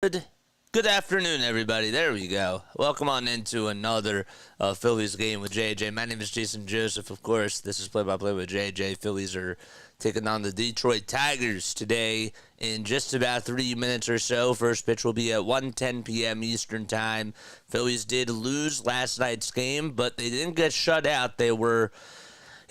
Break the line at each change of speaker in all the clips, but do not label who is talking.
Good afternoon, everybody. There we go. Welcome on into another Phillies game with JJ. My name is Jason Joseph, of course. This is Play-by-Play with JJ. Phillies are taking on the Detroit Tigers today in just about 3 minutes or so. First pitch will be at 1:10 p.m. Eastern Time. Phillies did lose last night's game, but they didn't get shut out. They were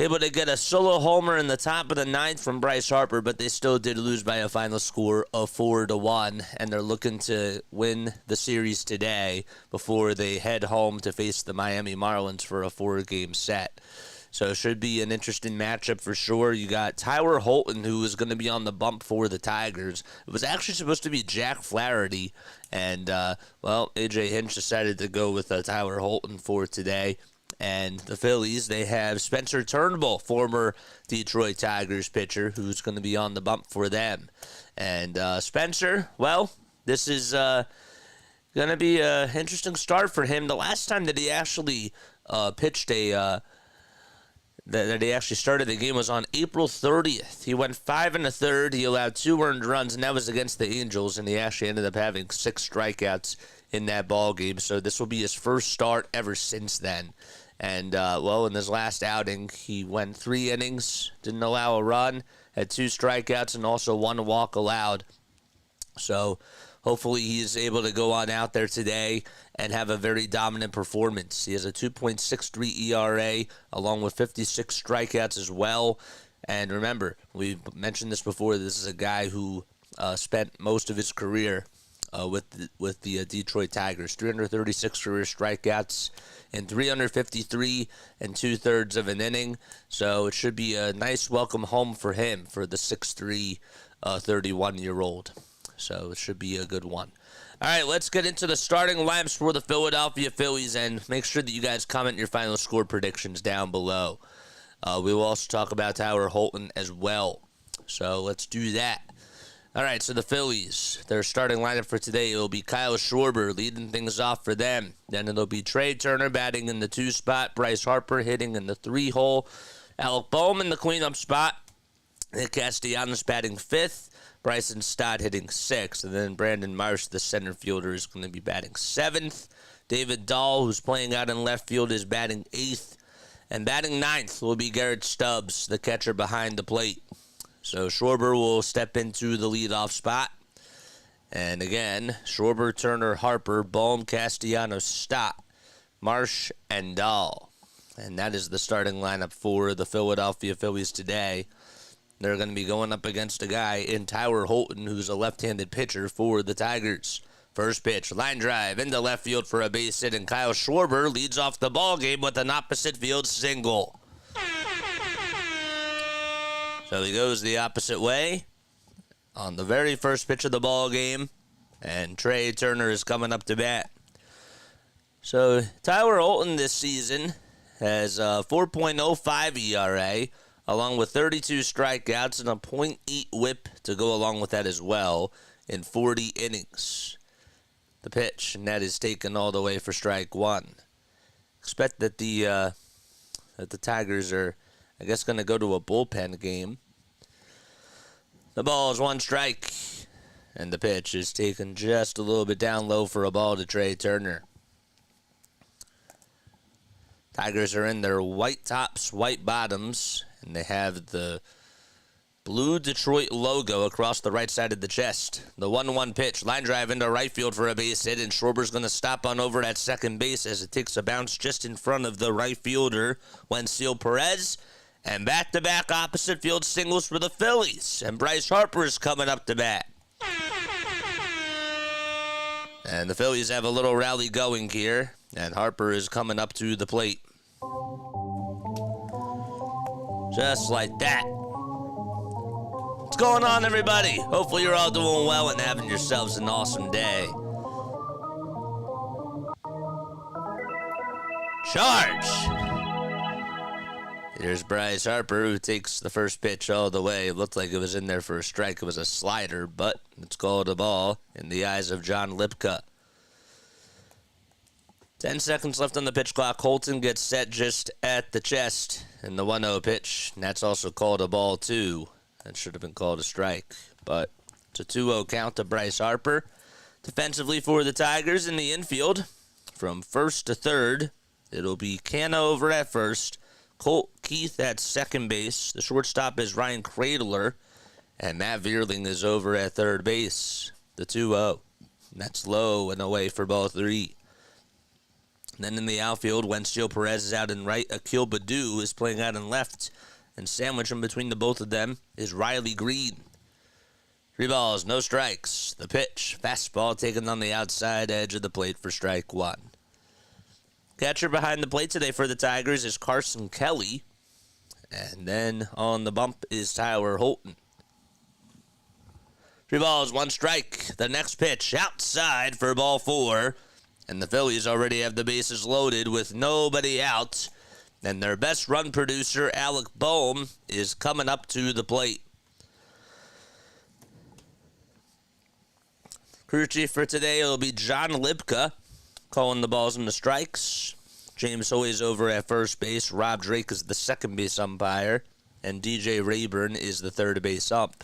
able to get a solo homer in the top of the ninth from Bryce Harper, but they still did lose by a final score of 4-1, and they're looking to win the series today before they head home to face the Miami Marlins for a 4-game set. So it should be an interesting matchup for sure. You got Tyler Holton, who is going to be on the bump for the Tigers. It was actually supposed to be Jack Flaherty, and, A.J. Hinch decided to go with Tyler Holton for today. And the Phillies, they have Spencer Turnbull, former Detroit Tigers pitcher, who's going to be on the bump for them. And Spencer, well, this is going to be an interesting start for him. The last time that he actually pitched that he actually started the game was on April 30th. He went 5 1/3. He allowed 2 earned runs, and that was against the Angels, and he actually ended up having 6 strikeouts in that ball game. So this will be his first start ever since then. And, in his last outing, he went 3 innings, didn't allow a run, had 2 strikeouts, and also 1 walk allowed. So hopefully he's able to go on out there today and have a very dominant performance. He has a 2.63 ERA, along with 56 strikeouts as well. And remember, we mentioned this before, this is a guy who spent most of his career with the Detroit Tigers. 336 career strikeouts in 353 and 2/3 of an inning. So it should be a nice welcome home for him, for the 6'3", 31-year-old. So it should be a good one. All right, let's get into the starting lineups for the Philadelphia Phillies, and make sure that you guys comment your final score predictions down below. We will also talk about Tyler Holton as well. So let's do that. All right, so the Phillies, their starting lineup for today, it will be Kyle Schwarber leading things off for them. Then it'll be Trey Turner batting in the 2 spot, Bryce Harper hitting in the 3 hole, Alec Bohm in the cleanup spot, Nick Castellanos batting 5th, Bryson Stott hitting 6th, and then Brandon Marsh, the center fielder, is going to be batting 7th. David Dahl, who's playing out in left field, is batting 8th, and batting 9th will be Garrett Stubbs, the catcher behind the plate. So Schwarber will step into the leadoff spot. And again, Schwarber, Turner, Harper, Bohm, Castellanos, Stott, Marsh, and Dahl. And that is the starting lineup for the Philadelphia Phillies today. They're going to be going up against a guy in Tyler Holton, who's a left-handed pitcher for the Tigers. First pitch, line drive into left field for a base hit, and Kyle Schwarber leads off the ball game with an opposite field single. So he goes the opposite way on the very first pitch of the ball game, and Trey Turner is coming up to bat. So Tyler Holton this season has a 4.05 ERA, along with 32 strikeouts and a .8 whip to go along with that as well in 40 innings. The pitch, and that is taken all the way for strike 1. Expect that the Tigers are, I guess, going to go to a bullpen game. The ball is 1 strike, and the pitch is taken just a little bit down low for a ball to Trey Turner. Tigers are in their white tops, white bottoms, and they have the blue Detroit logo across the right side of the chest. The 1-1 pitch, line drive into right field for a base hit, and Schwarber's going to stop on over at second base as it takes a bounce just in front of the right fielder, Wenzel Perez. And back-to-back opposite field singles for the Phillies. And Bryce Harper is coming up to bat. And the Phillies have a little rally going here. And Harper is coming up to the plate. Just like that. What's going on, everybody? Hopefully you're all doing well and having yourselves an awesome day. Charge! Here's Bryce Harper, who takes the first pitch all the way. It looked like it was in there for a strike. It was a slider, but it's called a ball in the eyes of John Lipka. 10 seconds left on the pitch clock. Holton gets set just at the chest in the 1-0 pitch. And that's also called a ball, too. That should have been called a strike. But it's a 2-0 count to Bryce Harper. Defensively for the Tigers in the infield, from first to third, it'll be Canna over at first, Colt Keith at second base. The shortstop is Ryan Cradler, and Matt Vierling is over at third base. The 2-0. That's low and away for ball 3. Then in the outfield, Wencio Perez is out in right. Akil Baddoo is playing out in left. And sandwiched in between the both of them is Riley Greene. 3 balls, no strikes. The pitch, fastball taken on the outside edge of the plate for strike 1. Catcher behind the plate today for the Tigers is Carson Kelly. And then on the bump is Tyler Holton. 3 balls, 1 strike. The next pitch outside for ball 4. And the Phillies already have the bases loaded with nobody out. And their best run producer, Alec Bohm, is coming up to the plate. Crew chief for today will be John Libka, calling the balls and the strikes. James Hoy's over at first base. Rob Drake is the second base umpire. And DJ Rayburn is the third base ump.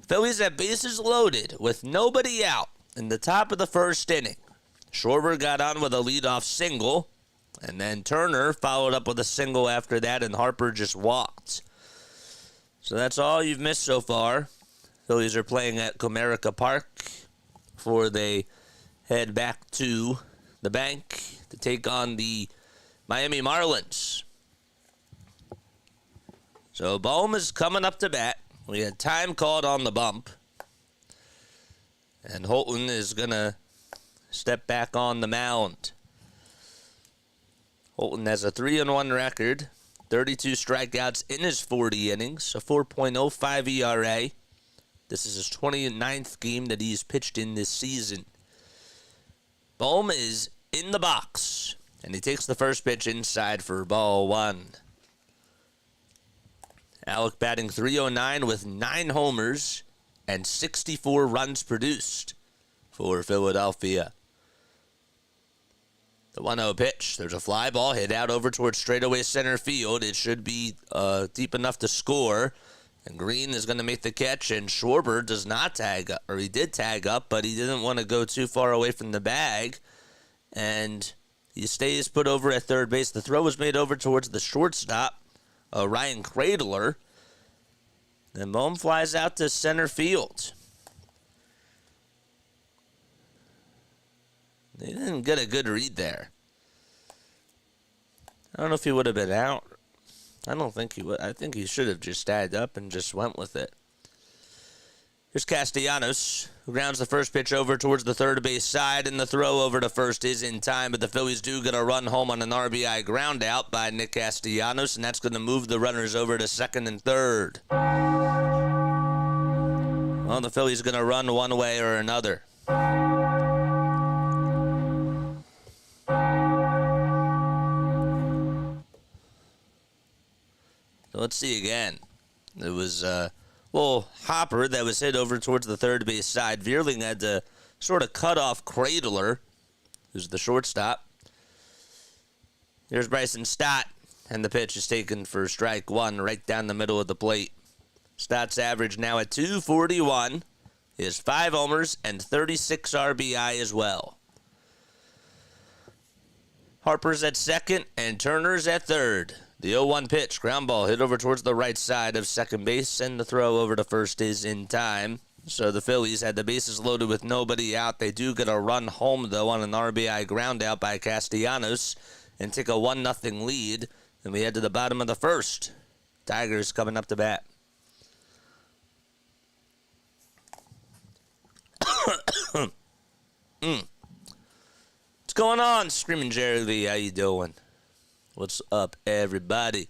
Phillies have bases loaded with nobody out in the top of the first inning. Schwarber got on with a leadoff single, and then Turner followed up with a single after that, and Harper just walked. So that's all you've missed so far. Phillies are playing at Comerica Park before they head back to the bank to take on the Miami Marlins. So Bohm is coming up to bat. We had time called on the bump. And Holton is going to step back on the mound. Holton has a 3-1 record, 32 strikeouts in his 40 innings, a 4.05 ERA. This is his 29th game that he's pitched in this season. Bohm is in the box, and he takes the first pitch inside for ball 1. Alec batting .309 with 9 homers and 64 runs produced for Philadelphia. The 1-0 pitch. There's a fly ball hit out over towards straightaway center field. It should be deep enough to score. And Greene is going to make the catch, and Schwarber does not tag up, or he did tag up, but he didn't want to go too far away from the bag. And he stays put over at third base. The throw was made over towards the shortstop, Ryan Cradler. Then Bohm flies out to center field. They didn't get a good read there. I don't know if he would have been out. I don't think he would. I think he should have just stayed up and just went with it. Here's Castellanos, who grounds the first pitch over towards the third base side, and the throw over to first is in time, but the Phillies do get a run home on an RBI ground out by Nick Castellanos, and that's going to move the runners over to second and third. Well, the Phillies going to run one way or another. So let's see again. It was little hopper that was hit over towards the third base side. Vierling had to sort of cut off Cradler, who's the shortstop. Here's Bryson Stott, and the pitch is taken for strike 1 right down the middle of the plate. Stott's average now at .241. He has 5 homers and 36 RBI as well. Harper's at second, and Turner's at third. The 0-1 pitch, ground ball hit over towards the right side of second base, and the throw over to first is in time. So the Phillies had the bases loaded with nobody out. They do get a run home, though, on an RBI ground out by Castellanos and take a 1-0 lead. And we head to the bottom of the first. Tigers coming up to bat. What's going on, Screaming Jerry Lee? How you doing? What's up, everybody?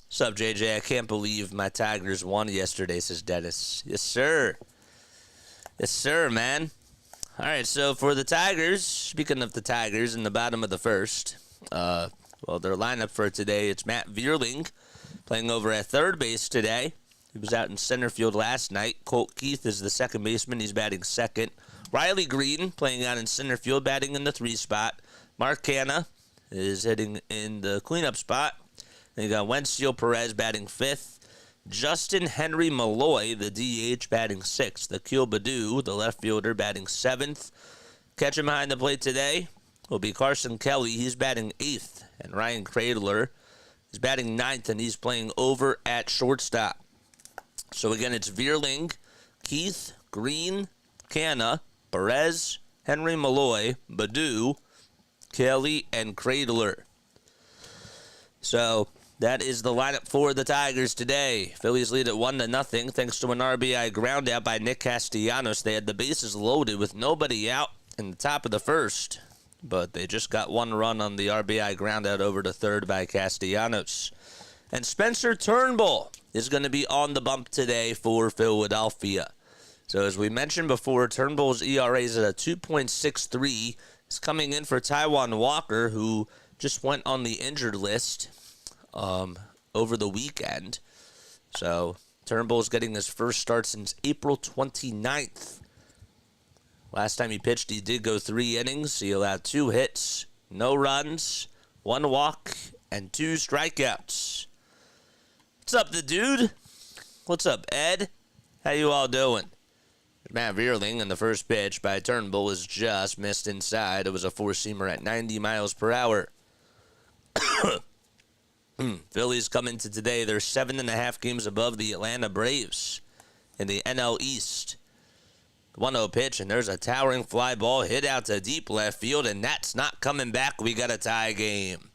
What's up, JJ? I can't believe my Tigers won yesterday, says Dennis. Yes, sir. Yes, sir, man. All right, so for the Tigers, speaking of the Tigers in the bottom of the first, well, their lineup for today, it's Matt Vierling playing over at third base today. He was out in center field last night. Colt Keith is the second baseman. He's batting second. Riley Greene playing out in center field, batting in the 3 spot. Mark Canna is hitting in the cleanup spot. Then you got Wencio Perez batting 5th. Justin Henry Malloy, the DH, batting 6th. Akil Baddoo, the left fielder, batting 7th. Catching behind the plate today will be Carson Kelly. He's batting 8th. And Ryan Cradler is batting 9th, and he's playing over at shortstop. So again, it's Vierling, Keith, Greene, Canna, Perez, Henry Malloy, Baddoo, Kelly, and Cradler. So that is the lineup for the Tigers today. Phillies lead at 1-0 thanks to an RBI ground out by Nick Castellanos. They had the bases loaded with nobody out in the top of the first, but they just got one run on the RBI ground out over to third by Castellanos. And Spencer Turnbull is going to be on the bump today for Philadelphia. So as we mentioned before, Turnbull's ERA is at a 2.63. He's coming in for Taijuan Walker, who just went on the injured list over the weekend. So Turnbull's getting his first start since April 29th. Last time he pitched, he did go 3 innings. He allowed 2 hits, no runs, 1 walk, and 2 strikeouts. What's up, the dude? What's up, Ed? How you all doing? Matt Vierling, and the first pitch by Turnbull is just missed inside. It was a 4-seamer at 90 miles per hour. Phillies come into today. They're 7.5 games above the Atlanta Braves in the NL East. 1-0 pitch, and there's a towering fly ball hit out to deep left field, and that's not coming back. We got a tie game.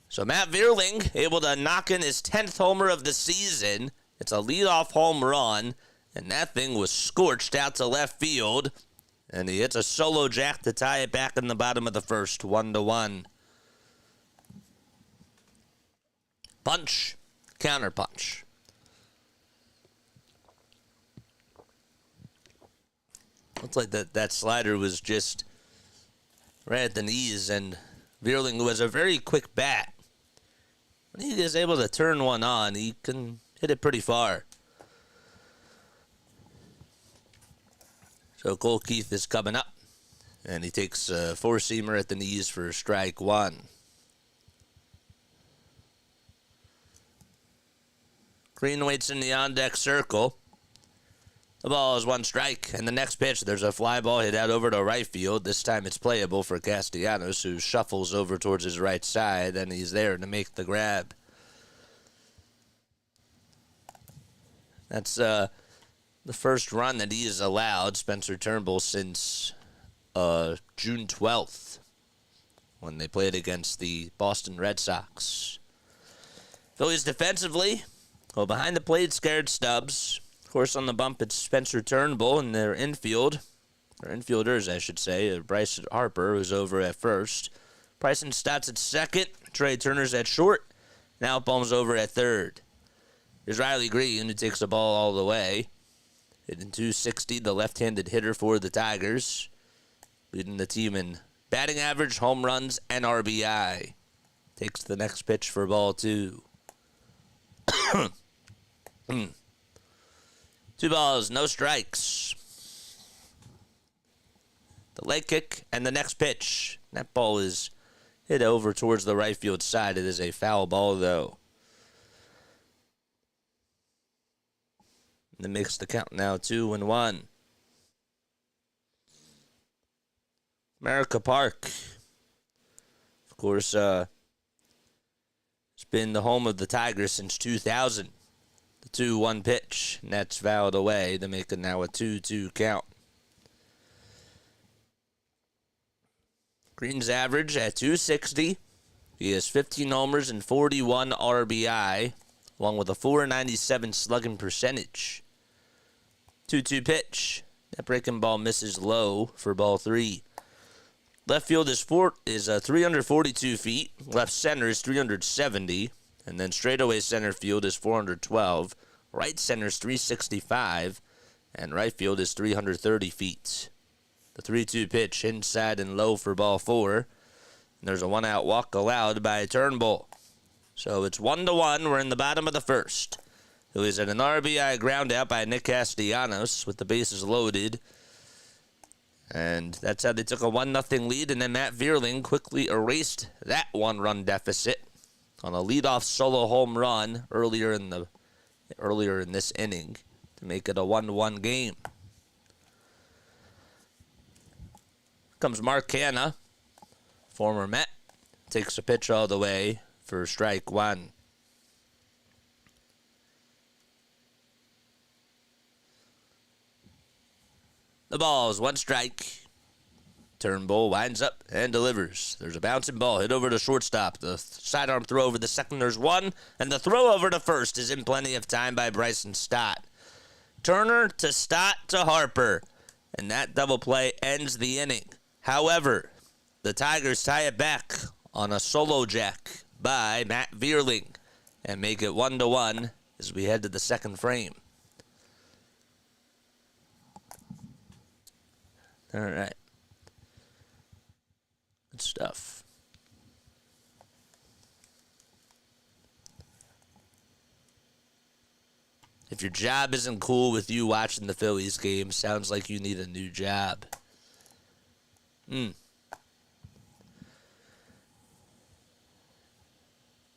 So Matt Vierling able to knock in his 10th homer of the season. It's a leadoff home run, and that thing was scorched out to left field, and he hits a solo jack to tie it back in the bottom of the first, 1-1. Punch, counterpunch. Looks like that slider was just right at the knees, and Vierling was a very quick bat. When he is able to turn one on, he can hit it pretty far. So Cole Keith is coming up, and he takes a 4-seamer at the knees for strike 1. Greene waits in the on-deck circle. The ball is 1 strike, and the next pitch, there's a fly ball hit out over to right field. This time it's playable for Castellanos, who shuffles over towards his right side, and he's there to make the grab. That's the first run that he has allowed, Spencer Turnbull, since June 12th, when they played against the Boston Red Sox. Phillies defensively, well, behind the plate, scared Stubbs. Of course, on the bump, it's Spencer Turnbull, and their infield, or infielders, I should say, Bryce Harper, who's over at first. Bryson Stott's at second. Trey Turner's at short. Now Bohm's over at third. There's Riley Greene, who takes the ball all the way. Hitting 260, the left-handed hitter for the Tigers. Leading the team in batting average, home runs, and RBI. Takes the next pitch for ball 2. 2 balls, no strikes. The leg kick and the next pitch. That ball is hit over towards the right field side. It is a foul ball, though. And it makes the count now 2-1. America Park, of course, it's been the home of the Tigers since 2000. The 2-1 pitch, and that's fouled away to make it now a 2-2 count. Greene's average at 260. He has 15 homers and 41 RBI, along with a 497 slugging percentage. 2-2 pitch. That breaking ball misses low for ball 3. Left field is 342 feet. Left center is 370. And then straightaway center field is 412. Right center is 365. And right field is 330 feet. The 3-2 pitch inside and low for ball 4. And there's a 1-out walk allowed by Turnbull. So it's 1-1. We're in the bottom of the first. It was an RBI ground out by Nick Castellanos with the bases loaded. And that's how they took a 1-0 lead. And then Matt Vierling quickly erased that 1-run deficit on a leadoff solo home run earlier in this inning to make it a 1-1 game. Comes Mark Canha, former Met, takes a pitch all the way for strike one. The ball is one strike. Turnbull winds up and delivers. There's a bouncing ball hit over to shortstop. The sidearm throw over to second, there's one. And the throw over to first is in plenty of time by Bryson Stott. Turner to Stott to Harper. And that double play ends the inning. However, the Tigers tie it back on a solo jack by Matt Vierling and make it 1-1 as we head to the second frame. All right. Good stuff. If your job isn't cool with you watching the Phillies game, sounds like you need a new job.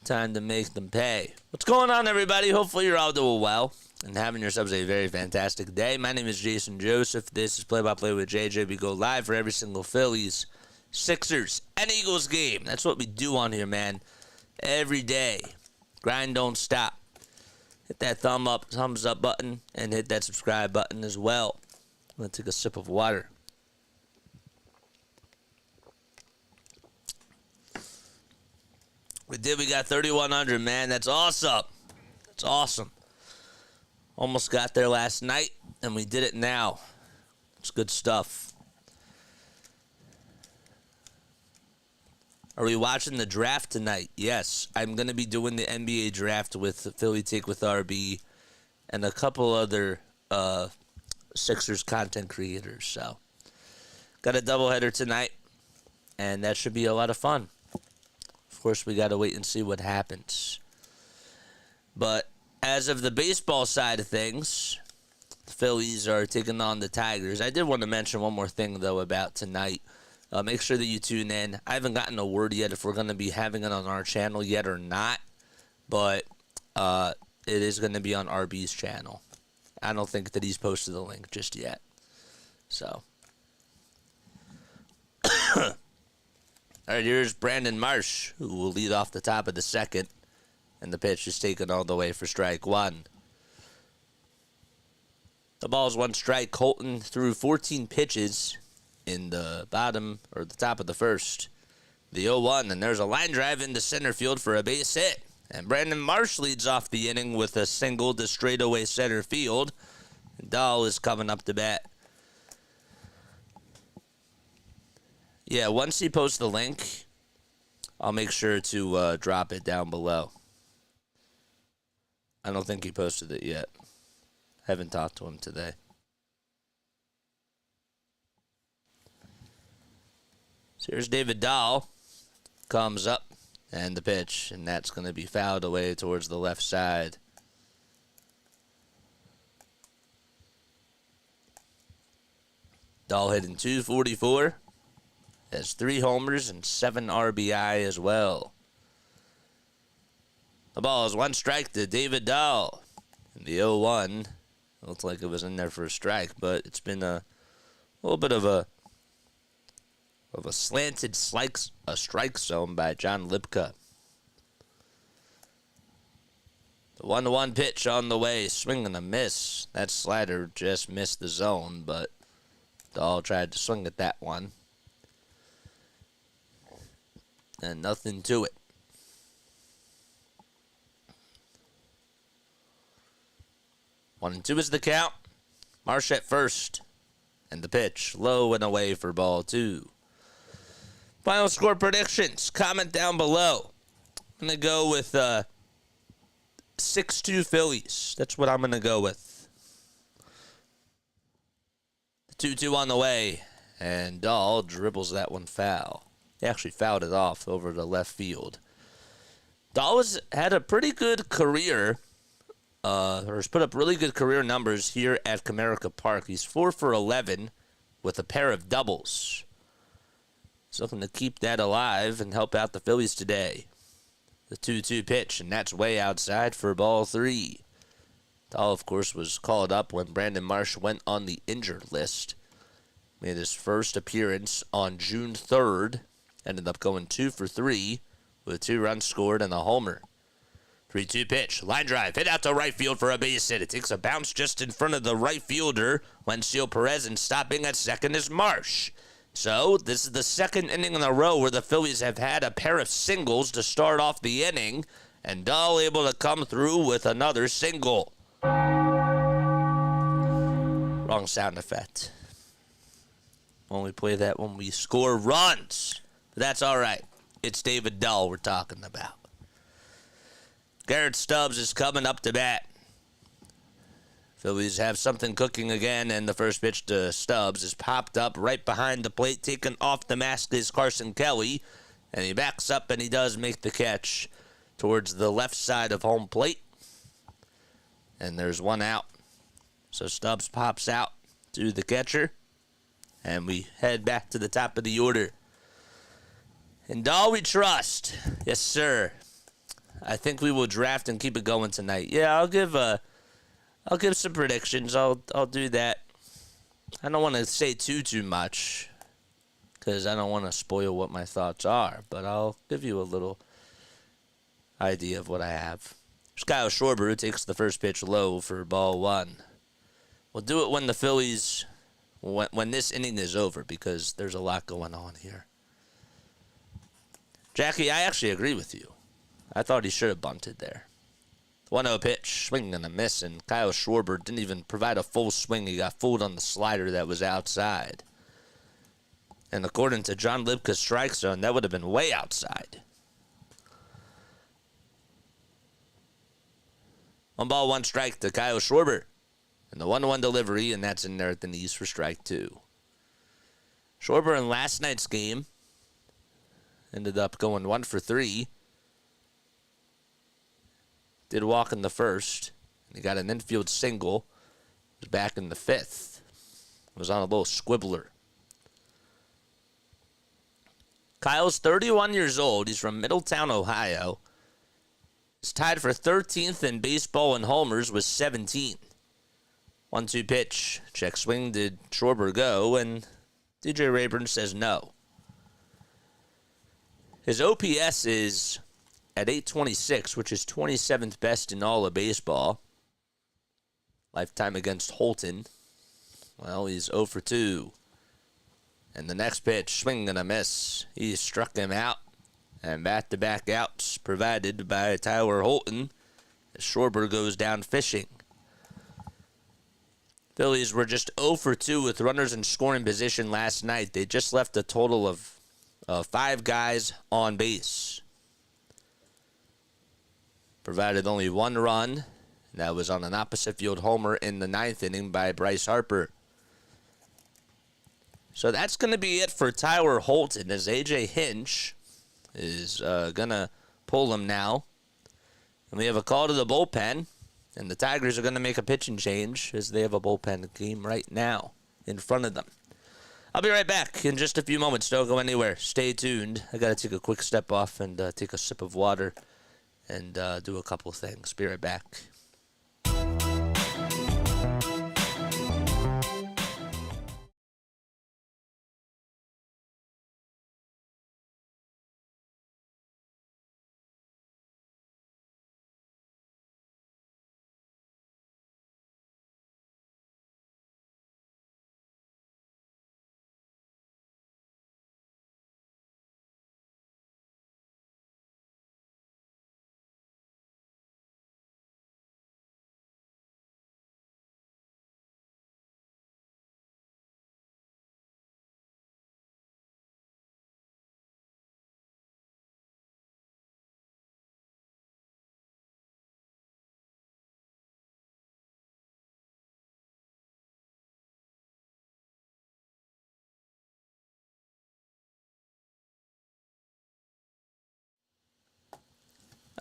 Time to make them pay. What's going on, everybody? Hopefully you're all doing well and having yourselves a very fantastic day. My name is Jason Joseph. This is Play-by-Play with JJ. We go live for every single Phillies, Sixers, and Eagles game. That's what we do on here, man. Every day. Grind don't stop. Hit that thumbs up button and hit that subscribe button as well. I'm going to take a sip of water. We got 3,100, man. That's awesome. That's awesome. Almost got there last night, and we did it now. It's good stuff. Are we watching the draft tonight? Yes. I'm going to be doing the NBA draft with Philly Take with RB and a couple other Sixers content creators. So, got a doubleheader tonight, and that should be a lot of fun. Of course, we got to wait and see what happens. But as of the baseball side of things, the Phillies are taking on the Tigers. I did want to mention one more thing, though, about tonight. Make sure that you tune in. I haven't gotten a word yet if we're going to be having it on our channel yet or not, but it is going to be on RB's channel. I don't think that he's posted the link just yet. So. All right, here's Brandon Marsh, who will lead off the top of the second. And the pitch is taken all the way for strike one. The ball's one strike. Colton threw 14 pitches in the top of the first. The 0-1, and there's a line drive into center field for a base hit. And Brandon Marsh leads off the inning with a single to straightaway center field. And Dahl is coming up to bat. Yeah, once he posts the link, I'll make sure to drop it down below. I don't think he posted it yet. Haven't talked to him today. So here's David Dahl. Comes up, and the pitch, and that's going to be fouled away towards the left side. Dahl hitting .244. Has 3 homers and 7 RBI as well. The ball is one strike to David Dahl. And the 0-1 looked like it was in there for a strike, but it's been a little bit of a slanted strike zone by John Lipka. The 1-1 pitch on the way, swing and a miss. That slider just missed the zone, but Dahl tried to swing at that one. And nothing to it. 1-2 is the count. Marsh at first. And the pitch, low and away for ball 2. Final score predictions. Comment down below. I'm going to go with 6-2 Phillies. That's what I'm going to go with. The 2-2 on the way. And Dahl dribbles that one foul. He actually fouled it off over to left field. Dahl has had a pretty good career, or has put up really good career numbers here at Comerica Park. He's 4 for 11 with a pair of doubles. He's looking to keep that alive and help out the Phillies today. The 2-2 pitch, and that's way outside for ball 3. Dahl, of course, was called up when Brandon Marsh went on the injured list. Made his first appearance on June 3rd. Ended up going 2 for 3 with 2 runs scored and a homer. 3-2 pitch. Line drive. Hit out to right field for a base hit. It takes a bounce just in front of the right fielder. Wencio Perez, and stopping at second is Marsh. So, this is the second inning in a row where the Phillies have had a pair of singles to start off the inning, and Dahl able to come through with another single. Wrong sound effect. Only play that when we score runs. But that's all right. It's David Dahl we're talking about. Garrett Stubbs is coming up to bat. Phillies have something cooking again, and the first pitch to Stubbs is popped up right behind the plate. Taken off the mask is Carson Kelly, and he backs up, and he does make the catch towards the left side of home plate. And there's one out. So Stubbs pops out to the catcher, and we head back to the top of the order. And Dahl we trust. Yes, sir. I think we will draft and keep it going tonight. Yeah, I'll give some predictions. I'll do that. I don't want to say too much because I don't want to spoil what my thoughts are, but I'll give you a little idea of what I have. There's Kyle Schwarber, who takes the first pitch low for ball 1. We'll do it when the Phillies, when this inning is over, because there's a lot going on here. Jackie, I actually agree with you. I thought he should have bunted there. 1-0 pitch, swing and a miss, and Kyle Schwarber didn't even provide a full swing. He got fooled on the slider that was outside. And according to John Libka's strike zone, that would have been way outside. 1-1 strike to Kyle Schwarber. And the 1-1 delivery, and that's in there at the knees for strike 2. Schwarber in last night's game ended up going 1 for 3. Did walk in the first. He got an infield single. Was back in the 5th. Was on a little squibbler. Kyle's 31 years old. He's from Middletown, Ohio. He's tied for 13th in baseball and homers with 17. 1-2 pitch. Check swing. Did Schwarber go? And DJ Rayburn says no. His OPS is at 826, which is 27th best in all of baseball. Lifetime against Holton. Well, he's 0 for 2. And the next pitch, swing and a miss. He struck him out. And back-to-back outs provided by Tyler Holton as Schwarber goes down fishing. Phillies were just 0 for 2 with runners in scoring position last night. They just left a total of 5 guys on base. Provided only 1 run. That was on an opposite field homer in the 9th inning by Bryce Harper. So that's going to be it for Tyler Holton as A.J. Hinch is going to pull him now. And we have a call to the bullpen. And the Tigers are going to make a pitching change as they have a bullpen game right now in front of them. I'll be right back in just a few moments. Don't go anywhere. Stay tuned. I got to take a quick step off and take a sip of water and do a couple things. Be right back.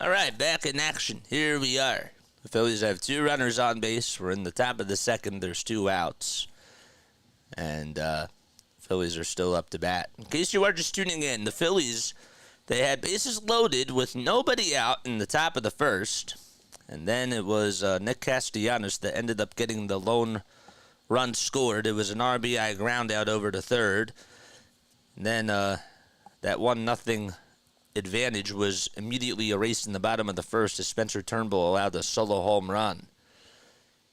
All right, back in action. Here we are. The Phillies have 2 runners on base. We're in the top of the 2nd. There's 2 outs. And Phillies are still up to bat. In case you are just tuning in, the Phillies They had bases loaded with nobody out in the top of the first. And then it was Nick Castellanos that ended up getting the lone run scored. It was an RBI ground out over to third. And then that 1-0 advantage was immediately erased in the bottom of the first as Spencer Turnbull allowed a solo home run.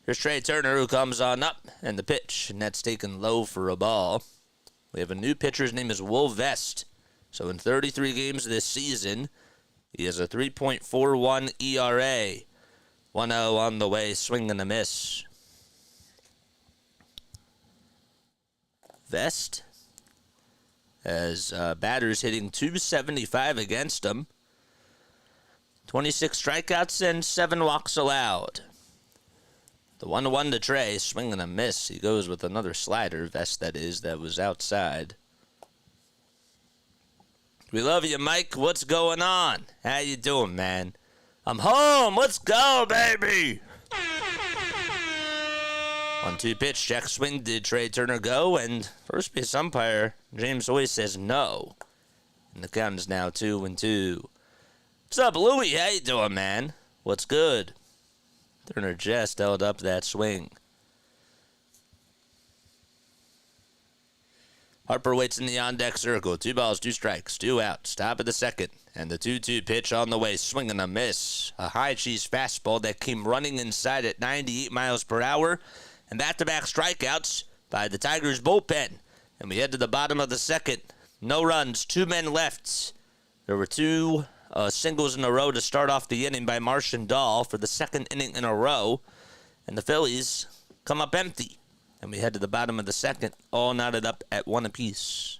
Here's Trey Turner, who comes on up, and the pitch, and that's taken low for a ball. We have a new pitcher. His name is Will Vest. So in 33 games this season, he has a 3.41 ERA. 1-0 on the way, swing and a miss. Vest has batters hitting .275 against him. 26 strikeouts and 7 walks allowed. The 1-1 to Trey, swing and a miss. He goes with another slider, Vest that is, that was outside. We love you, Mike. What's going on? How you doing, man? I'm home. Let's go, baby. 1-2 pitch. Check swing. Did Trey Turner go? And first base umpire James Hoy says no. And the count is now 2-2. What's up, Louie? How you doing, man? What's good? Turner just held up that swing. Harper waits in the on-deck circle. 2 balls, 2 strikes, 2 outs. Top of the second. And the 2-2 pitch on the way. Swing and a miss. A high-cheese fastball that came running inside at 98 miles per hour. And back-to-back strikeouts by the Tigers bullpen. And we head to the bottom of the second. No runs, 2 men left. There were 2 singles in a row to start off the inning by Martian Dahl for the second inning in a row. And the Phillies come up empty. And we head to the bottom of the second, all knotted up at 1 apiece.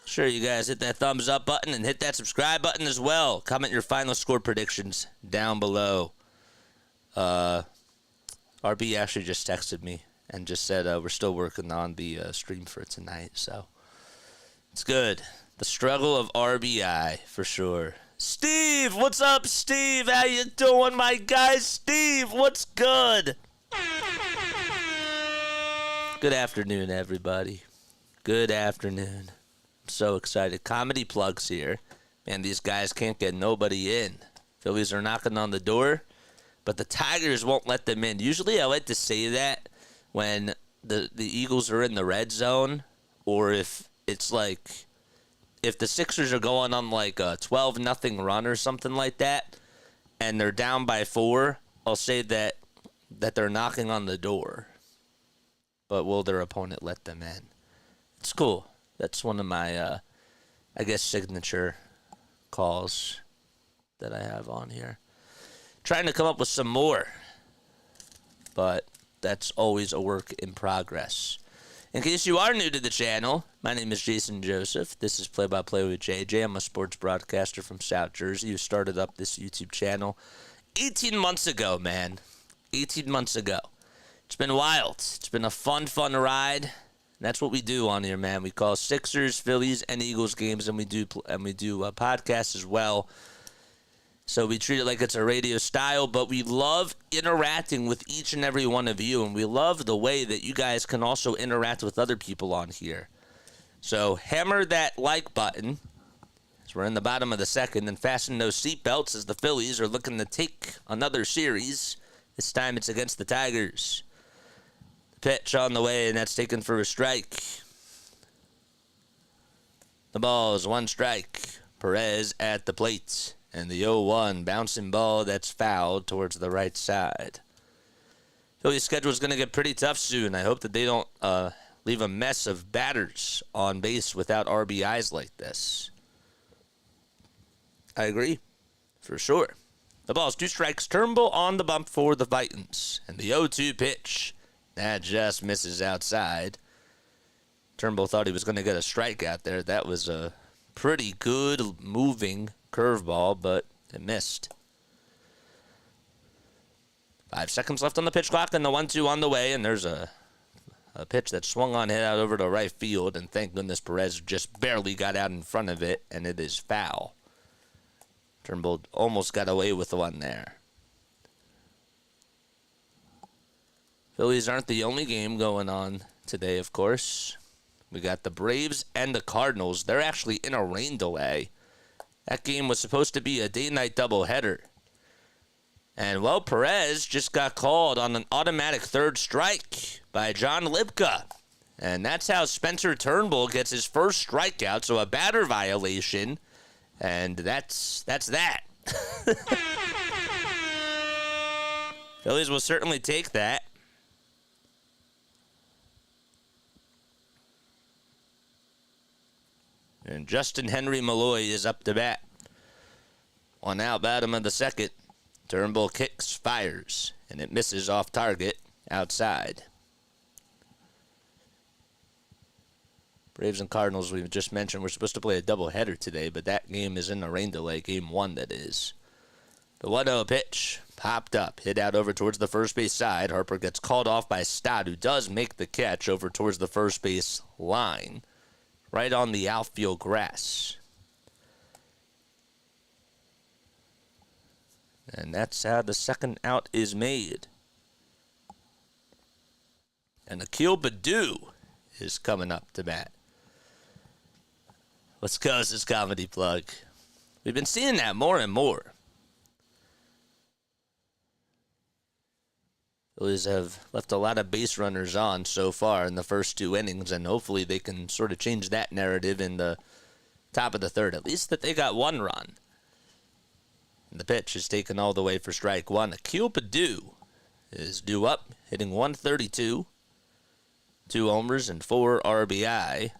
Sure, you guys hit that thumbs up button and hit that subscribe button as well. Comment your final score predictions down below. RB actually just texted me and just said we're still working on the stream for tonight, so it's good. The struggle of RBI, for sure. Steve, what's up, Steve? How you doing, my guy? Steve, what's good? Good afternoon, everybody. Good afternoon. I'm so excited. Comedy plugs here. Man, these guys can't get nobody in. Phillies are knocking on the door, but the Tigers won't let them in. Usually I like to say that when the Eagles are in the red zone, or if it's like, if the Sixers are going on like a 12-0 run or something like that, and they're down by 4, I'll say that they're knocking on the door. But will their opponent let them in? It's cool. That's one of my, I guess, signature calls that I have on here. Trying to come up with some more, but that's always a work in progress. In case you are new to the channel, my name is Jason Joseph. This is Play by Play with JJ. I'm a sports broadcaster from South Jersey who started up this YouTube channel 18 months ago, man. 18 months ago. It's been wild. It's been a fun ride. That's what we do on here, man. We call Sixers, Phillies, and Eagles games, and we do podcasts as well. So we treat it like it's a radio style, but we love interacting with each and every one of you, and we love the way that you guys can also interact with other people on here. So hammer that like button as we're in the bottom of the second, and fasten those seatbelts as the Phillies are looking to take another series. This time it's against the Tigers. The pitch on the way, and that's taken for a strike. The ball is 1 strike. Perez at the plate. And the 0-1 bouncing ball that's fouled towards the right side. Philly's schedule is going to get pretty tough soon. I hope that they don't leave a mess of batters on base without RBIs like this. I agree, for sure. The ball's 2 strikes. Turnbull on the bump for the Fightins. And the 0-2 pitch, that just misses outside. Turnbull thought he was going to get a strikeout there. That was a pretty good moving curveball, but it missed. 5 seconds left on the pitch clock, and the 1-2 on the way, and there's a pitch that swung on, hit out over to right field, and thank goodness Perez just barely got out in front of it, and it is foul. Turnbull almost got away with the one there. Phillies aren't the only game going on today, of course. We got the Braves and the Cardinals. They're actually in a rain delay. That game was supposed to be a day-night doubleheader. And, well, Perez just got called on an automatic third strike by John Lipka. And that's how Spencer Turnbull gets his first strikeout, so a batter violation. And that's that. Phillies will certainly take that. And Justin Henry Malloy is up to bat. 1 out, bottom of the second. Turnbull kicks, fires, and it misses off target outside. Braves and Cardinals, we just mentioned, we're supposed to play a doubleheader today, but that game is in the rain delay, game 1 that is. The 1-0 pitch popped up, hit out over towards the first base side. Harper gets called off by Stott, who does make the catch over towards the first base line, right on the outfield grass. And that's how the second out is made. And Akil Baddoo is coming up to bat. Let's go, this is Comedy Plug. We've been seeing that more and more. Phillies have left a lot of base runners on so far in the first 2 innings, and hopefully they can sort of change that narrative in the top of the third. At least that they got 1 run. And the pitch is taken all the way for strike 1. Akil Baddoo is due up, hitting .132. 2 homers and 4 RBI.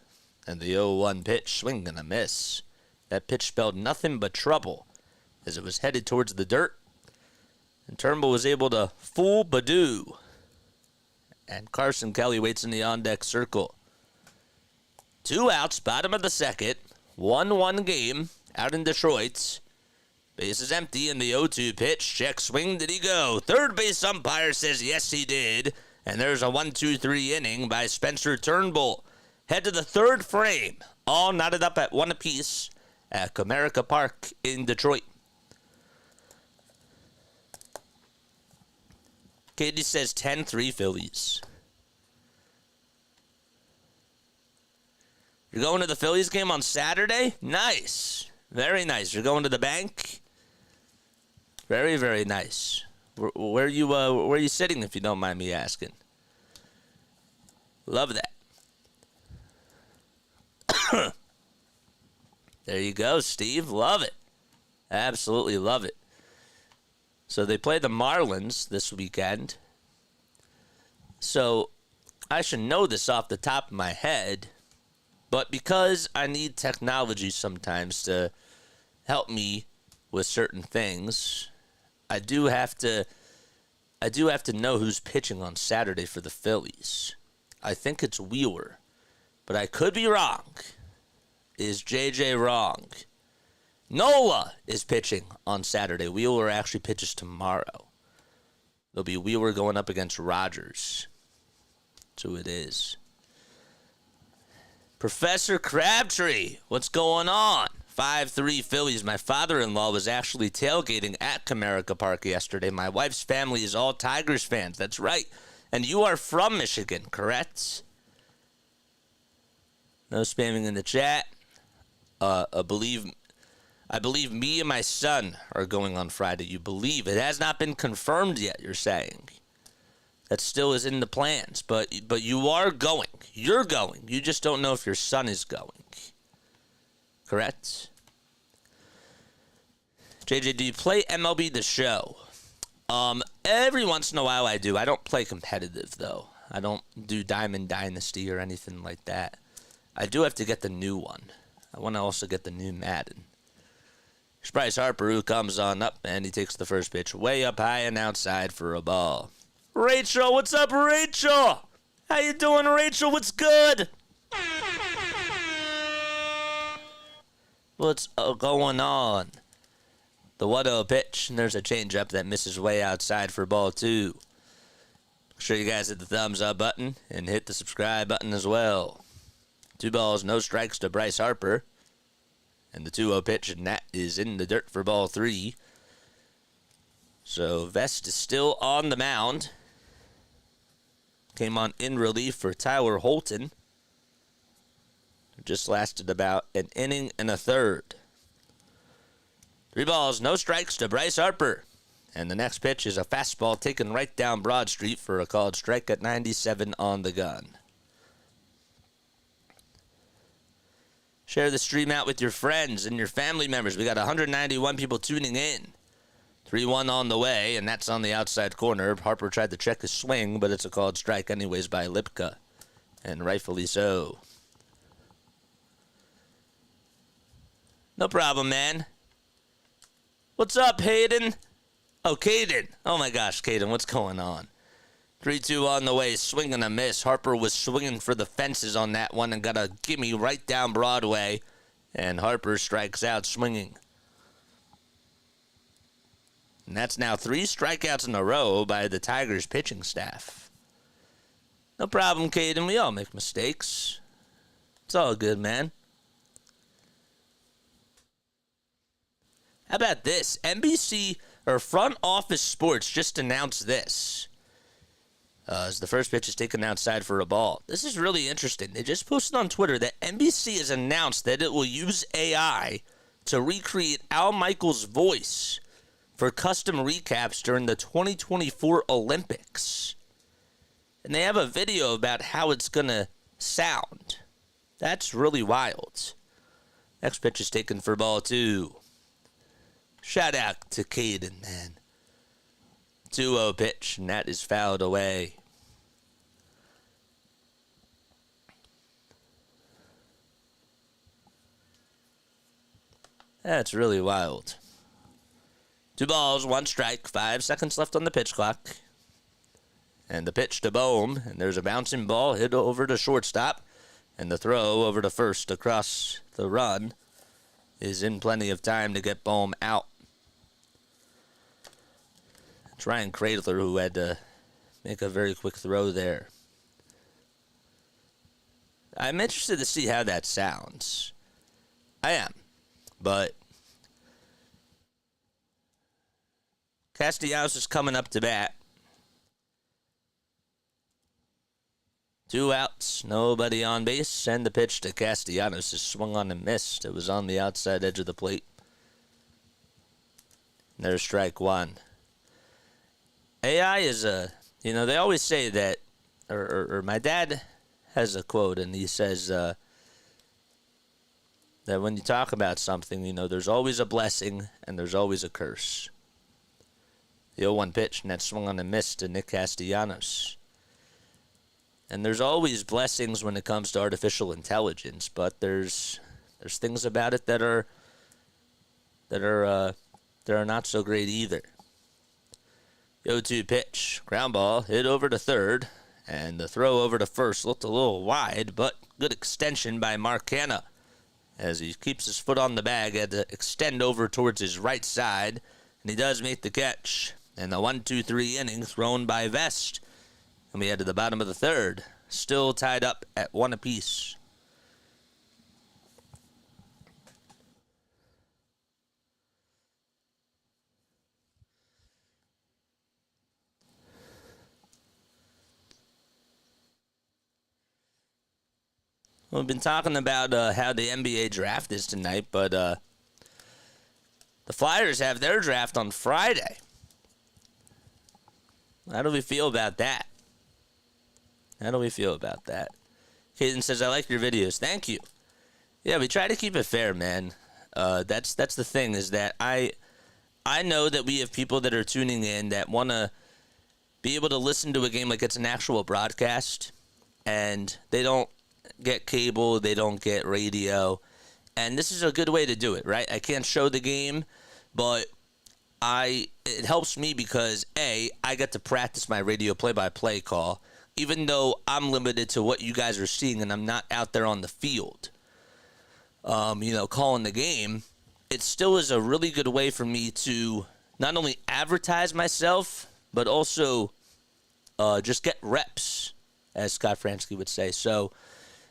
And the 0-1 pitch, swing and a miss. That pitch spelled nothing but trouble as it was headed towards the dirt. And Turnbull was able to fool Baddoo. And Carson Kelly waits in the on-deck circle. 2 outs, bottom of the second. 1-1 game out in Detroit. Base is empty in the 0-2 pitch. Check swing, did he go? Third base umpire says yes, he did. And there's a 1-2-3 inning by Spencer Turnbull. Head to the third frame. All knotted up at 1 apiece at Comerica Park in Detroit. Katie says 10-3 Phillies. You're going to the Phillies game on Saturday? Nice. Very nice. You're going to the bank? Very, very nice. Where are you sitting, if you don't mind me asking? Love that. There you go, Steve. Love it. Absolutely love it. So they play the Marlins this weekend. So I should know this off the top of my head, but because I need technology sometimes to help me with certain things, I do have to know who's pitching on Saturday for the Phillies. I think it's Wheeler, but I could be wrong. Is JJ wrong? Nola is pitching on Saturday. Wheeler actually pitches tomorrow. There'll be Wheeler going up against Rogers. That's who it is. Professor Crabtree, what's going on? 5-3 Phillies. My father-in-law was actually tailgating at Comerica Park yesterday. My wife's family is all Tigers fans. That's right. And you are from Michigan, correct? No spamming in the chat. I believe me and my son are going on Friday. You believe. It has not been confirmed yet, you're saying. That still is in the plans. But you are going. You're going. You just don't know if your son is going. Correct? JJ, do you play MLB The Show? Every once in a while I do. I don't play competitive, though. I don't do Diamond Dynasty or anything like that. I do have to get the new one. I want to also get the new Madden. It's Bryce Harper who comes on up, and he takes the first pitch way up high and outside for a ball. Rachel, what's up, Rachel? How you doing, Rachel? What's good? What's going on? The 1-0 pitch, and there's a changeup that misses way outside for ball 2. Make sure you guys hit the thumbs up button and hit the subscribe button as well. 2 balls, no strikes to Bryce Harper. And the 2-0 pitch, and that is in the dirt for ball 3. So Vest is still on the mound. came on in relief for Tyler Holton. It just lasted about an inning and a third. 3 balls, no strikes to Bryce Harper. And the next pitch is a fastball taken right down Broad Street for a called strike at 97 on the gun. Share the stream out with your friends and your family members. We got 191 people tuning in. 3-1 on the way, and that's on the outside corner. Harper tried to check his swing, but it's a called strike anyways by Lipka, and rightfully so. No problem, man. What's up, Hayden? Oh, Caden. Oh, my gosh, Caden, what's going on? 3-2 on the way, swing and a miss. Harper was swinging for the fences on that one and got a gimme right down Broadway, and Harper strikes out swinging. And that's now 3 strikeouts in a row by the Tigers pitching staff. No problem, Caden. We all make mistakes. It's all good, man. How about this? NBC, or Front Office Sports, just announced this. As the first pitch is taken outside for a ball. This is really interesting. They just posted on Twitter that NBC has announced that it will use AI to recreate Al Michaels' voice for custom recaps during the 2024 Olympics. And they have a video about how it's going to sound. That's really wild. Next pitch is taken for ball 2. Shout out to Caden, man. 2-0 pitch, and that is fouled away. That's really wild. 2 balls, 1 strike, 5 seconds left on the pitch clock. And the pitch to Bohm, and there's a bouncing ball hit over to shortstop. And the throw over to first across the run is in plenty of time to get Bohm out. It's Ryan Cradler who had to make a very quick throw there. I'm interested to see how that sounds. I am. But Castellanos is coming up to bat. 2 outs, nobody on base, and the pitch to Castellanos is swung on and missed. It was on the outside edge of the plate. There's strike 1. AI is they always say that, or my dad has a quote, and he says that when you talk about something, there's always a blessing and there's always a curse. The 0-1 pitch, and that swung on and missed to Nick Castellanos. And there's always blessings when it comes to artificial intelligence, but there's things about it that are not so great either. The 0-2 pitch, ground ball, hit over to third, and the throw over to first looked a little wide, but good extension by Mark Hanna. As he keeps his foot on the bag, had to extend over towards his right side, and he does make the catch. And the 1-2-3 inning thrown by Vest. And we head to the bottom of the third, still tied up at 1 apiece. We've been talking about how the NBA draft is tonight, but the Flyers have their draft on Friday. How do we feel about that? Caden says, I like your videos. Thank you. Yeah, we try to keep it fair, man. That's the thing, is that I know that we have people that are tuning in that want to be able to listen to a game like it's an actual broadcast, and they don't get cable, they don't get radio, and this is a good way to do it, right? I can't show the game, but it helps me because, A, I get to practice my radio play-by-play call, even though I'm limited to what you guys are seeing and I'm not out there on the field, calling the game. It still is a really good way for me to not only advertise myself, but also just get reps, as Scott Fransky would say. So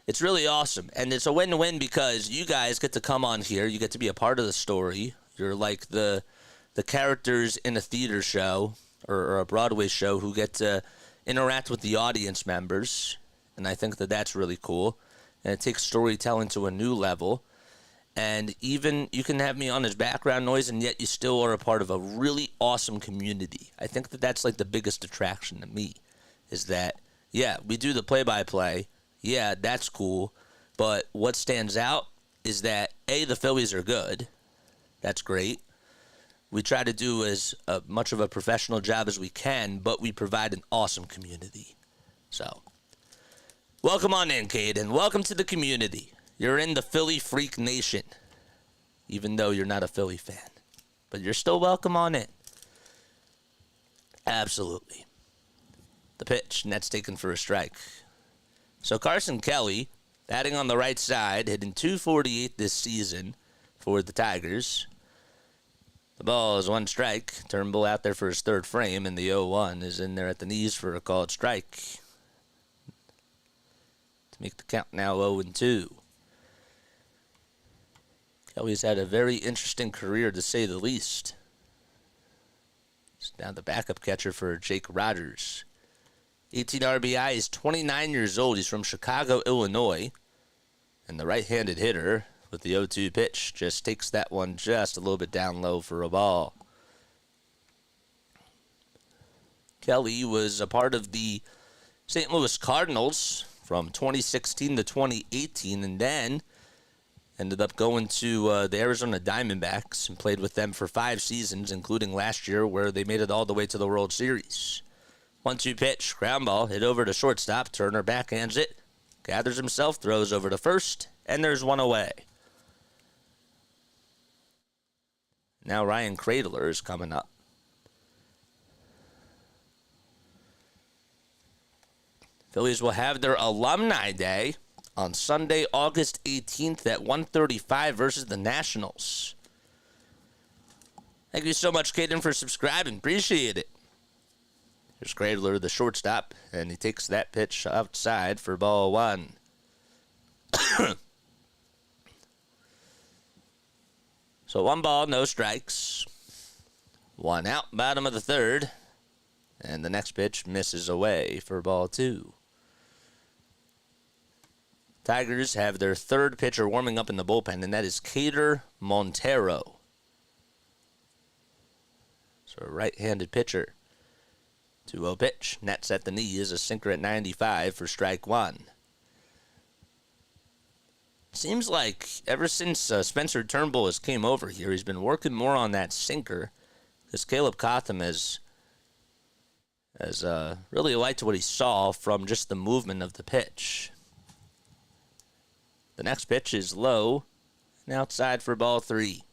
it's really awesome, and it's a win-win because you guys get to come on here. You get to be a part of the story. You're like the characters in a theater show or a Broadway show who get to interact with the audience members, and I think that that's really cool. And it takes storytelling to a new level. And even you can have me on as background noise, and yet you still are a part of a really awesome community. I think that that's like the biggest attraction to me, is that, yeah, we do the play-by-play. Yeah, that's cool. But what stands out is that, A, the Phillies are good. That's great. We try to do as much of a professional job as we can, but we provide an awesome community. So, welcome on in, Caden. Welcome to the community. You're in the Philly Freak Nation, even though you're not a Philly fan. But you're still welcome on in. Absolutely. The pitch, and that's taken for a strike. So Carson Kelly, batting on the right side, hitting .248 this season for the Tigers. The ball is one strike. Turnbull out there for his third frame, and the 0-1 is in there at the knees for a called strike. To make the count now 0-2. Kelly's had a very interesting career, to say the least. He's now the backup catcher for Jake Rogers. 18 RBI. He's 29 years old. He's from Chicago, Illinois. And the right-handed hitter with the 0-2 pitch just takes that one just a little bit down low for a ball. Kelly was a part of the St. Louis Cardinals from 2016 to 2018, and then ended up going to the Arizona Diamondbacks and played with them for 5 seasons, including last year where they made it all the way to the World Series. 1-2 pitch, ground ball, hit over to shortstop. Turner backhands it, gathers himself, throws over to first, and there's one away. Now Ryan Cradler is coming up. Phillies will have their Alumni Day on Sunday, August 18th at 1:35 versus the Nationals. Thank you so much, Caden, for subscribing. Appreciate it. Here's Cradler, the shortstop, and he takes that pitch outside for ball 1. So 1 ball, no strikes. 1 out, bottom of the 3rd. And the next pitch misses away for ball 2. Tigers have their 3rd pitcher warming up in the bullpen, and that is Cater Montero. So a right-handed pitcher. 2-0 pitch. Nets at the knee is a sinker at 95 for strike 1. Seems like ever since Spencer Turnbull has came over here, he's been working more on that sinker, because Caleb Cotham has really liked what he saw from just the movement of the pitch. The next pitch is low and outside for ball 3.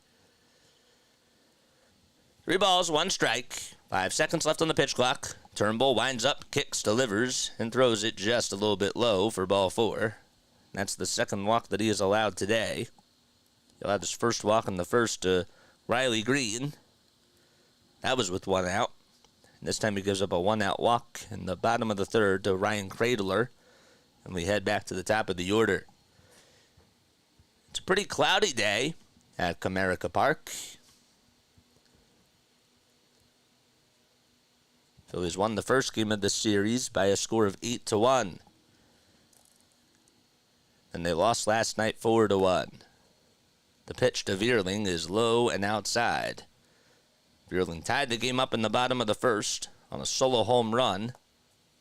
3 balls, 1 strike. 5 seconds left on the pitch clock. Turnbull winds up, kicks, delivers, and throws it just a little bit low for ball 4. That's the 2nd walk that he has allowed today. He'll have his first walk in the first to Riley Greene. That was with 1 out. And this time he gives up a 1-out walk in the bottom of the 3rd to Ryan Cradler. And we head back to the top of the order. It's a pretty cloudy day at Comerica Park. Phillies won the first game of the series by a score of 8-1. And they lost last night 4-1. The pitch to Vierling is low and outside. Vierling tied the game up in the bottom of the 1st on a solo home run.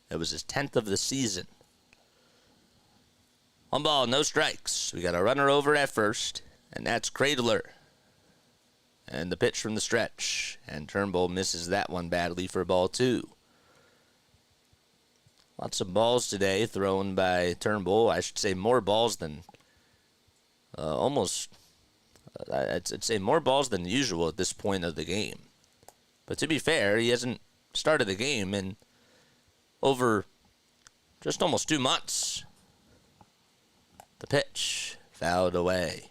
It was his 10th of the season. 1 ball, no strikes. We got a runner over at first, and that's Cradler. And the pitch from the stretch. And Turnbull misses that one badly for ball 2. Lots of balls today thrown by Turnbull. I should say more balls than I'd say more balls than usual at this point of the game. But to be fair, he hasn't started the game in over just almost 2 months. The pitch fouled away.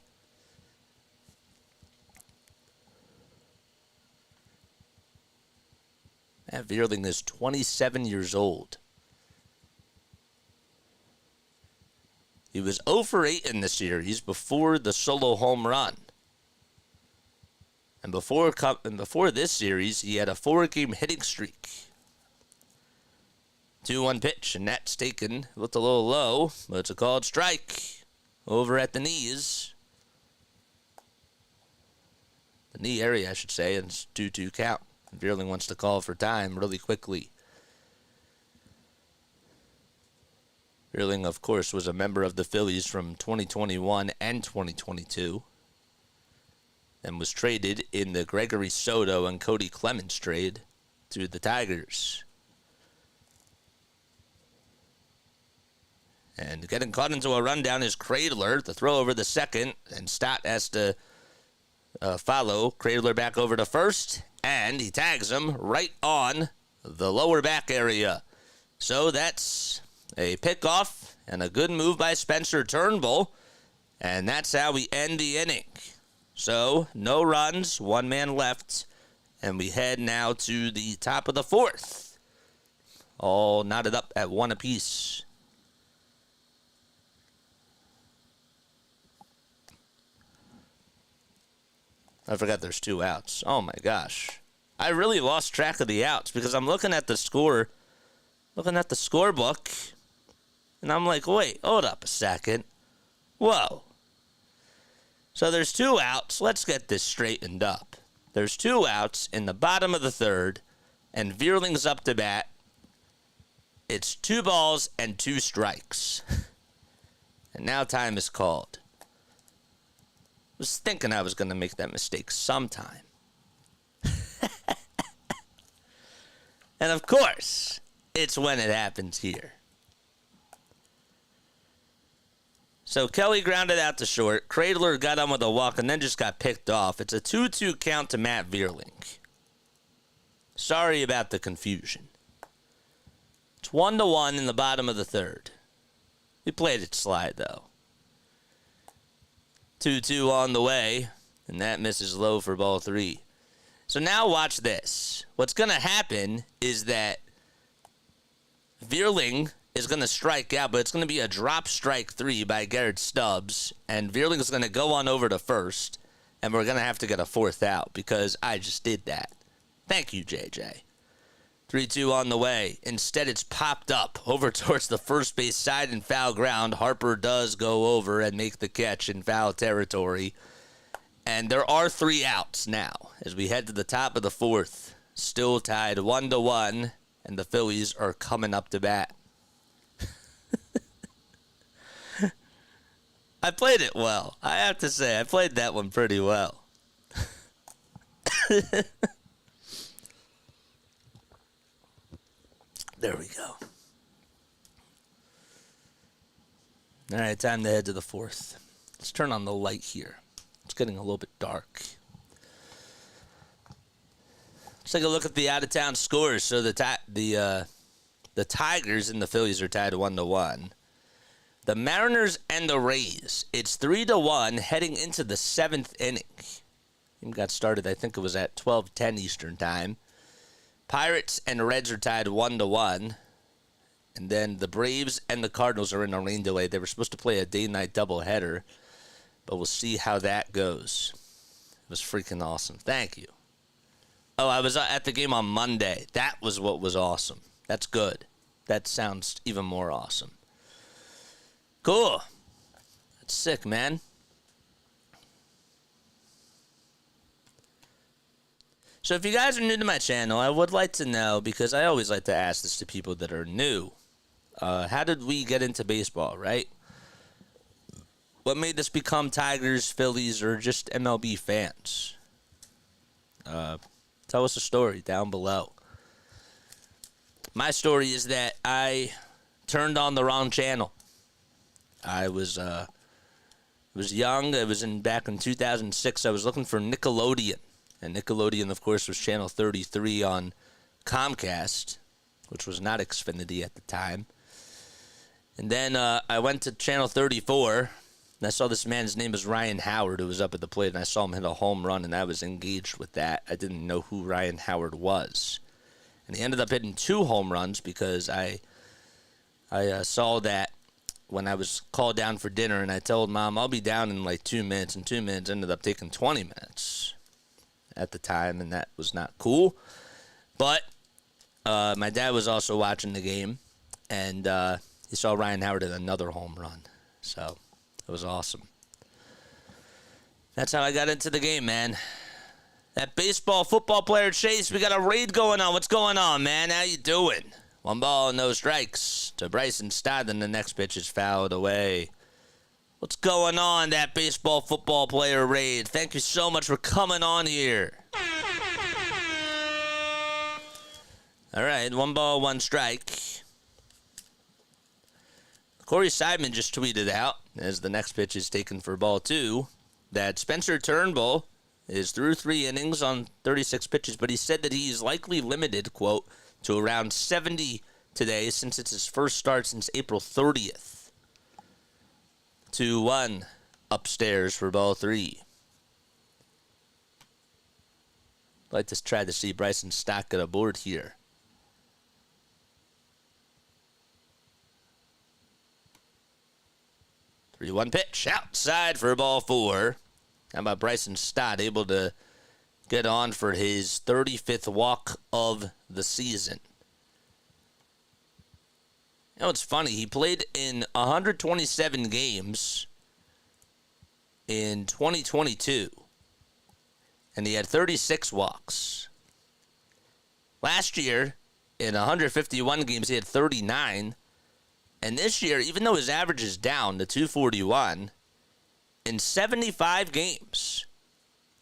Matt Vierling is 27 years old. He was 0 for 8 in the series before the solo home run. And before this series, he had a 4-game hitting streak. 2-1 pitch, and that's taken. Looked a little low, but it's a called strike over at the knees. The knee area, I should say, and it's 2-2 count. Vierling wants to call for time really quickly. Vierling, of course, was a member of the Phillies from 2021 and 2022 and was traded in the Gregory Soto and Cody Clemens trade to the Tigers. And getting caught into a rundown is Cradler. The throw over the second, and Stott has to follow Cradler back over to first, and he tags him right on the lower back area. So that's a pickoff and a good move by Spencer Turnbull, and that's how we end the inning. So no runs, one man left, and we head now to the top of the fourth. All knotted up at 1 apiece. I forgot there's 2 outs. Oh, my gosh. I really lost track of the outs because I'm looking at the score, looking at the scorebook, and I'm like, wait, hold up a second. Whoa. So there's 2 outs. Let's get this straightened up. There's 2 outs in the bottom of the third, and Vierling's up to bat. It's 2 balls and 2 strikes. And now time is called. Was thinking I was going to make that mistake sometime. And of course, it's when it happens here. So Kelly grounded out to short. Cradler got on with a walk and then just got picked off. It's a 2-2 count to Matt Vierling. Sorry about the confusion. It's 1-1 in the bottom of the third. We played it slide, though. 2-2 on the way, and that misses low for ball 3. So now watch this. What's going to happen is that Vierling is going to strike out, but it's going to be a drop strike 3 by Garrett Stubbs, and Vierling is going to go on over to first, and we're going to have to get a 4th out because I just did that. Thank you, JJ. 3-2 on the way. Instead, it's popped up over towards the first base side in foul ground. Harper does go over and make the catch in foul territory. And there are 3 outs now as we head to the top of the fourth. Still tied 1-1, and the Phillies are coming up to bat. I played it well. I have to say, I played that one pretty well. There we go. All right, time to head to the fourth. Let's turn on the light here. It's getting a little bit dark. Let's take a look at the out-of-town scores. So the Tigers and the Phillies are tied 1-1. The Mariners and the Rays, it's 3-1 heading into the 7th inning. Game got started, I think it was at 12:10 Eastern time. Pirates and Reds are tied 1-1. And then the Braves and the Cardinals are in a rain delay. They were supposed to play a day-night doubleheader, but we'll see how that goes. It was freaking awesome. Thank you. Oh, I was at the game on Monday. That was what was awesome. That's good. That sounds even more awesome. Cool. That's sick, man. So if you guys are new to my channel, I would like to know, because I always like to ask this to people that are new, how did we get into baseball, right? What made us become Tigers, Phillies, or just MLB fans? Tell us a story down below. My story is that I turned on the wrong channel. I was young. I was back in 2006. I was looking for Nickelodeon. And Nickelodeon, of course, was channel 33 on Comcast, which was not Xfinity at the time. And then I went to channel 34, and I saw this man. His name was Ryan Howard, who was up at the plate, and I saw him hit a home run, and I was engaged with that. I didn't know who Ryan Howard was. And he ended up hitting 2 home runs because I saw that when I was called down for dinner, and I told Mom, I'll be down in like 2 minutes, and 2 minutes ended up taking 20 minutes at the time, and that was not cool. But my dad was also watching the game, and he saw Ryan Howard hit another home run. So it was awesome. That's how I got into the game, man. That baseball, football player Chase, we got a raid going on. What's going on, man? How you doing? 1 ball, no strikes to Bryson Stott, and the next pitch is fouled away. What's going on, that baseball, football player raid? Thank you so much for coming on here. All right, 1 ball, 1 strike. Corey Seidman just tweeted out, as the next pitch is taken for ball 2, that Spencer Turnbull is through 3 innings on 36 pitches, but he said that he is likely limited, quote, to around 70 today since it's his first start since April 30th. 2-1 upstairs for ball 3. I'd like to try to see Bryson Stott get aboard here. 3-1 pitch outside for ball 4. How about Bryson Stott able to get on for his 35th walk of the season? You know, it's funny. He played in 127 games in 2022, and he had 36 walks. Last year, in 151 games, he had 39. And this year, even though his average is down to 241, in 75 games,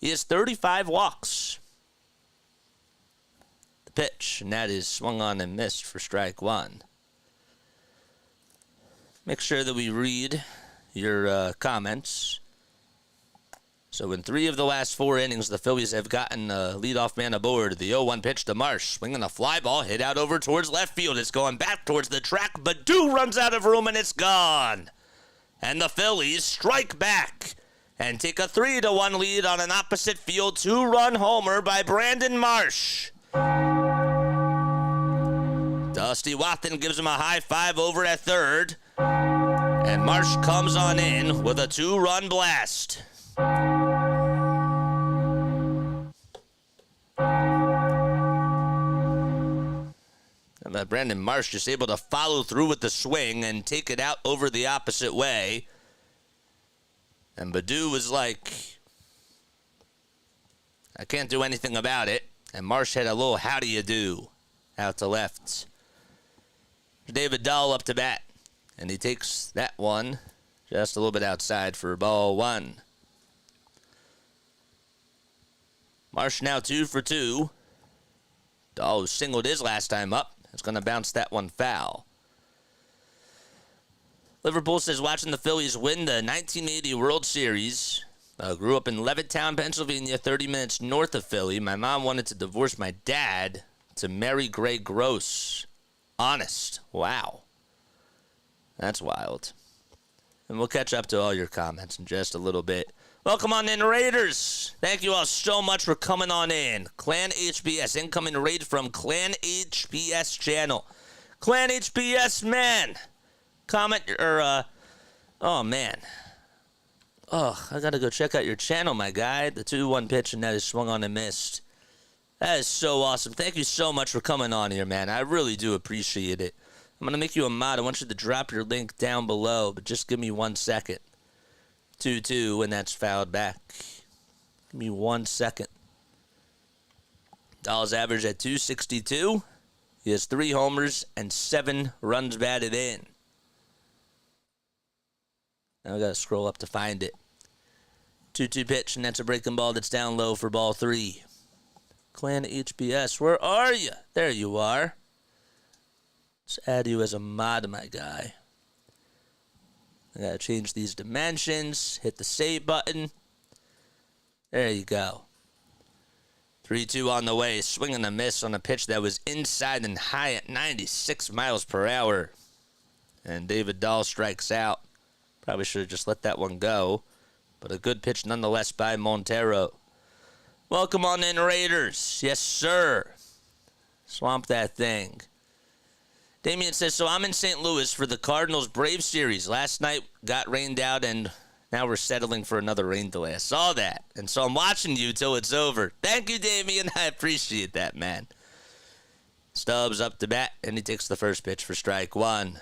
he has 35 walks. The pitch, and that is swung on and missed for strike 1. Make sure that we read your comments. So in 3 of the last 4 innings, the Phillies have gotten a leadoff man aboard. The 0-1 pitch to Marsh, swinging a fly ball, hit out over towards left field. It's going back towards the track. Baddoo runs out of room, and it's gone. And the Phillies strike back and take a 3-1 lead on an opposite field 2-run homer by Brandon Marsh. Dusty Watson gives him a high five over at third. And Marsh comes on in with a 2-run blast. Brandon Marsh just able to follow through with the swing and take it out over the opposite way. And Baddoo was like, I can't do anything about it. And Marsh had a little how do you do out to left. David Dahl up to bat. And he takes that one just a little bit outside for ball 1. Marsh now 2 for 2. Dahl, who singled his last time up, is going to bounce that one foul. Liverpool says, watching the Phillies win the 1980 World Series. Grew up in Levittown, Pennsylvania, 30 minutes north of Philly. My mom wanted to divorce my dad to marry Greg Gross. Honest. Wow. That's wild. And we'll catch up to all your comments in just a little bit. Welcome on in, Raiders. Thank you all so much for coming on in. Clan HBS, incoming raid from Clan HBS channel. Clan HBS, man. Comment, oh, man. Oh, I got to go check out your channel, my guy. The 2-1 pitch, and that is swung on and missed. That is so awesome. Thank you so much for coming on here, man. I really do appreciate it. I'm going to make you a mod. I want you to drop your link down below, but just give me 1 second. 2-2, and that's fouled back. Give me 1 second. Dahl's average at 262. He has 3 homers and 7 runs batted in. Now I got to scroll up to find it. 2-2 pitch, and that's a breaking ball that's down low for ball 3. Clan HBS, where are you? There you are. Let's add you as a mod, my guy. I gotta change these dimensions. Hit the save button. There you go. 3-2 on the way. Swing and a miss on a pitch that was inside and high at 96 miles per hour. And David Dahl strikes out. Probably should have just let that one go. But a good pitch nonetheless by Montero. Welcome on in, Raiders. Yes, sir. Swamp that thing. Damien says, so I'm in St. Louis for the Cardinals-Braves series. Last night got rained out, and now we're settling for another rain delay. I saw that, and so I'm watching you till it's over. Thank you, Damien. I appreciate that, man. Stubbs up to bat, and he takes the first pitch for strike one.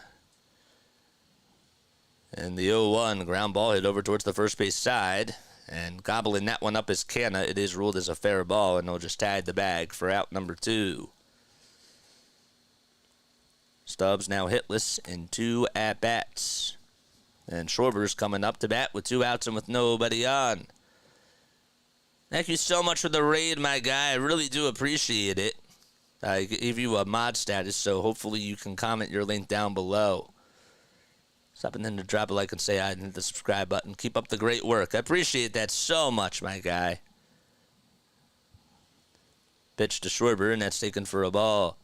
And the 0-1 ground ball hit over towards the first base side. And gobbling that one up as Canna, it is ruled as a fair ball, and they'll just tag the bag for out number 2. Stubbs now hitless in 2 at-bats. And Schwarber's coming up to bat with 2 outs and with nobody on. Thank you so much for the raid, my guy. I really do appreciate it. I gave you a mod status, so hopefully you can comment your link down below. Stop and then to drop a like and say hi and hit the subscribe button. Keep up the great work. I appreciate that so much, my guy. Pitch to Schwarber, and that's taken for a ball.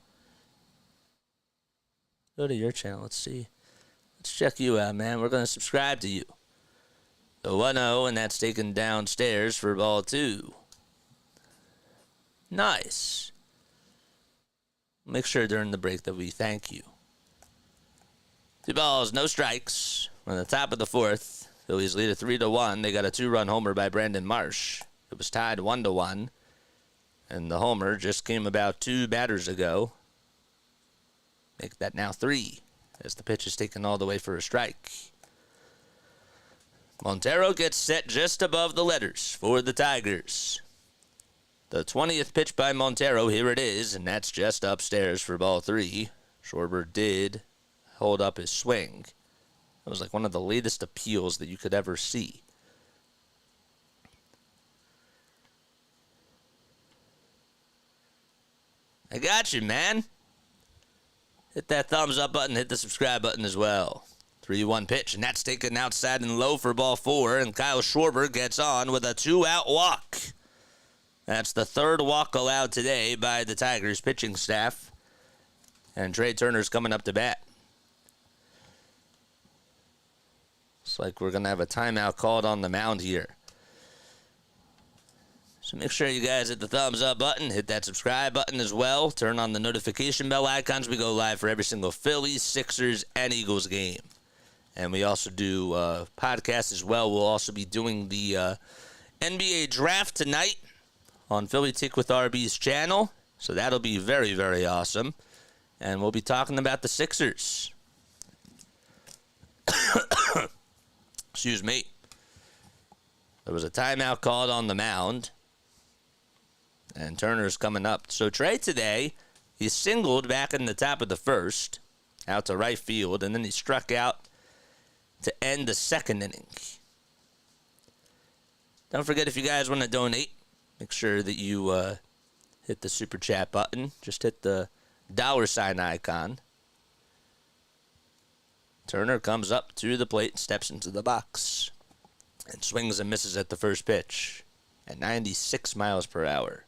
Go to your channel. Let's see. Let's check you out, man. We're going to subscribe to you. The 1-0, and that's taken downstairs for ball 2. Nice. Make sure during the break that we thank you. 2 balls, no strikes. We're on the top of the 4th. Phillies lead a 3-1. They got a 2-run homer by Brandon Marsh. It was tied 1-1. And the homer just came about 2 batters ago. Make that now 3 as the pitch is taken all the way for a strike. Montero gets set just above the letters for the Tigers. The 20th pitch by Montero, here it is, and that's just upstairs for ball 3. Schwarber did hold up his swing. It was like one of the latest appeals that you could ever see. I got you, man. Hit that thumbs up button, hit the subscribe button as well. 3-1 pitch, and that's taken outside and low for ball 4, and Kyle Schwarber gets on with a 2-out walk. That's the 3rd walk allowed today by the Tigers pitching staff. And Trey Turner's coming up to bat. Looks like we're going to have a timeout called on the mound here. So make sure you guys hit the thumbs up button, hit that subscribe button as well. Turn on the notification bell icons. We go live for every single Phillies, Sixers, and Eagles game. And we also do podcasts as well. We'll also be doing the NBA draft tonight on Philly Tick with RB's channel. So that'll be very, very awesome. And we'll be talking about the Sixers. Excuse me. There was a timeout called on the mound. And Turner's coming up. So Trey today, he singled back in the top of the 1st, out to right field, and then he struck out to end the 2nd inning. Don't forget, if you guys want to donate, make sure that you hit the super chat button. Just hit the $ icon. Turner comes up to the plate and steps into the box and swings and misses at the first pitch at 96 miles per hour.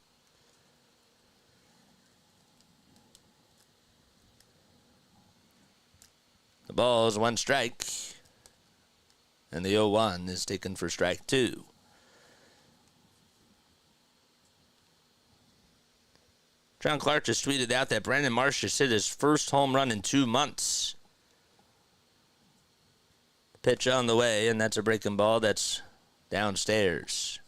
The ball is 1 strike, and the 0-1 is taken for strike 2. John Clark just tweeted out that Brandon Marsh just hit his first home run in 2 months. Pitch on the way, and that's a breaking ball that's downstairs.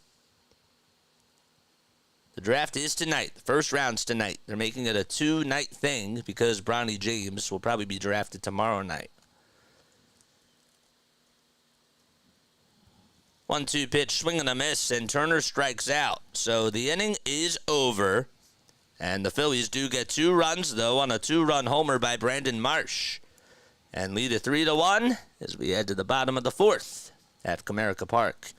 The draft is tonight. The first round's tonight. They're making it a 2-night thing because Bronny James will probably be drafted tomorrow night. 1-2 pitch, swing and a miss, and Turner strikes out. So the inning is over. And the Phillies do get 2 runs, though, on a 2-run homer by Brandon Marsh. And lead a 3-1 as we head to the bottom of the 4th at Comerica Park.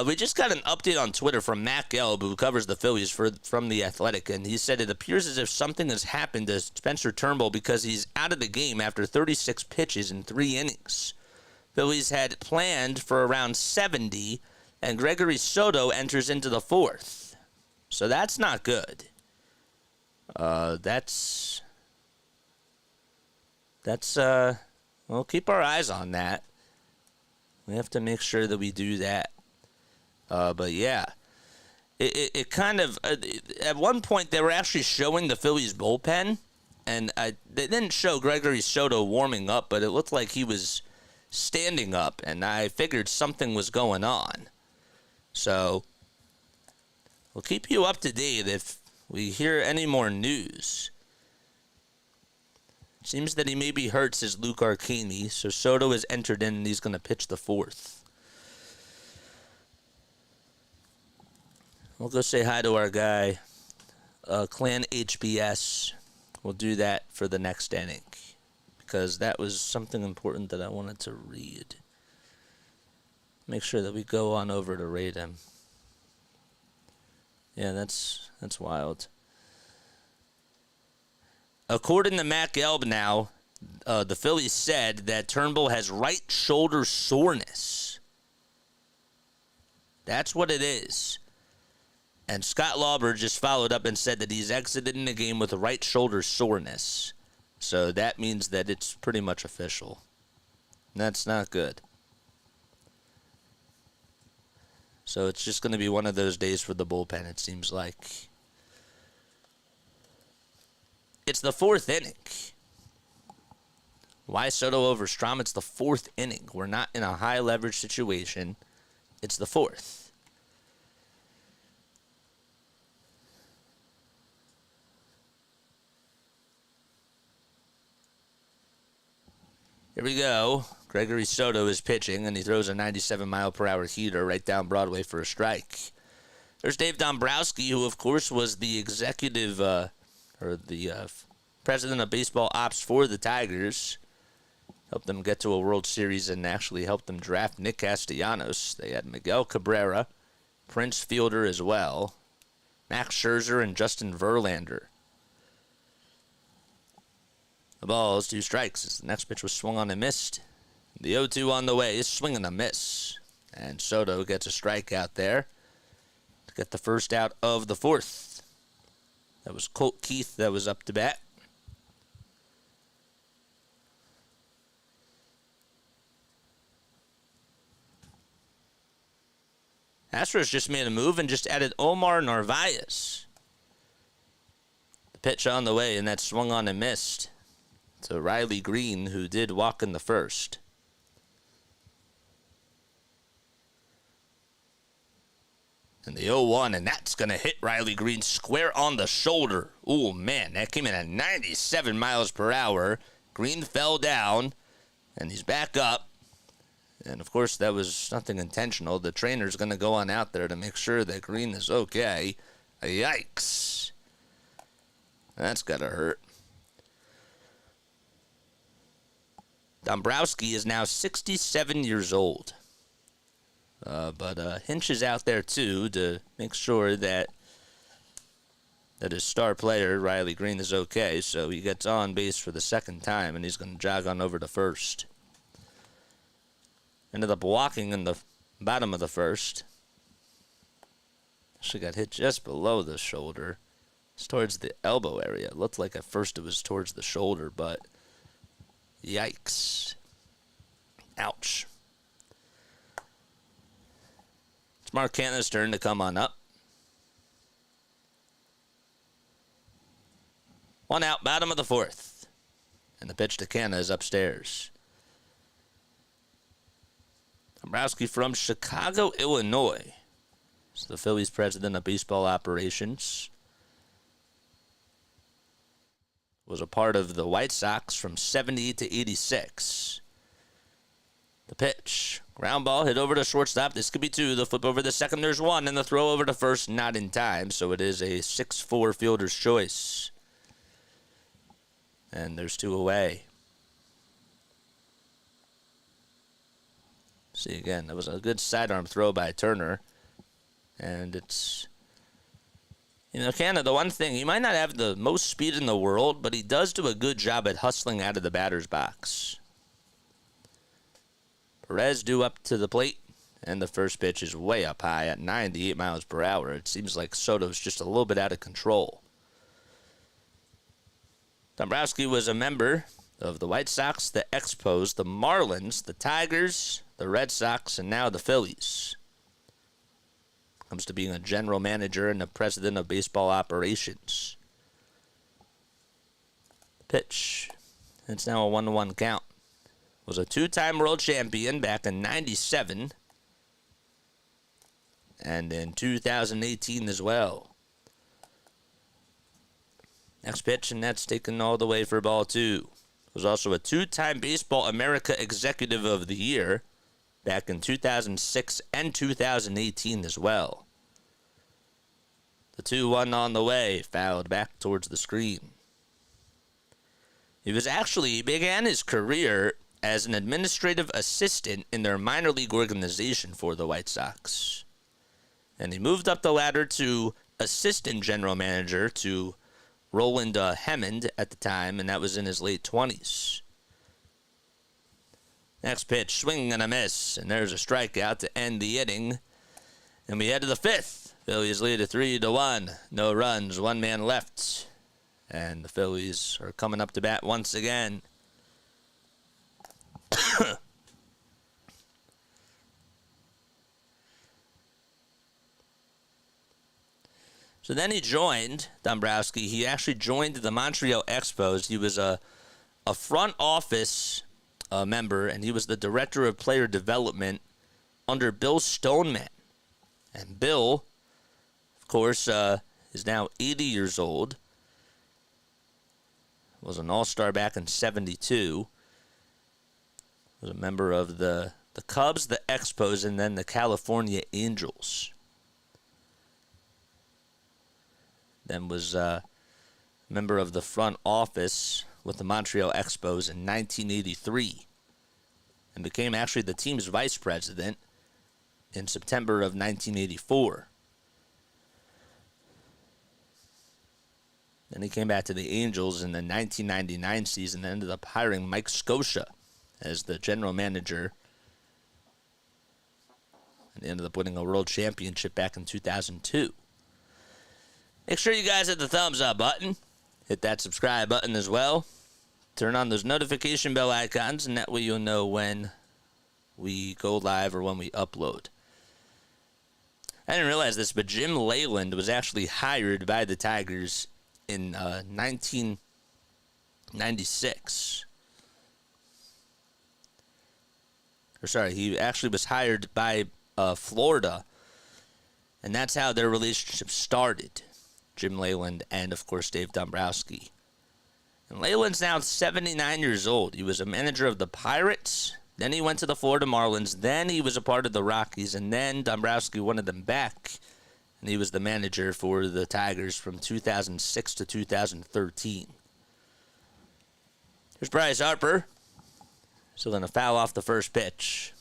We just got an update on Twitter from Matt Gelb, who covers the Phillies from The Athletic, and he said it appears as if something has happened to Spencer Turnbull because he's out of the game after 36 pitches in 3 innings. Phillies had planned for around 70, and Gregory Soto enters into the 4th. So that's not good. We'll keep our eyes on that. We have to make sure that we do that. But yeah, it kind of, at one point they were actually showing the Phillies bullpen, and they didn't show Gregory Soto warming up, but it looked like he was standing up, and I figured something was going on. So we'll keep you up to date if we hear any more news. Seems that he maybe hurts his Luke Arcani, so Soto is entered in and he's going to pitch the 4th. We'll go say hi to our guy, Clan HBS. We'll do that for the next inning because that was something important that I wanted to read. Make sure that we go on over to rate him. Yeah, that's wild. According to Matt Gelb now, the Phillies said that Turnbull has right shoulder soreness. That's what it is. And Scott Lauber just followed up and said that he's exited in the game with right shoulder soreness. So that means that it's pretty much official. That's not good. So it's just going to be one of those days for the bullpen, it seems like. It's the 4th inning. Why Soto over Strom? It's the 4th inning. We're not in a high leverage situation. It's the 4th. Here we go. Gregory Soto is pitching, and he throws a 97-mile-per-hour heater right down Broadway for a strike. There's Dave Dombrowski, who, of course, was the executive president of baseball ops for the Tigers. Helped them get to a World Series and actually helped them draft Nick Castellanos. They had Miguel Cabrera, Prince Fielder as well, Max Scherzer, and Justin Verlander. The ball is 2 strikes as the next pitch was swung on and missed. The 0-2 on the way is swinging a miss. And Soto gets a strikeout there to get the first out of the 4th. That was Colt Keith that was up to bat. Astros just made a move and just added Omar Narvaez. The pitch on the way, and that swung on and missed to Riley Greene, who did walk in the 1st. And the 0-1, and that's going to hit Riley Greene square on the shoulder. Oh, man, that came in at 97 miles per hour. Greene fell down, and he's back up. And, of course, that was nothing intentional. The trainer's going to go on out there to make sure that Greene is okay. Yikes. That's got to hurt. Dombrowski is now 67 years old. But Hinch is out there, too, to make sure that his star player, Riley Greene, is okay. So he gets on base for the 2nd time, and he's going to jog on over to 1st. Ended up walking in the bottom of the 1st. Actually got hit just below the shoulder. It's towards the elbow area. It looked like at first it was towards the shoulder, but yikes. Ouch. It's Mark Canha's turn to come on up. 1 out, bottom of the 4th. And the pitch to Canha is upstairs. Dombrowski from Chicago, Illinois. He's the Phillies president of baseball operations. Was a part of the White Sox from 70 to 86. The pitch. Ground ball hit over to shortstop. This could be 2. The flip over the 2nd. There's 1. And the throw over to 1st. Not in time. So it is a 6-4 fielder's choice. And there's 2 away. See again. That was a good sidearm throw by Turner. And it's... Canha, the one thing, he might not have the most speed in the world, but he does do a good job at hustling out of the batter's box. Perez due up to the plate, and the first pitch is way up high at 98 miles per hour. It seems like Soto's just a little bit out of control. Dombrowski was a member of the White Sox, the Expos, the Marlins, the Tigers, the Red Sox, and now the Phillies. Comes to being a general manager and the president of baseball operations. Pitch. It's now a 1-1 count. Was a 2-time world champion back in 97 and in 2018 as well. Next pitch, and that's taken all the way for ball 2. Was also a two-time Baseball America Executive of the Year back in 2006 and 2018 as well. The 2-1 on the way, fouled back towards the screen. He began his career as an administrative assistant in their minor league organization for the White Sox. And he moved up the ladder to assistant general manager to Roland Hemmond at the time, and that was in his late 20s. Next pitch, swing and a miss, and there's a strikeout to end the inning. And we head to the fifth. Phillies lead at 3-1. No runs, one man left. And the Phillies are coming up to bat once again. So then he joined Dombrowski. He actually joined the Montreal Expos. He was a front office member, and he was the director of player development under Bill Stoneman. And Bill, of course, is now 80 years old. Was an all-star back in 72. Was a member of the Cubs, the Expos, and then the California Angels. Then was a member of the front office with the Montreal Expos in 1983. And became actually the team's vice president in September of 1984. Then he came back to the Angels in the 1999 season and ended up hiring Mike Scioscia as the general manager. And they ended up winning a world championship back in 2002. Make sure you guys hit the thumbs up button. Hit that subscribe button as well. Turn on those notification bell icons, and that way you'll know when we go live or when we upload. I didn't realize this, but Jim Leyland was actually hired by the Tigers in 1996. He actually was hired by Florida, and that's how their relationship started. Jim Leyland and, of course, Dave Dombrowski. And Leyland's now 79 years old. He was a manager of the Pirates. Then he went to the Florida Marlins. Then he was a part of the Rockies. And then Dombrowski wanted them back. And he was the manager for the Tigers from 2006 to 2013. Here's Bryce Harper. Still going to foul off the first pitch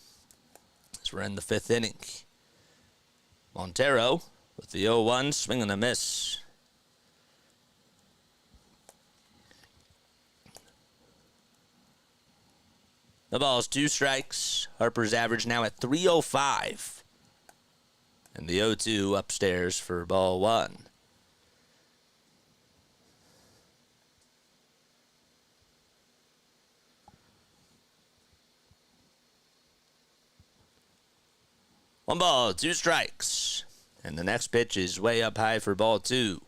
as we're in the fifth inning. Montero with the 0-1, swing and a miss. The ball's 2 strikes. Harper's average now at 305. And the 0-2 upstairs for ball 1. One ball, 2 strikes. And the next pitch is way up high for ball 2.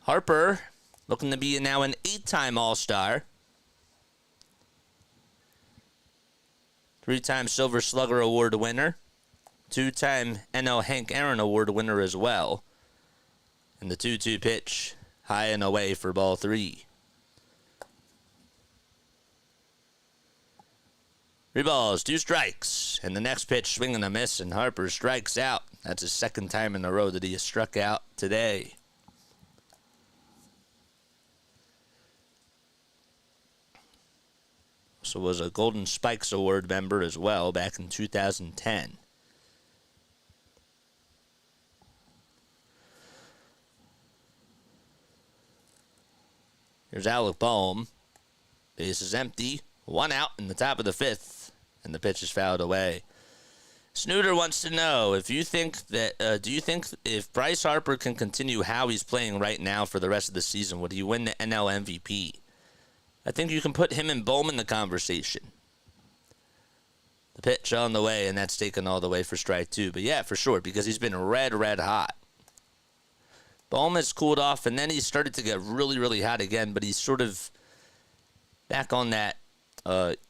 Harper looking to be now an 8-time All-Star. 3-time Silver Slugger Award winner. 2-time NL Hank Aaron Award winner as well. And the 2-2 pitch, high and away for ball 3. 3 balls, 2 strikes. And the next pitch, swing and a miss, and Harper strikes out. That's his second time in a row that he has struck out today. Also was a Golden Spikes Award member as well back in 2010. Here's Alec Bohm. Base is empty. 1 out in the top of the 5th. And the pitch is fouled away. Snooter wants to know if you think that do you think if Bryce Harper can continue how he's playing right now for the rest of the season, would he win the NL MVP? I think you can put him and Bohm in the conversation. The pitch on the way, and that's taken all the way for strike 2. But yeah, for sure, because he's been red hot. Bohm has cooled off, and then he started to get really hot again, but he's sort of back on that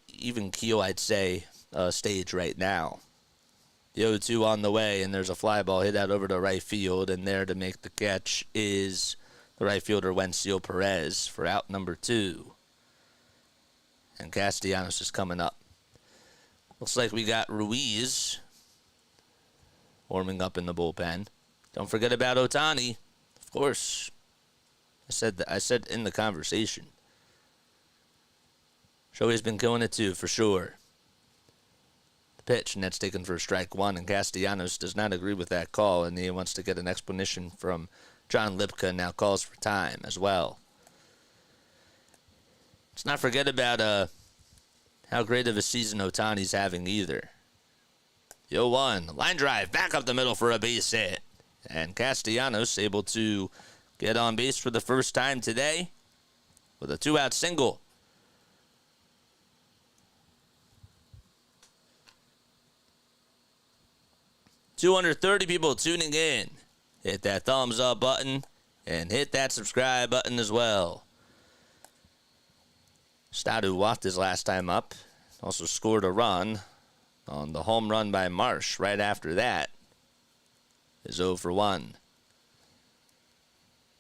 even keel, I'd say, stage right now. The 0-2 on the way, and there's a fly ball hit out over to right field, and there to make the catch is the right fielder Wencio Perez for out number 2. and Castellanos is coming up. Looks like we got Ruiz warming up in the bullpen. Don't forget about Ohtani, of course. I said in the conversation. Shohei's been killing it too, for sure. The pitch, and that's taken for strike one, and Castellanos does not agree with that call, and he wants to get an explanation from John Lipka, now calls for time as well. Let's not forget about how great of a season Ohtani's having either. 0-1, line drive, back up the middle for a base hit. And Castellanos able to get on base for the first time today with a 2-out single. $230 people tuning in. Hit that thumbs up button and hit that subscribe button as well. Stadu walked his last time up. Also scored a run on the home run by Marsh right after that. Is 0 for 1.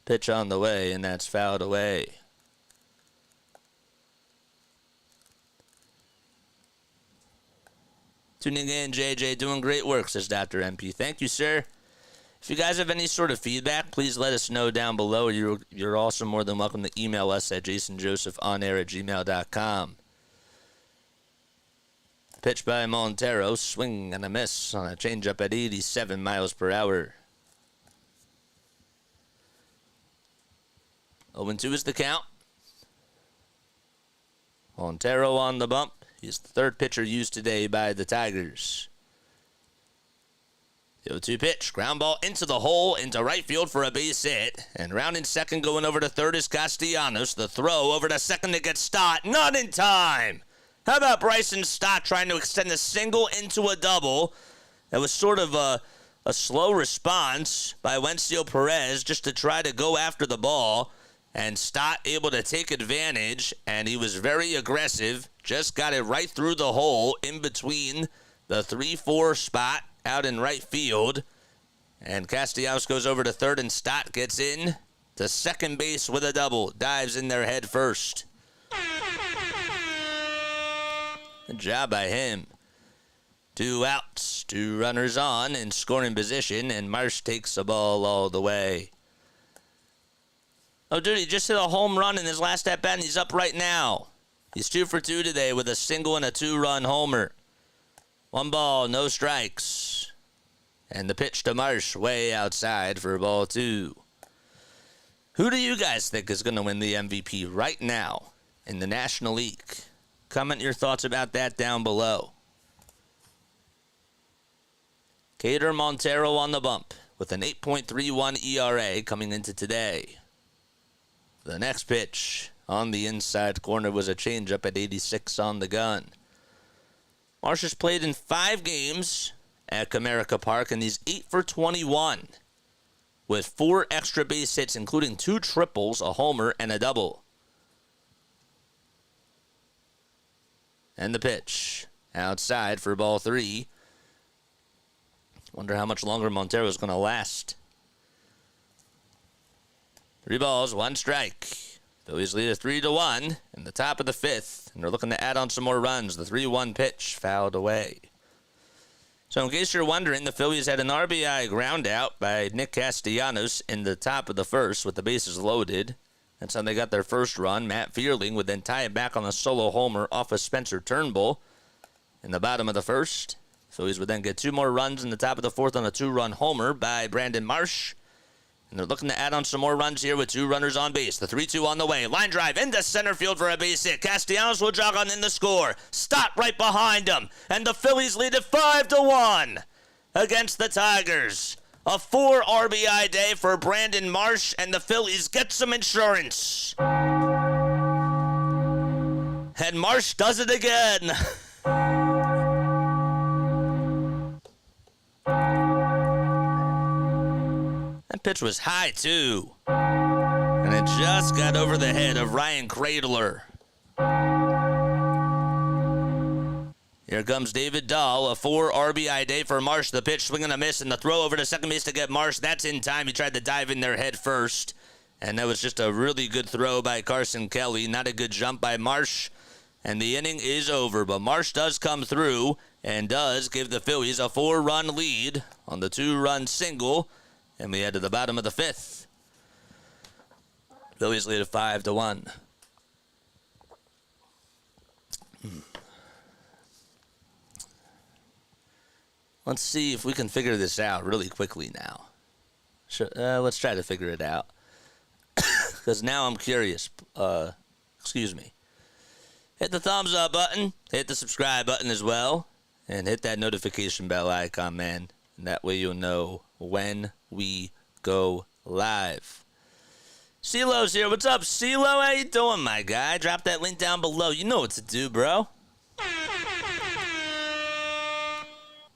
Pitch on the way, and that's fouled away. Tuning in, JJ, doing great work, says Dr. MP. Thank you, sir. If you guys have any sort of feedback, please let us know down below. You're also more than welcome to email us at jasonjosephonair@gmail.com. Pitch by Montero, swing and a miss on a changeup at 87 miles per hour. 0-2 is the count. Montero on the bump. He's the third pitcher used today by the Tigers. The 0-2 pitch, ground ball into the hole, into right field for a base hit. And rounding second, going over to third is Castellanos. The throw over to second to get Stott, not in time. How about Bryson Stott trying to extend a single into a double? That was sort of a slow response by Wencio Perez just to try to go after the ball. And Stott able to take advantage, and he was very aggressive. Just got it right through the hole in between the 3-4 spot out in right field. And Castellanos goes over to third, and Stott gets in to second base with a double. Dives in there head first. Good job by him. 2 outs, 2 runners on in scoring position, and Marsh takes the ball all the way. Oh, dude, he just hit a home run in his last at-bat, and he's up right now. He's 2 for 2 today with a single and a 2-run homer. 1 ball, no strikes. And the pitch to Marsh way outside for ball 2. Who do you guys think is going to win the MVP right now in the National League? Comment your thoughts about that down below. Cater Montero on the bump with an 8.31 ERA coming into today. The next pitch on the inside corner was a changeup at 86 on the gun. Marsh has played in 5 games at Comerica Park, and he's 8 for 21 with 4 extra base hits, including 2 triples, a homer, and a double. And the pitch outside for ball 3. Wonder how much longer Montero is going to last. 3 balls, 1 strike. Phillies lead 3-1 in the top of the 5th, and they're looking to add on some more runs. The 3-1 pitch fouled away. So in case you're wondering, the Phillies had an RBI ground out by Nick Castellanos in the top of the 1st with the bases loaded. That's how they got their first run. Matt Vierling would then tie it back on a solo homer off of Spencer Turnbull in the bottom of the 1st. Phillies would then get 2 more runs in the top of the 4th on a 2-run homer by Brandon Marsh. And they're looking to add on some more runs here with 2 runners on base. The 3-2 on the way. Line drive into center field for a base hit. Castellanos will jog on in the score. Stott right behind him. And the Phillies lead it 5-1 against the Tigers. A 4 RBI day for Brandon Marsh, and the Phillies get some insurance. And Marsh does it again. That pitch was high, too. And it just got over the head of Ryan Cradler. Here comes David Dahl, a 4 RBI day for Marsh. The pitch, swing and a miss, and the throw over to second base to get Marsh. That's in time. He tried to dive in there head first. And that was just a really good throw by Carson Kelly. Not a good jump by Marsh. and the inning is over. But Marsh does come through and does give the Phillies a 4-run lead on the 2-run single, and we head to the bottom of the 5th. Phillies lead at 5-1. Let's see if we can figure this out really quickly now. Let's try to figure it out. Because now I'm curious. Excuse me. Hit the thumbs up button. Hit the subscribe button as well. And hit that notification bell icon, man. And that way you'll know when we go live. CeeLo's here. What's up, CeeLo? How you doing, my guy? Drop that link down below. You know what to do, bro.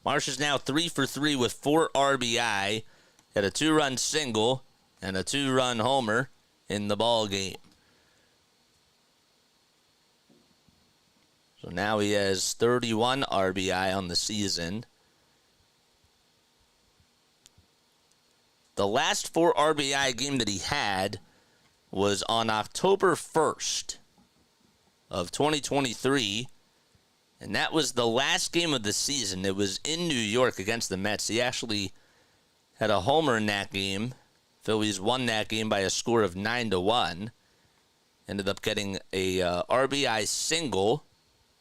Marsh is now 3 for 3 with 4 RBI. Had a 2-run single and a 2-run homer in the ball game. So now he has 31 RBI on the season. The last 4 RBI game that he had was on October 1st of 2023. And that was the last game of the season. It was in New York against the Mets. He actually had a homer in that game. Phillies won that game by a score of 9-1. Ended up getting a RBI single.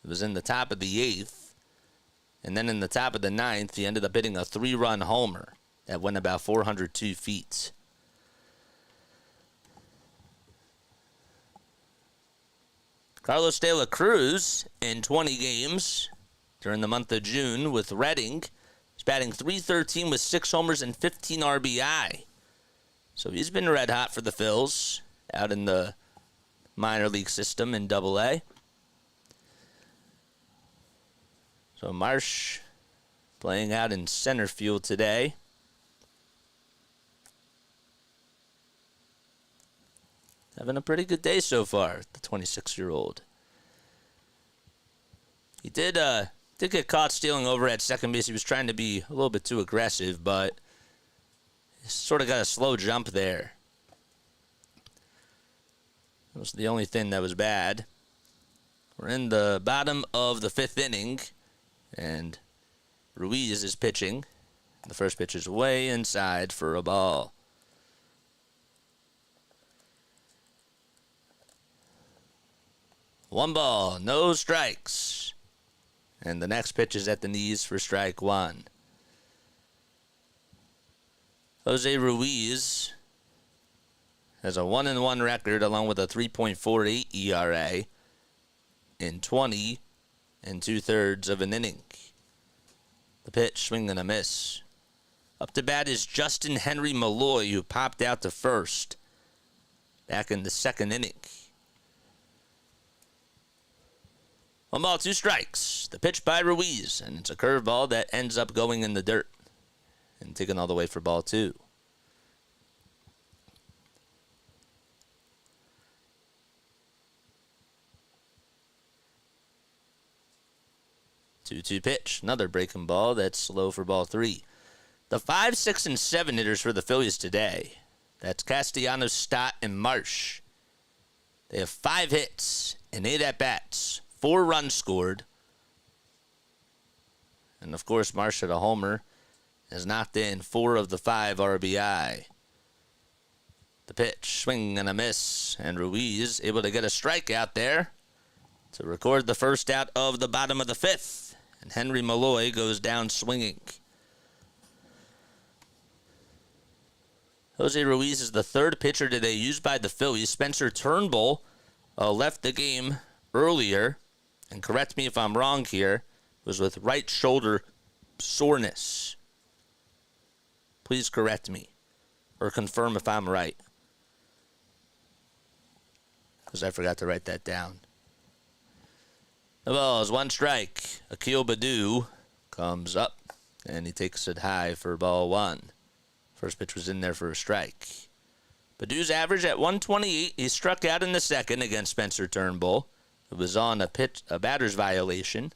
It was in the top of the 8th. And then in the top of the 9th, he ended up hitting a 3-run homer that went about 402 feet. Carlos De La Cruz in 20 games during the month of June with Reading. He's batting .313 with 6 homers and 15 RBI. So he's been red hot for the Phils out in the minor league system in Double-A. So Marsh playing out in center field today. Having a pretty good day so far, the 26-year-old. He did get caught stealing over at second base. He was trying to be a little bit too aggressive, but he sort of got a slow jump there. That was the only thing that was bad. We're in the bottom of the 5th inning, and Ruiz is pitching. The first pitch is way inside for a ball. 1 ball, no strikes. And the next pitch is at the knees for strike 1. Jose Ruiz has a 1-1 record along with a 3.48 ERA in 20 2/3 of an inning. The pitch, swing and a miss. Up to bat is Justin Henry Malloy, who popped out to first back in the 2nd inning. 1 ball, 2 strikes. The pitch by Ruiz, and it's a curveball that ends up going in the dirt and taken all the way for ball 2. Two pitch, another breaking ball that's slow for ball 3. The 5, 6, and 7 hitters for the Phillies today. That's Castellanos, Stott, and Marsh. They have 5 hits and 8 at-bats. 4 runs scored. And, of course, Marsh had a homer. Has knocked in 4 of the 5 RBI. The pitch, swing and a miss. And Ruiz able to get a strikeout there to record the first out of the bottom of the 5th. And Henry Malloy goes down swinging. Jose Ruiz is the 3rd pitcher today used by the Phillies. Spencer Turnbull left the game earlier. And correct me if I'm wrong here, was with right shoulder soreness. Please correct me or confirm if I'm right, because I forgot to write that down. The ball is 1 strike. Akil Baddoo comes up, and he takes it high for ball 1. First pitch was in there for a strike. Baddoo's average at 128. He struck out in the 2nd against Spencer Turnbull. It was on a batter's violation.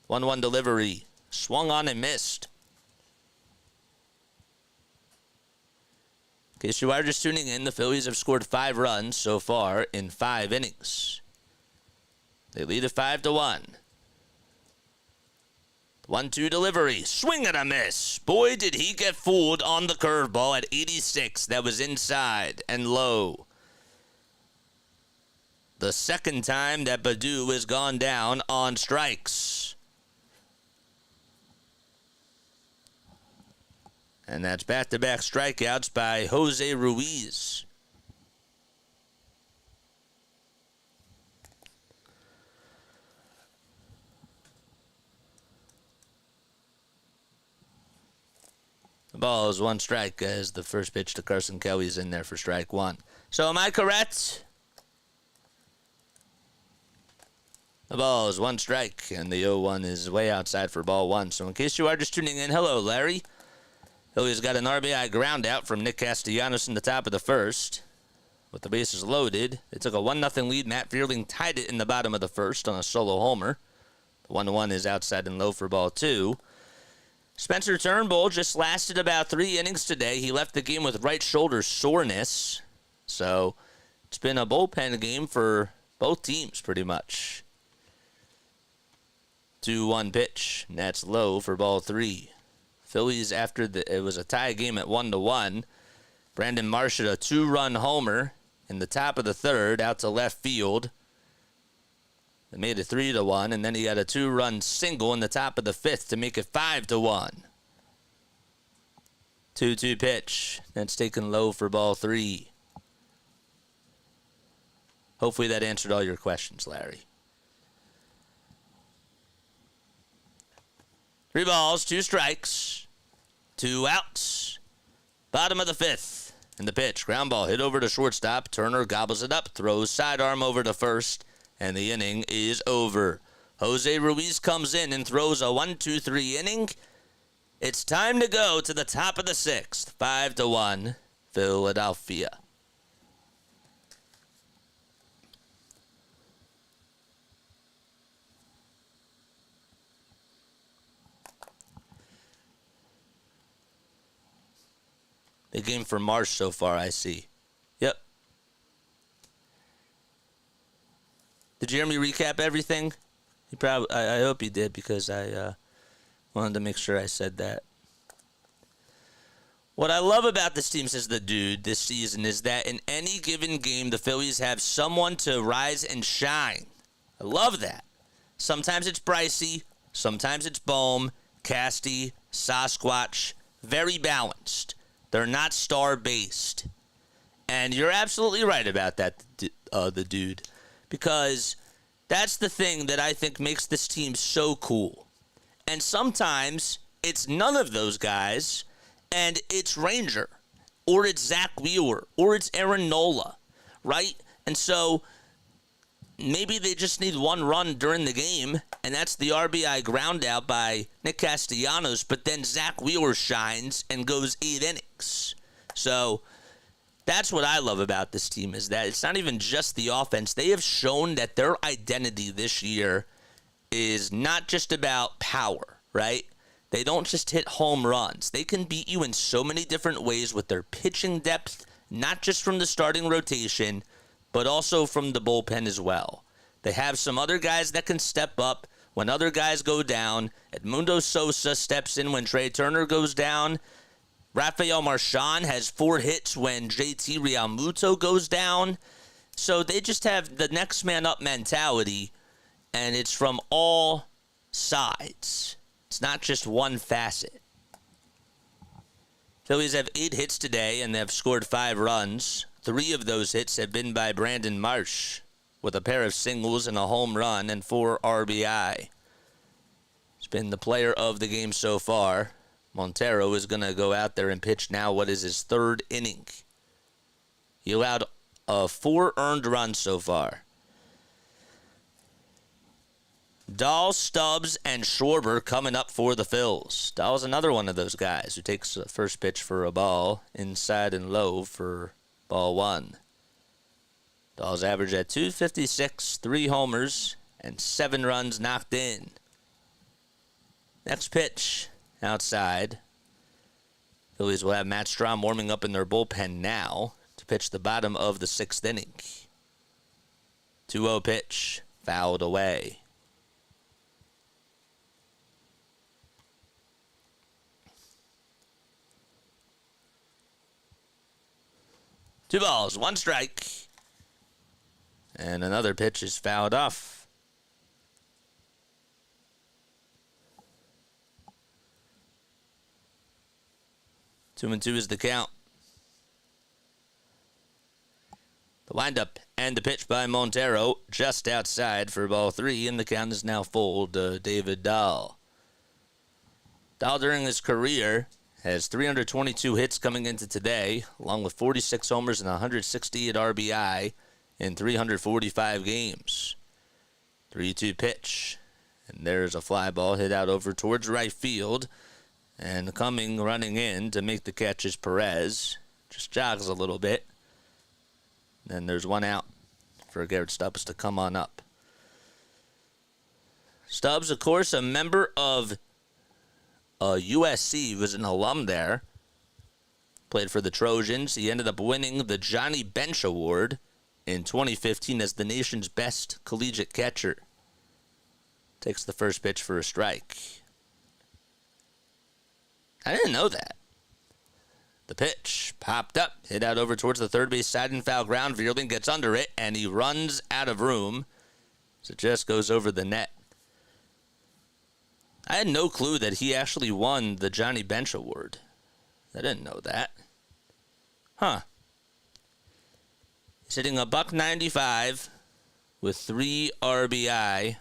1-1 delivery. Swung on and missed. In case you are just tuning in, the Phillies have scored 5 runs so far in 5 innings. They lead it 5-1. 1-2 delivery. Swing and a miss. Boy, did he get fooled on the curveball at 86. That was inside and low. The second time that Baddoo has gone down on strikes. And that's back-to-back strikeouts by Jose Ruiz. The ball is 1 strike as the first pitch to Carson Kelly is in there for strike 1. So am I correct? The ball is 1 strike, and the 0-1 is way outside for ball 1. So in case you are just tuning in, hello, Larry. Phillies got an RBI ground out from Nick Castellanos in the top of the first. With the bases loaded, they took a 1-0 lead. Matt Vierling tied it in the bottom of the first on a solo homer. The 1-1 is outside and low for ball 2. Spencer Turnbull just lasted about 3 innings today. He left the game with right shoulder soreness. So it's been a bullpen game for both teams pretty much. 2-1 pitch, and that's low for ball 3. Phillies, after it was a tie game at 1-1. Brandon Marsh hit a 2-run homer in the top of the third out to left field. They made it 3-1, and then he got a 2-run single in the top of the 5th to make it 5-1. 2-2 pitch. That's taken low for ball 3. Hopefully that answered all your questions, Larry. 3 balls, 2 strikes, 2 outs. Bottom of the 5th. And the pitch. Ground ball hit over to shortstop. Turner gobbles it up, throws sidearm over to first, and the inning is over. Jose Ruiz comes in and throws a 1-2-3 inning. It's time to go to the top of the 6th. 5-1, Philadelphia. The game for Marsh so far, I see. Yep. Did you hear me recap everything? You probably. I hope you did, because I wanted to make sure I said that. What I love about this team, says the dude, this season is that in any given game, the Phillies have someone to rise and shine. I love that. Sometimes it's Brycey. Sometimes it's Bohm, Casty, Sasquatch. Very balanced. They're not star-based. And you're absolutely right about that, the dude. Because that's the thing that I think makes this team so cool. And sometimes it's none of those guys, and it's Ranger, or it's Zach Wheeler, or it's Aaron Nola, right? And so maybe they just need 1 run during the game, and that's the RBI ground out by Nick Castellanos, but then Zach Wheeler shines and goes 8 innings. So that's what I love about this team, is that it's not even just the offense. They have shown that their identity this year is not just about power, right? They don't just hit home runs. They can beat you in so many different ways with their pitching depth, not just from the starting rotation, but also from the bullpen as well. They have some other guys that can step up when other guys go down. Edmundo Sosa steps in when Trey Turner goes down. Rafael Marchand has 4 hits when JT Realmuto goes down. So they just have the next man up mentality, and it's from all sides. It's not just one facet. Phillies have 8 hits today, and they've scored 5 runs. 3 of those hits have been by Brandon Marsh, with a pair of singles and a home run and 4 RBI. He's been the player of the game so far. Montero is going to go out there and pitch now what is his 3rd inning. He allowed 4 earned runs so far. Dahl, Stubbs, and Schwarber coming up for the Phils. Dahl's another one of those guys who takes the first pitch for a ball, inside and low for ball 1. Dahl's average at .256, 3 homers, and 7 runs knocked in. Next pitch, outside. Phillies will have Matt Strahm warming up in their bullpen now to pitch the bottom of the 6th inning. 2-0 pitch, fouled away. Two balls, one strike. And another pitch is fouled off. Two and two is the count. The windup and the pitch by Montero just outside for ball 3, and the count is now full to David Dahl. Dahl during his career has 322 hits coming into today, along with 46 homers and 168 RBI in 345 games. 3-2 pitch. And there's a fly ball hit out over towards right field. And running in to make the catch is Perez. Just jogs a little bit. Then there's one out for Garrett Stubbs to come on up. Stubbs, of course, a member of USC, was an alum there. Played for the Trojans. He ended up winning the Johnny Bench Award in 2015 as the nation's best collegiate catcher. Takes the first pitch for a strike. I didn't know that. The pitch popped up, hit out over towards the third base side in foul ground. Vierling gets under it, and he runs out of room. So it just goes over the net. I had no clue that he actually won the Johnny Bench Award. I didn't know that. Huh. He's hitting $195 with 3 RBI.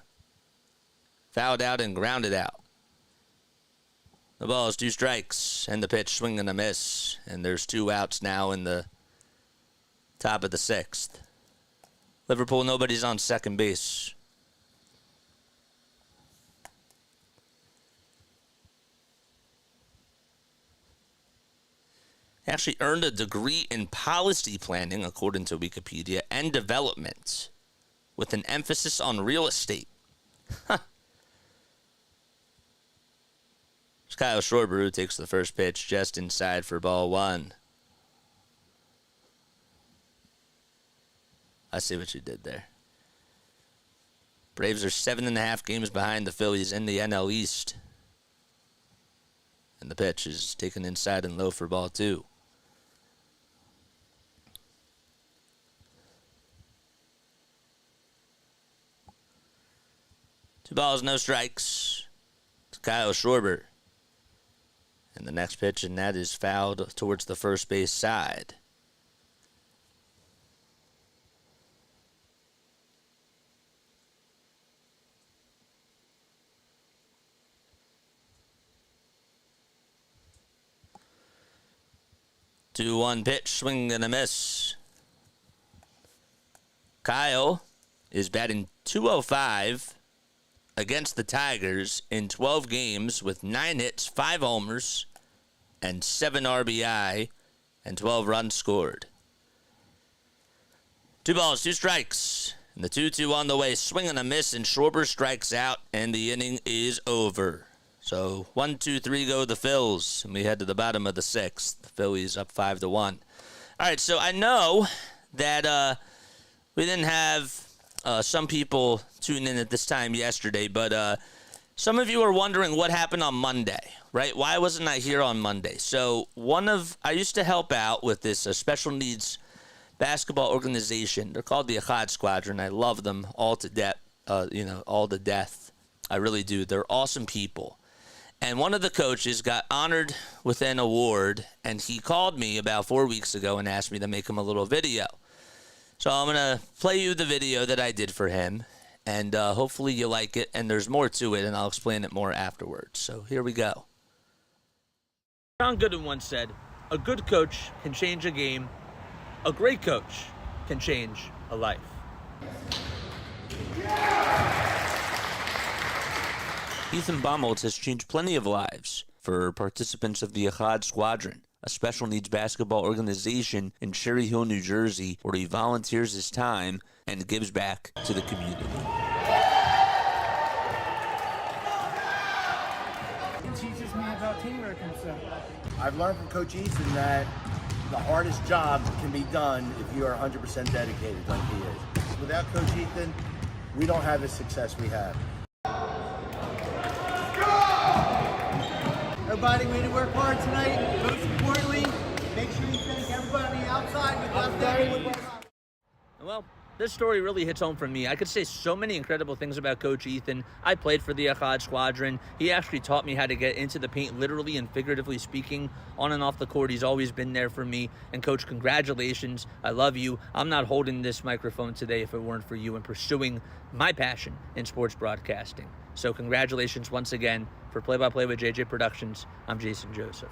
Fouled out and grounded out. The ball is 2 strikes, and the pitch swing and a miss. And there's 2 outs now in the top of the 6th. Liverpool, nobody's on second base. He actually earned a degree in policy planning, according to Wikipedia, and development, with an emphasis on real estate. Huh. It's Kyle Schwarber who takes the first pitch just inside for ball 1. I see what you did there. Braves are 7.5 games behind the Phillies in the NL East. And the pitch is taken inside and low for ball 2. Two balls, no strikes. It's Kyle Schwarber. And the next pitch, and that is fouled towards the first base side. Two one pitch, swing and a miss. Kyle is batting .205 against the Tigers in 12 games with 9 hits, 5 homers, and 7 RBI, and 12 runs scored. 2 balls, 2 strikes. And the 2-2 on the way, swing and a miss, and Schwarber strikes out, and the inning is over. So 1, 2, 3 go the Phils, and we head to the bottom of the 6th. The Phillies up 5-1. All right, so I know that we didn't have some people tune in at this time yesterday, but some of you are wondering what happened on Monday, right? Why wasn't I here on Monday? So I used to help out with this special needs basketball organization. They're called the Achad Squadron. I love them all to death. All to death. I really do. They're awesome people. And one of the coaches got honored with an award, and he called me about 4 weeks ago and asked me to make him a little video. So I'm going to play you the video that I did for him, and hopefully you like it, and there's more to it, and I'll explain it more afterwards. So here we go. John Gooden once said, "A good coach can change a game. A great coach can change a life." Ethan Baumholtz has changed plenty of lives for participants of the Achad Squadron, a special needs basketball organization in Cherry Hill, New Jersey, where he volunteers his time and gives back to the community.
It teaches me about teamwork and stuff. I've learned from Coach Ethan that the hardest job can be done if you are 100% dedicated like he is. Without Coach Ethan, we don't have the success we have.
Everybody, we had to work hard tonight. Most importantly, make sure you thank everybody on the outside. We love them.
Well, this story really hits home for me. I could say so many incredible things about Coach Ethan. I played for the Echad Squadron. He actually taught me how to get into the paint, literally and figuratively speaking, on and off the court. He's always been there for me. And Coach, congratulations. I love you. I'm not holding this microphone today if it weren't for you and pursuing my passion in sports broadcasting. So congratulations once again. For Play-by-Play with JJ Productions, I'm Jason Joseph.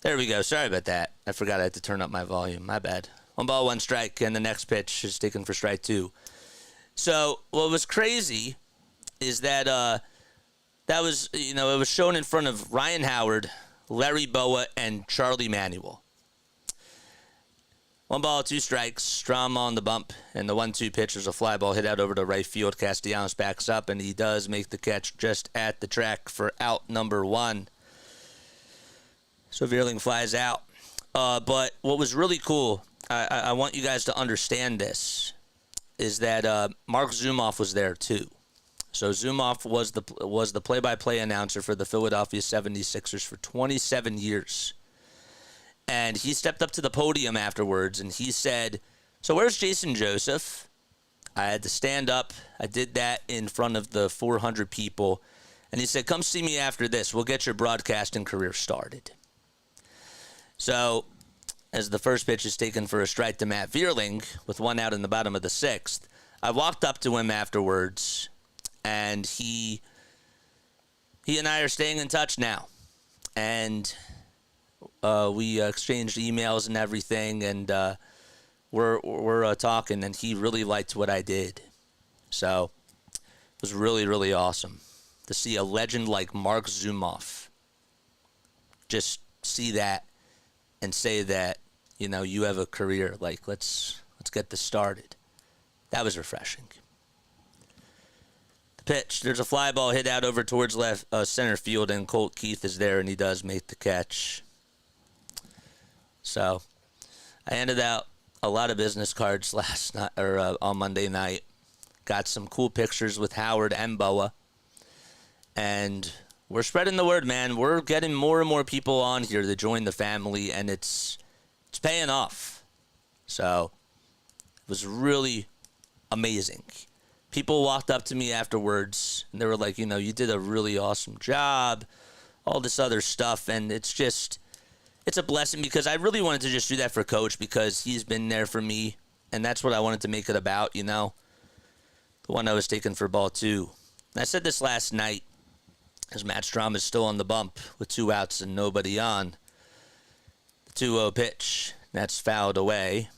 There we go. Sorry about that. I forgot I had to turn up my volume. My bad. 1 ball, 1 strike, and the next pitch is taken for strike 2. So what was crazy is that that was, it was shown in front of Ryan Howard, Larry Boa, and Charlie Manuel. 1 ball, 2 strikes, Strom on the bump, and the 1-2 pitch is a fly ball hit out over to right field. Castellanos backs up, and he does make the catch just at the track for out number 1. So vierling flies out. But what was really cool, I want you guys to understand this, is that Mark Zumoff was there too. So Zumoff was the play-by-play announcer for the Philadelphia 76ers for 27 years. And he stepped up to the podium afterwards, and he said, "So where's Jason Joseph?" I had to stand up. I did that in front of the 400 people. And he said, "Come see me after this. We'll get your broadcasting career started." So, as the first pitch is taken for a strike to Matt Vierling, with 1 out in the bottom of the 6th, I walked up to him afterwards, and he and I are staying in touch now. And we exchanged emails and everything, and we're talking, and he really liked what I did. So, it was really, really awesome to see a legend like Mark Zumoff just see that and say that, you have a career. Like, let's get this started. That was refreshing. The pitch, there's a fly ball hit out over towards left center field, and Colt Keith is there, and he does make the catch. So, I handed out a lot of business cards last night, or on Monday night. Got some cool pictures with Howard and Boa, and we're spreading the word, man. We're getting more and more people on here to join the family, and it's paying off. So it was really amazing. People walked up to me afterwards, and they were like, you did a really awesome job, all this other stuff, and it's a blessing because I really wanted to just do that for Coach because he's been there for me, and that's what I wanted to make it about, The one I was taking for ball 2. And I said this last night, as Matt Strom is still on the bump with 2 outs and nobody on. The 2-0 pitch, that's fouled away.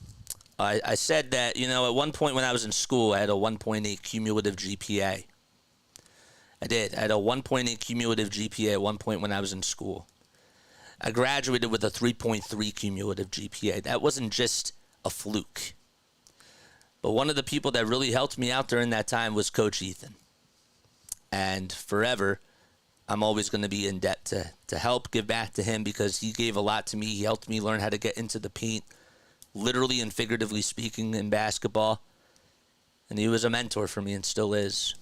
I said that, at one point when I was in school, I had a 1.8 cumulative GPA. I did. I had a 1.8 cumulative GPA at one point when I was in school. I graduated with a 3.3 cumulative GPA. That wasn't just a fluke. But one of the people that really helped me out during that time was Coach Ethan. And forever, I'm always going to be in debt to help give back to him because he gave a lot to me. He helped me learn how to get into the paint, literally and figuratively speaking, in basketball. And he was a mentor for me and still is.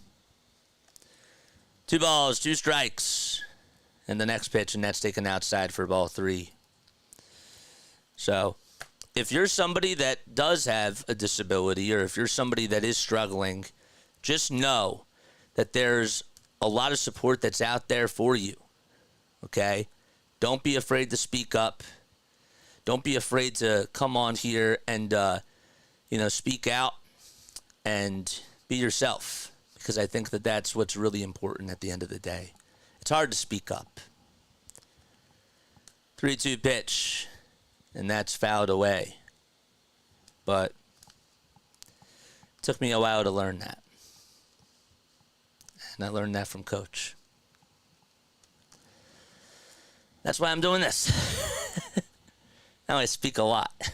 2 balls, 2 strikes. And the next pitch, and that's taken outside for ball 3. So, if you're somebody that does have a disability, or if you're somebody that is struggling, just know that there's a lot of support that's out there for you, okay? Don't be afraid to speak up. Don't be afraid to come on here and, speak out and be yourself, because I think that that's what's really important at the end of the day. It's hard to speak up. 3-2 pitch, and that's fouled away. But it took me a while to learn that. And I learned that from Coach. That's why I'm doing this. Now I speak a lot.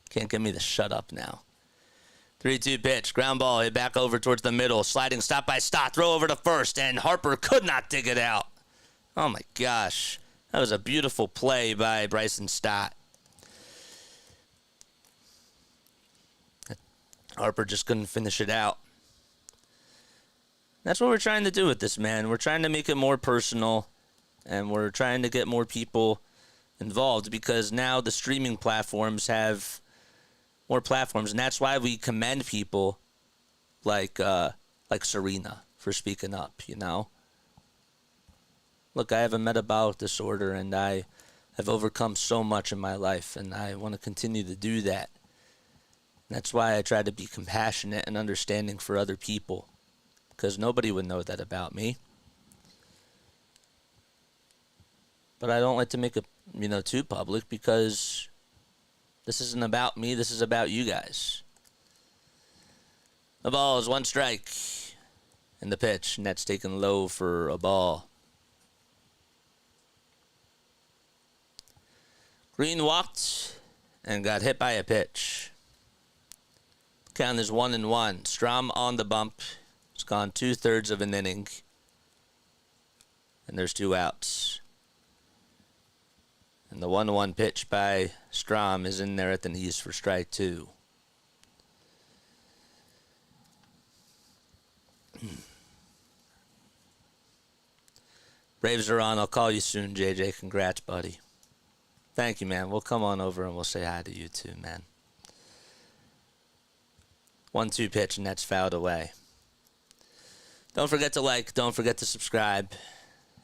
Can't get me to shut up now. 3-2 pitch, ground ball, hit back over towards the middle, sliding stop by Stott, throw over to first, and Harper could not dig it out. Oh my gosh. That was a beautiful play by Bryson Stott. Harper just couldn't finish it out. That's what we're trying to do with this, man. We're trying to make it more personal, and we're trying to get more people involved, because now the streaming platforms have more platforms, and that's why we commend people like Serena for speaking up, you know? Look, I have a metabolic disorder, and I have overcome so much in my life, and I want to continue to do that. That's why I try to be compassionate and understanding for other people, because nobody would know that about me. But I don't like to make it, too public, because this isn't about me. This is about you guys. The ball is one strike in the pitch, and that's taken low for a ball. Greene walked and got hit by a pitch. Count is 1-1. Strom on the bump. It's gone 2/3 of an inning. And there's 2 outs. And the 1-1 pitch by Strom is in there at the knees for strike 2. Braves are on. I'll call you soon, JJ. Congrats, buddy. Thank you, man. We'll come on over and we'll say hi to you too, man. 1-2 pitch, and that's fouled away. Don't forget to like. Don't forget to subscribe.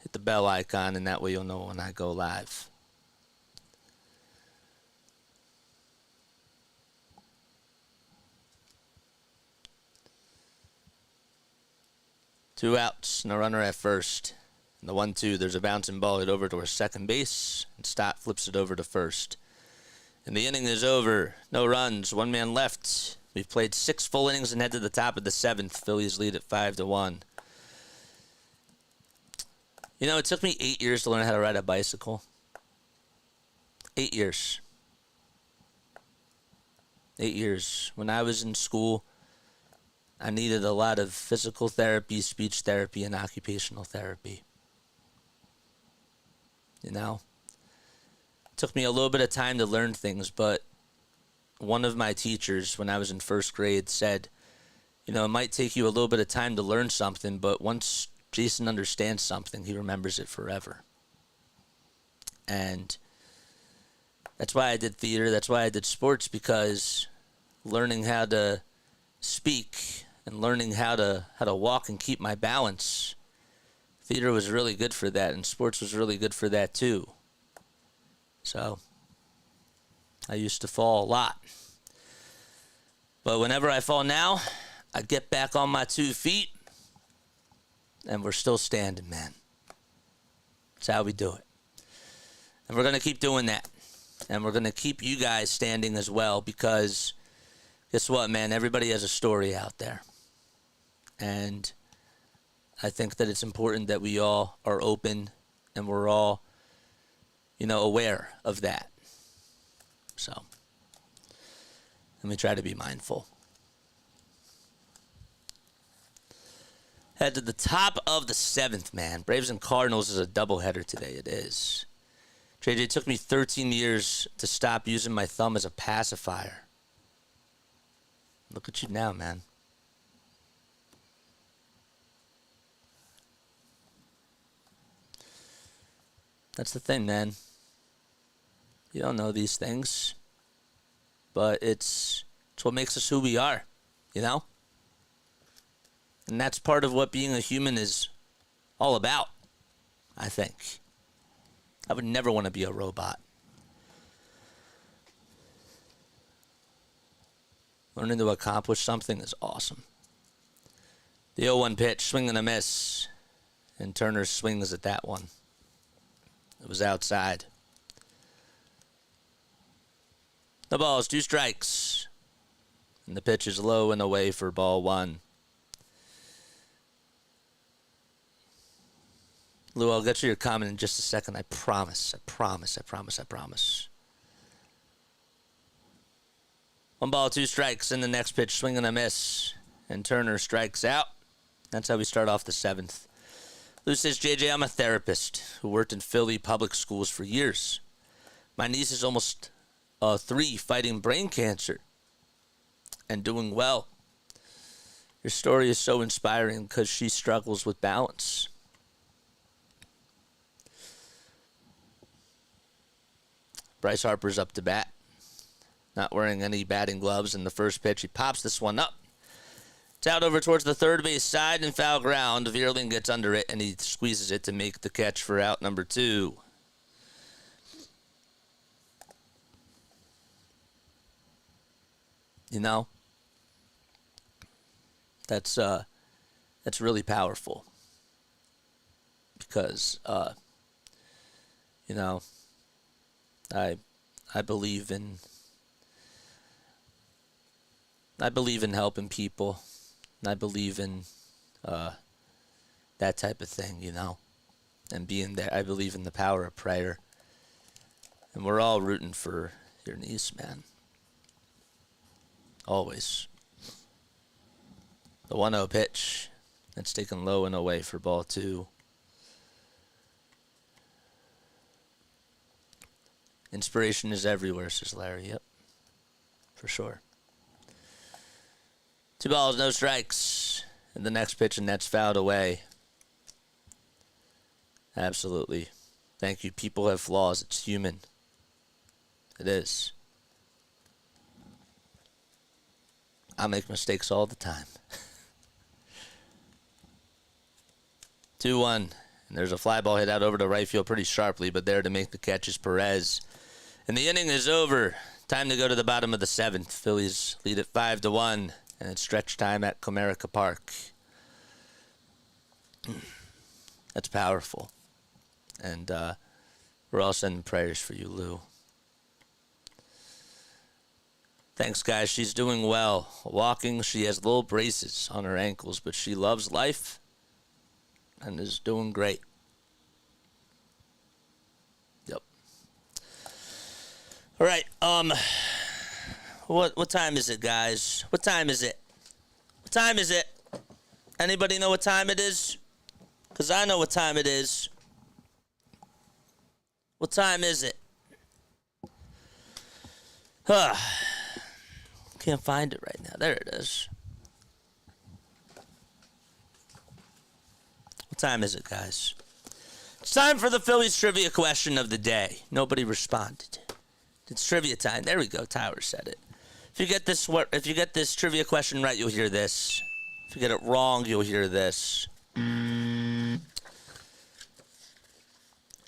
Hit the bell icon, and that way you'll know when I go live. Two outs and a runner at first. And the 1-2, there's a bouncing ball hit over to our second base, and Stott flips it over to first. And the inning is over. No runs, 1 man left. We've played 6 full innings and head to the top of the 7th. Phillies lead at 5-1. It took me 8 years to learn how to ride a bicycle. 8 years. 8 years. When I was in school, I needed a lot of physical therapy, speech therapy, and occupational therapy. It took me a little bit of time to learn things, but one of my teachers when I was in 1st grade said, it might take you a little bit of time to learn something, but once Jason understands something, he remembers it forever. And that's why I did theater. That's why I did sports, because learning how to speak and learning how to walk and keep my balance, theater was really good for that, and sports was really good for that too. So I used to fall a lot. But whenever I fall now, I get back on my 2 feet, and we're still standing, man. That's how we do it. And we're going to keep doing that. And we're going to keep you guys standing as well, because guess what, man? Everybody has a story out there. And I think that it's important that we all are open and we're all, aware of that. So let me try to be mindful. Head to the top of the 7th, man. Braves and Cardinals is a doubleheader today. It is. JJ, it took me 13 years to stop using my thumb as a pacifier. Look at you now, man. That's the thing, man. You don't know these things. but it's what makes us who we are, you know? And that's part of what being a human is all about, I think. I would never want to be a robot. Learning to accomplish something is awesome. The 0-1 pitch, swing and a miss. And Turner swings at that one. It was outside. The ball is 2 strikes. And the pitch is low and away for ball 1. Lou, I'll get to your comment in just a second. I promise. 1 ball, 2 strikes, and the next pitch, swing and a miss. And Turner strikes out. That's how we start off the 7th. Lou says, JJ, I'm a therapist who worked in Philly public schools for years. My niece is almost 3, fighting brain cancer and doing well. Your story is so inspiring because she struggles with balance. Bryce Harper's up to bat. Not wearing any batting gloves in the first pitch. He pops this one up. It's out over towards the third base side and foul ground. Vierling gets under it, and he squeezes it to make the catch for out number 2. You know, that's really powerful because, you know, I believe in helping people. I believe in that type of thing, you know, and being there. I believe in the power of prayer. And we're all rooting for your niece, man. Always. The 1-0 pitch. That's taken low and away for ball 2. Inspiration is everywhere, says Larry. Yep. For sure. 2 balls, no strikes. And the next pitch, and that's fouled away. Absolutely. Thank you. People have flaws. It's human. It is. I make mistakes all the time. 2-1. And there's a fly ball hit out over to right field pretty sharply, but there to make the catch is Perez. And the inning is over. Time to go to the bottom of the 7th. Phillies lead at 5-1. And it's stretch time at Comerica Park. That's powerful. And we're all sending prayers for you, Lou. Thanks, guys. She's doing well. Walking, she has little braces on her ankles, but she loves life and is doing great. Yep. All right. What time is it, guys? What time is it? What time is it? Anybody know what time it is? Because I know what time it is. What time is it? Can't find it right now. There it is. What time is it, guys? It's time for the Phillies trivia question of the day. Nobody responded. It's trivia time. There we go. Tyler said it. If you get this trivia question right, you'll hear this. If you get it wrong, you'll hear this.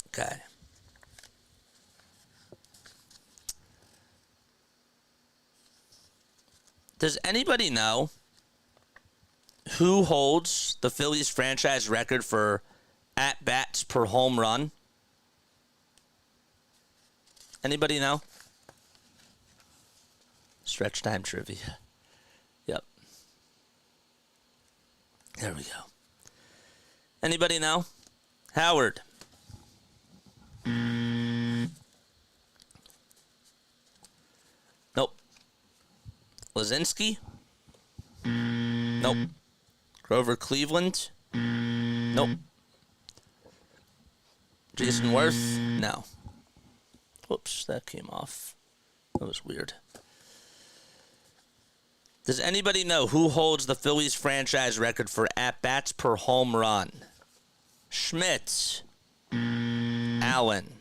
Okay. Does anybody know who holds the Phillies franchise record for at-bats per home run? Anybody know? Stretch time trivia. Yep. There we go. Anybody know? Howard. Nope. Lazinski? Nope. Grover Cleveland? Nope. Jason Worth? No. Whoops, that came off. That was weird. Does anybody know who holds the Phillies franchise record for at-bats per home run? Schmidt. Allen.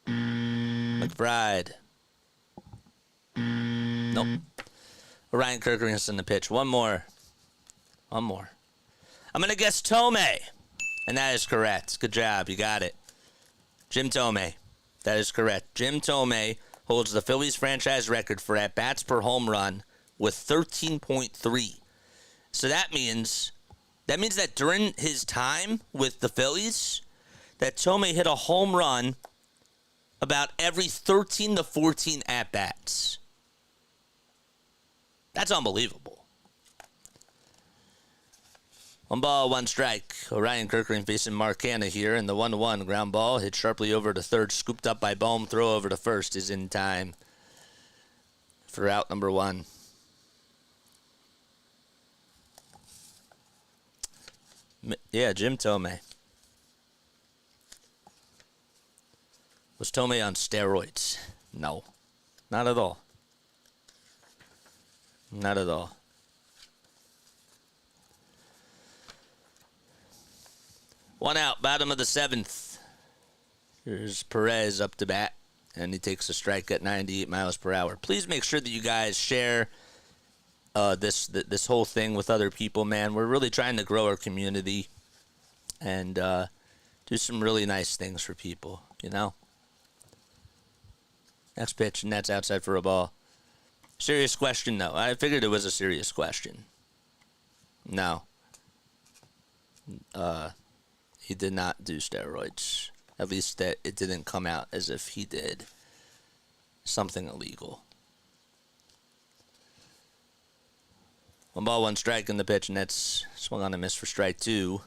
McBride. Nope. Ryan Kirkerin's in the pitch. One more. I'm going to guess Tomei. And that is correct. Good job. You got it. Jim Tomei. That is correct. Jim Tomei holds the Phillies franchise record for at-bats per home run with 13.3. So that means that during his time with the Phillies, that Tomei hit a home run about every 13 to 14 at-bats. That's unbelievable. 1 ball, 1 strike. Ryan Kirkering facing Mark Hanna here, and the 1-1 ground ball hit sharply over to third, scooped up by Bohm. Throw over to first is in time for out number 1. Yeah, Jim Tomei. Was Tomei on steroids? No, not at all. Not at all. One out, bottom of the 7th. Here's Perez up to bat, and he takes a strike at 98 miles per hour. Please make sure that you guys share this whole thing with other people, man. We're really trying to grow our community and do some really nice things for people, you know? Next pitch, and that's outside for a ball. Serious question, though. I figured it was a serious question. No. He did not do steroids. At least that it didn't come out as if he did something illegal. 1 ball, 1 strike in the pitch, and that's swung on a miss for strike 2.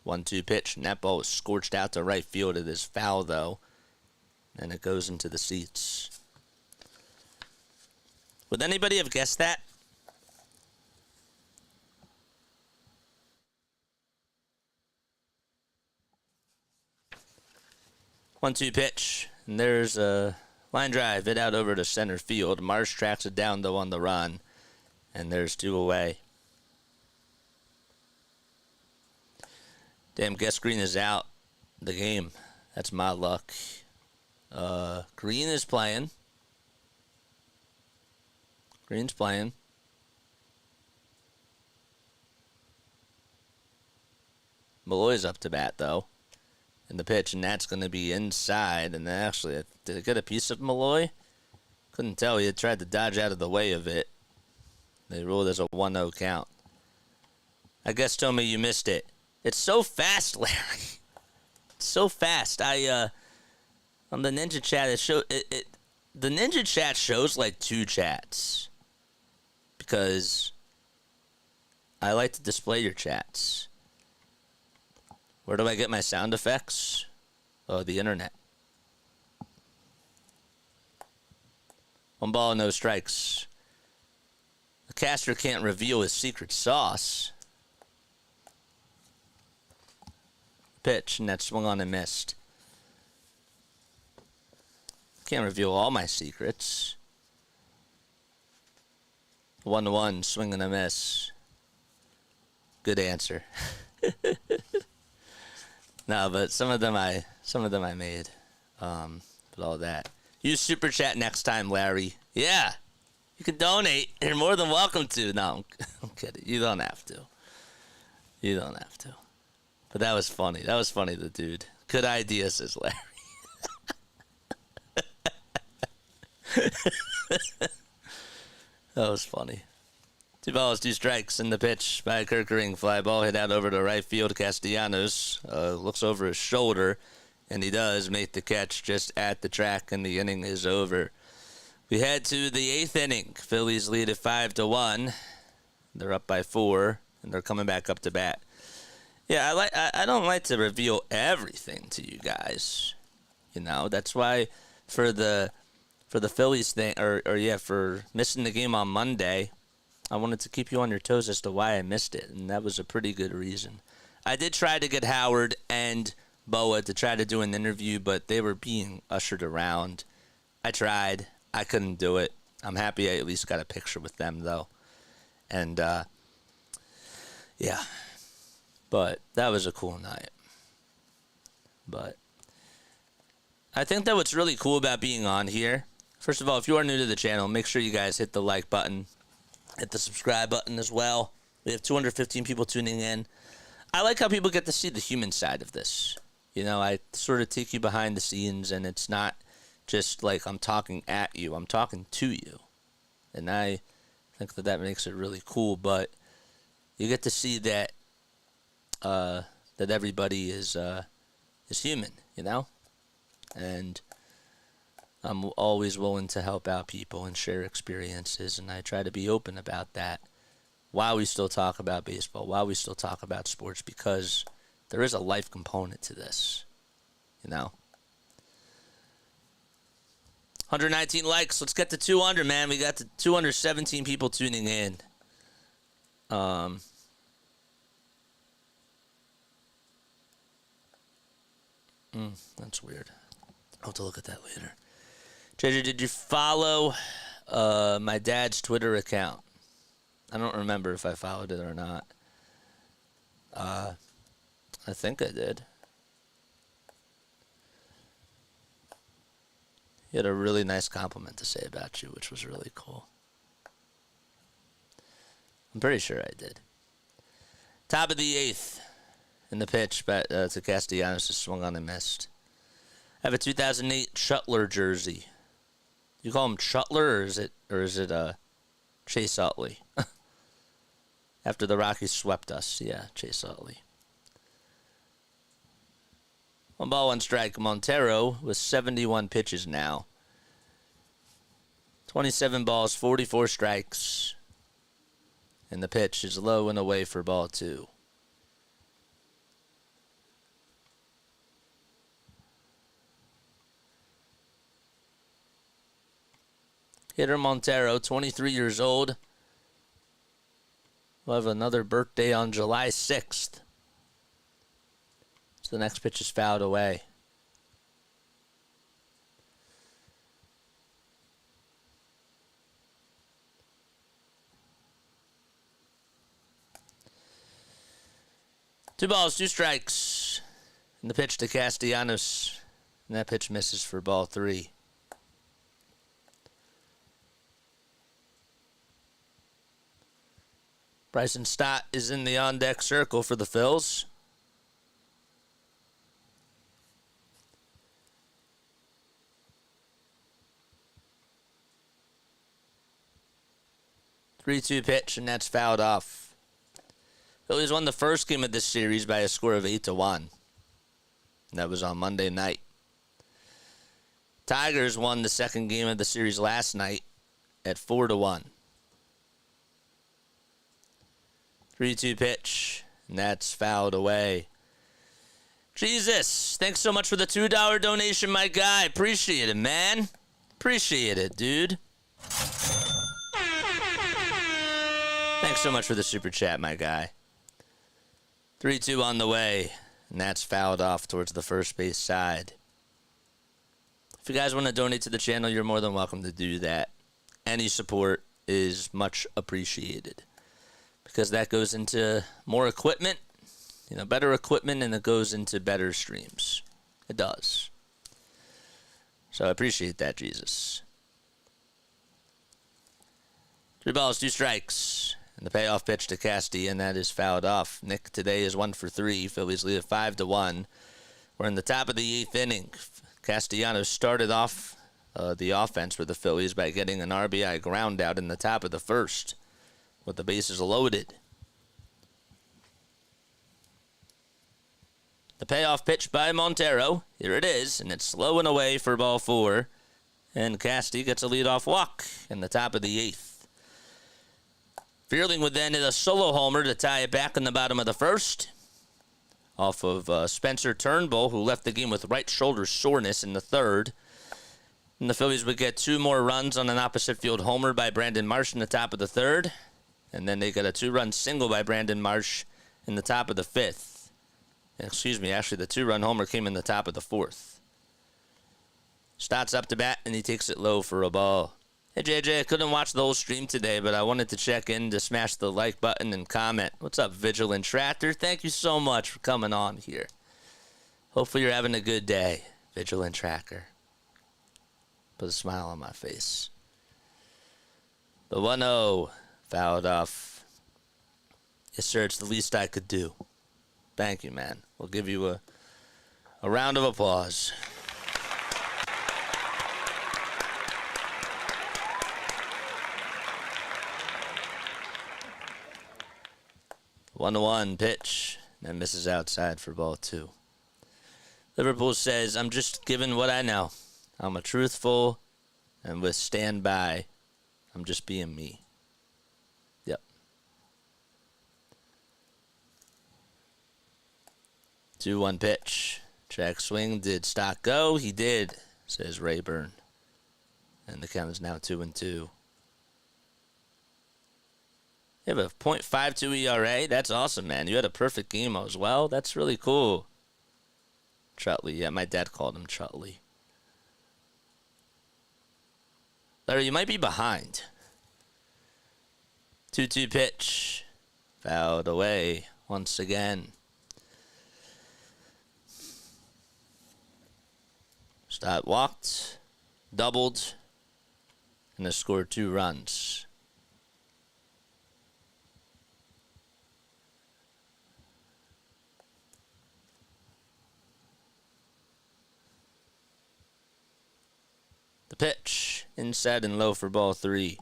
1-2 pitch, and that ball was scorched out to right field. It is foul, though, and it goes into the seats. Would anybody have guessed that? One-two pitch, and there's a line drive hit out over to center field. Marsh tracks it down, though, on the run, and there's 2 away. Damn, guess Greene is out the game. That's my luck. Greene is playing. Greene's playing. Malloy's up to bat, though, in the pitch, and that's going to be inside. And then actually, did it get a piece of Malloy? Couldn't tell. He had tried to dodge out of the way of it. They ruled as a 1-0 count. I guess, Tomei, you missed it. It's so fast, Larry. It's so fast. On the Ninja Chat, the Ninja Chat shows like 2 chats because I like to display your chats. Where do I get my sound effects? Oh, the internet. 1 ball, no strikes. The caster can't reveal his secret sauce. Pitch, and that swung on and missed. Can't reveal all my secrets. 1-1, swing and a miss. Good answer. No, but some of them I made. But all that. Use Super Chat next time, Larry. Yeah. You can donate. You're more than welcome to. No, I'm kidding. You don't have to. You don't have to. But that was funny. That was funny, the dude. Good idea, says Larry. That was funny. 2 balls, 2 strikes in the pitch by Kirkering. Fly ball hit out over to right field. Castellanos looks over his shoulder, and he does make the catch just at the track, and the inning is over. We head to the 8th inning. Phillies lead at 5-1. They're up by 4, and they're coming back up to bat. Yeah, I don't like to reveal everything to you guys. You know, that's why for the Phillies thing, for missing the game on Monday, I wanted to keep you on your toes as to why I missed it, and that was a pretty good reason. I did try to get Howard and Boa to try to do an interview, but they were being ushered around. I tried. I couldn't do it. I'm happy I at least got a picture with them, though. And, yeah. But that was a cool night. But I think that what's really cool about being on here First of all, if you are new to the channel, make sure you guys hit the like button, hit the subscribe button as well. We have 215 people tuning in. I like how people get to see the human side of this. You know, I sort of take you behind the scenes, and it's not just like I'm talking at you. I'm talking to you. And I think that that makes it really cool. But you get to see that that everybody is human, you know? And I'm always willing to help out people and share experiences, and I try to be open about that while we still talk about baseball, while we still talk about sports, because there is a life component to this, you know? 119 likes. Let's get to 200, man. We got to 217 people tuning in. That's weird. I'll have to look at that later. JJ, did you follow my dad's Twitter account? I don't remember if I followed it or not. I think I did. He had a really nice compliment to say about you, which was really cool. I'm pretty sure I did. Top of the 8th in the pitch, but to Castellanos, just swung on and missed. I have a 2008 Shuttler jersey. You call him Shuttler, or is it Chase Utley? After the Rockies swept us, yeah, Chase Utley. 1 ball, 1 strike. Montero with 71 pitches now. 27 balls, 44 strikes. And the pitch is low and away for ball 2. Hitter Montero, 23 years old. We'll have another birthday on July 6th. So the next pitch is fouled away. Two balls, 2 strikes. And the pitch to Castellanos. And that pitch misses for ball 3. Bryson Stott is in the on-deck circle for the Phils. Three-two pitch, and that's fouled off. Phillies won the first game of this series by a score of 8-1. That was on Monday night. Tigers won the second game of the series last night at 4-1. 3-2 pitch, and that's fouled away. Jesus, thanks so much for the $2 donation, my guy. Appreciate it, man. Appreciate it, dude. Thanks so much for the super chat, my guy. 3-2 on the way, and that's fouled off towards the first base side. If you guys want to donate to the channel, you're more than welcome to do that. Any support is much appreciated, because that goes into more equipment, better equipment, and it goes into better streams. It does. So I appreciate that, Jesus. 3 balls, 2 strikes. And the payoff pitch to Casti, and that is fouled off. Nick today is 1 for 3. Phillies lead at 5-1. We're in the top of the 8th inning. Castellanos started off the offense for the Phillies by getting an RBI ground out in the top of the first, with the bases loaded. The payoff pitch by Montero. Here it is, and it's slow and away for ball 4. And Casti gets a leadoff walk in the top of the 8th. Vierling would then hit a solo homer to tie it back in the bottom of the first, off of Spencer Turnbull, who left the game with right shoulder soreness in the third. And the Phillies would get 2 more runs on an opposite field homer by Brandon Marsh in the top of the third. And then they got a 2-run single by Brandon Marsh in the top of the 5th. Excuse me, actually the 2-run homer came in the top of the 4th. Stott's up to bat, and he takes it low for a ball. Hey, JJ, I couldn't watch the whole stream today, but I wanted to check in to smash the like button and comment. What's up, Vigilant Tractor? Thank you so much for coming on here. Hopefully you're having a good day, Vigilant Tracker. Put a smile on my face. The 1-0 fouled off. Yes, sir, it's the least I could do. Thank you, man. We'll give you a round of applause. One to one pitch, and misses outside for ball 2. Liverpool says, I'm just giving what I know. I'm a truthful and with stand by. I'm just being me. Yep. 2-1 pitch. Jack swing. Did Stock go? He did, says Rayburn. And the count is now 2-2. You have a .52 ERA. That's awesome, man. You had a perfect game as well. That's really cool. Trutley. Yeah, my dad called him Trutley. Larry, you might be behind. 2-2 pitch. Fouled away once again. Stott walked, doubled, and has scored 2 runs. The pitch, inside and low for ball 3.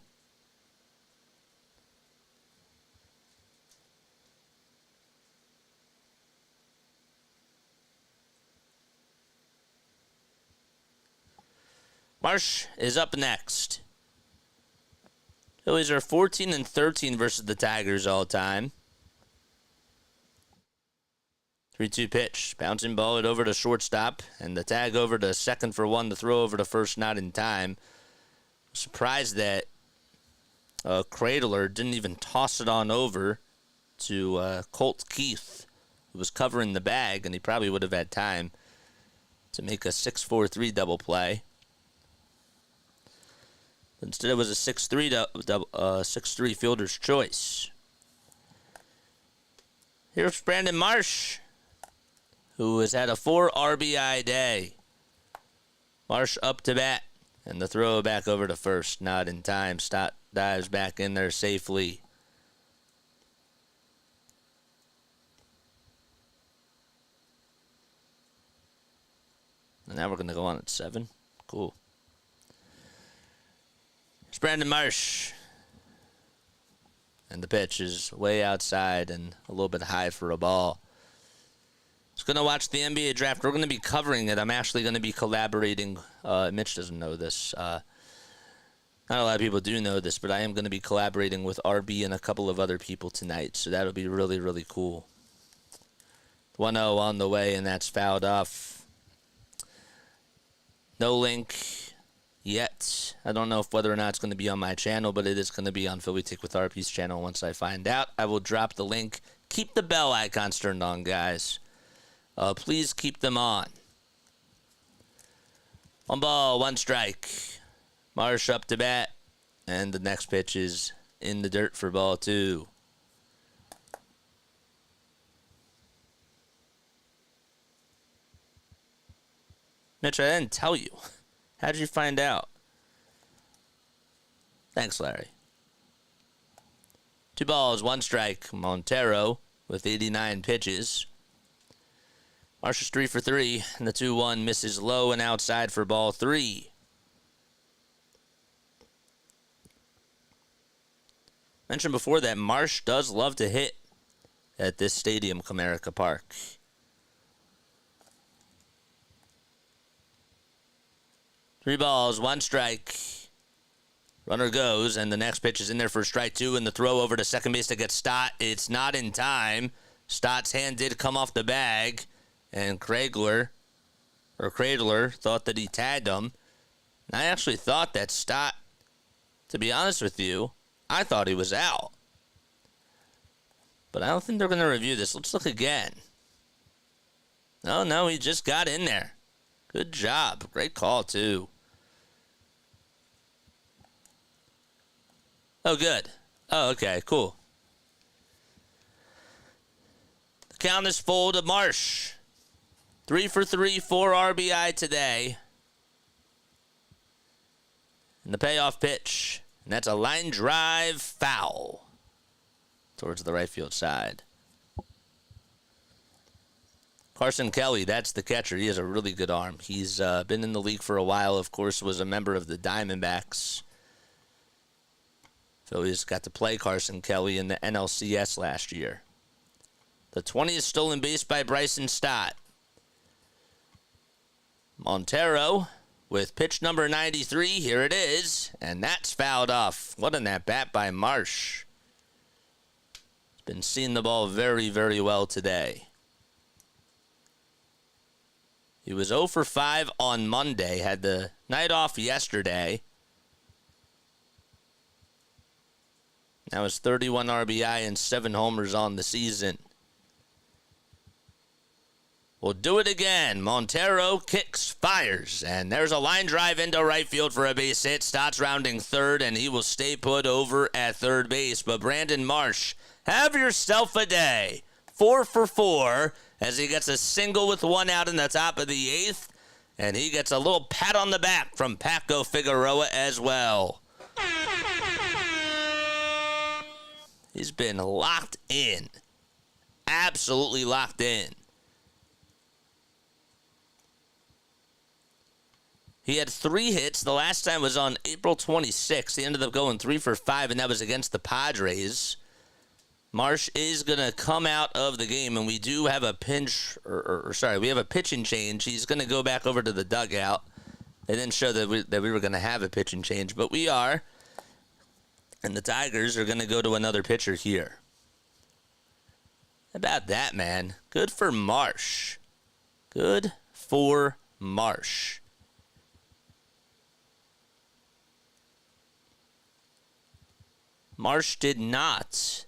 Marsh is up next. Phillies are 14-13 versus the Tigers all time. 3-2 pitch. Bouncing ball it over to shortstop. And the tag over to second for 1. The throw over to first, not in time. Surprised that Cradler didn't even toss it on over to Colt Keith, who was covering the bag, and he probably would have had time to make a 6-4-3 double play. Instead, it was a 6-3 fielder's choice. Here's Brandon Marsh, who has had a 4 RBI day. Marsh up to bat, and the throw back over to first, not in time. Stott dives back in there safely. And now we're going to go on at 7. Cool. It's Brandon Marsh. And the pitch is way outside and a little bit high for a ball. Just going to watch the NBA draft. We're going to be covering it. I'm actually going to be collaborating. Mitch doesn't know this. Not a lot of people do know this, but I am going to be collaborating with RB and a couple of other people tonight. So that'll be really, really cool. 1-0 on the way, and that's fouled off. No link yet. I don't know whether or not it's going to be on my channel, but it is going to be on Philly Tick with RP's channel once I find out. I will drop the link. Keep the bell icons turned on, guys. Please keep them on. 1 ball, 1 strike. Marsh up to bat, and the next pitch is in the dirt for ball 2. Mitch, I didn't tell you. How did you find out? Thanks, Larry. 2 balls, 1 strike. Montero with 89 pitches. Marsh is 3 for 3, and the 2-1 misses low and outside for ball 3. Mentioned before that Marsh does love to hit at this stadium, Comerica Park. 3 balls, 1 strike. Runner goes, and the next pitch is in there for strike 2, and the throw over to second base to get Stott. It's not in time. Stott's hand did come off the bag, and Cradler thought that he tagged him. And I actually thought that Stott, to be honest with you, I thought he was out. But I don't think they're going to review this. Let's look again. No, he just got in there. Good job. Great call, too. Oh, good. Oh, okay, cool. The count is full to Marsh. 3 for 3, 4 RBI today. And the payoff pitch. And that's a line drive foul towards the right field side. Carson Kelly, that's the catcher. He has a really good arm. He's been in the league for a while, of course, was a member of the Diamondbacks. Phillies got to play Carson Kelly in the NLCS last year. The 20th stolen base by Bryson Stott. Montero with pitch number 93. Here it is. And that's fouled off. What an at-bat by Marsh. He's been seeing the ball very, very well today. He was 0 for 5 on Monday. Had the night off yesterday. That was 31 RBI and 7 homers on the season. We'll do it again. Montero kicks, fires, and there's a line drive into right field for a base hit. Stott's rounding third, and he will stay put over at third base. But Brandon Marsh, have yourself a day. 4 for 4 as he gets a single with 1 out in the top of the 8th, and he gets a little pat on the back from Paco Figueroa as well. He's been locked in. Absolutely locked in. He had 3 hits. The last time was on April 26th. He ended up going 3 for 5, and that was against the Padres. Marsh is going to come out of the game, and we do have a we have a pitching change. He's going to go back over to the dugout. They didn't show that we were going to have a pitching change, but we are. And the Tigers are going to go to another pitcher here. How about that, man? Good for Marsh. Good for Marsh. Marsh did not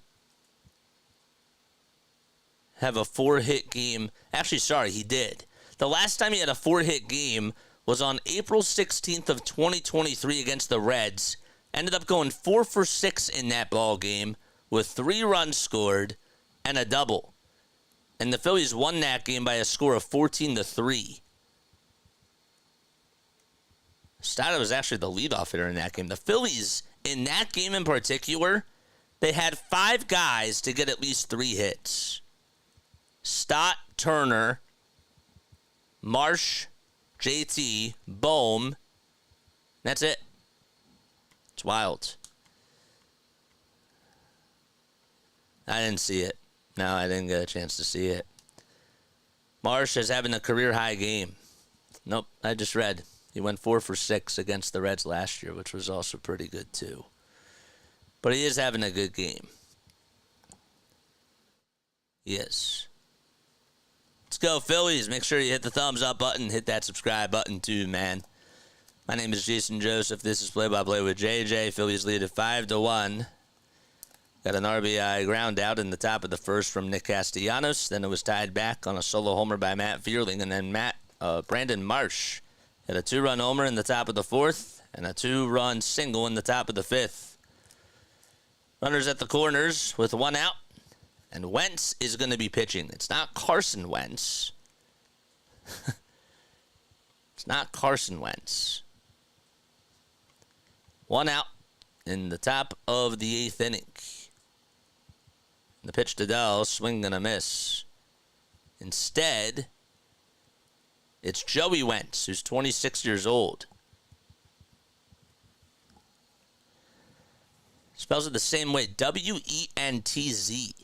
have a 4-hit game. Actually, sorry, he did. The last time he had a 4-hit game was on April 16th of 2023 against the Reds. Ended up going 4 for 6 in that ball game with 3 runs scored and a double. And the Phillies won that game by a score of 14-3. Stott was actually the leadoff hitter in that game. The Phillies, in that game in particular, they had 5 guys to get at least 3 hits. Stott, Turner, Marsh, JT, Bohm. That's it. It's wild. I didn't see it. No, I didn't get a chance to see it. Marsh is having a career-high game. Nope, I just read. He went 4 for 6 against the Reds last year, which was also pretty good, too. But he is having a good game. Yes. Let's go, Phillies. Make sure you hit the thumbs up button. Hit that subscribe button, too, man. My name is Jason Joseph. This is Play-by-Play with JJ. Phillies lead at 5-1. Got an RBI ground out in the top of the first from Nick Castellanos. Then it was tied back on a solo homer by Matt Vierling. And then Brandon Marsh had a 2-run homer in the top of the 4th and a 2-run single in the top of the 5th. Runners at the corners with 1 out. And Wentz is going to be pitching. It's not Carson Wentz. It's not Carson Wentz. 1 out in the top of the 8th inning. The pitch to Dell, swing and a miss. Instead, it's Joey Wentz, who's 26 years old. Spells it the same way, W-E-N-T-Z.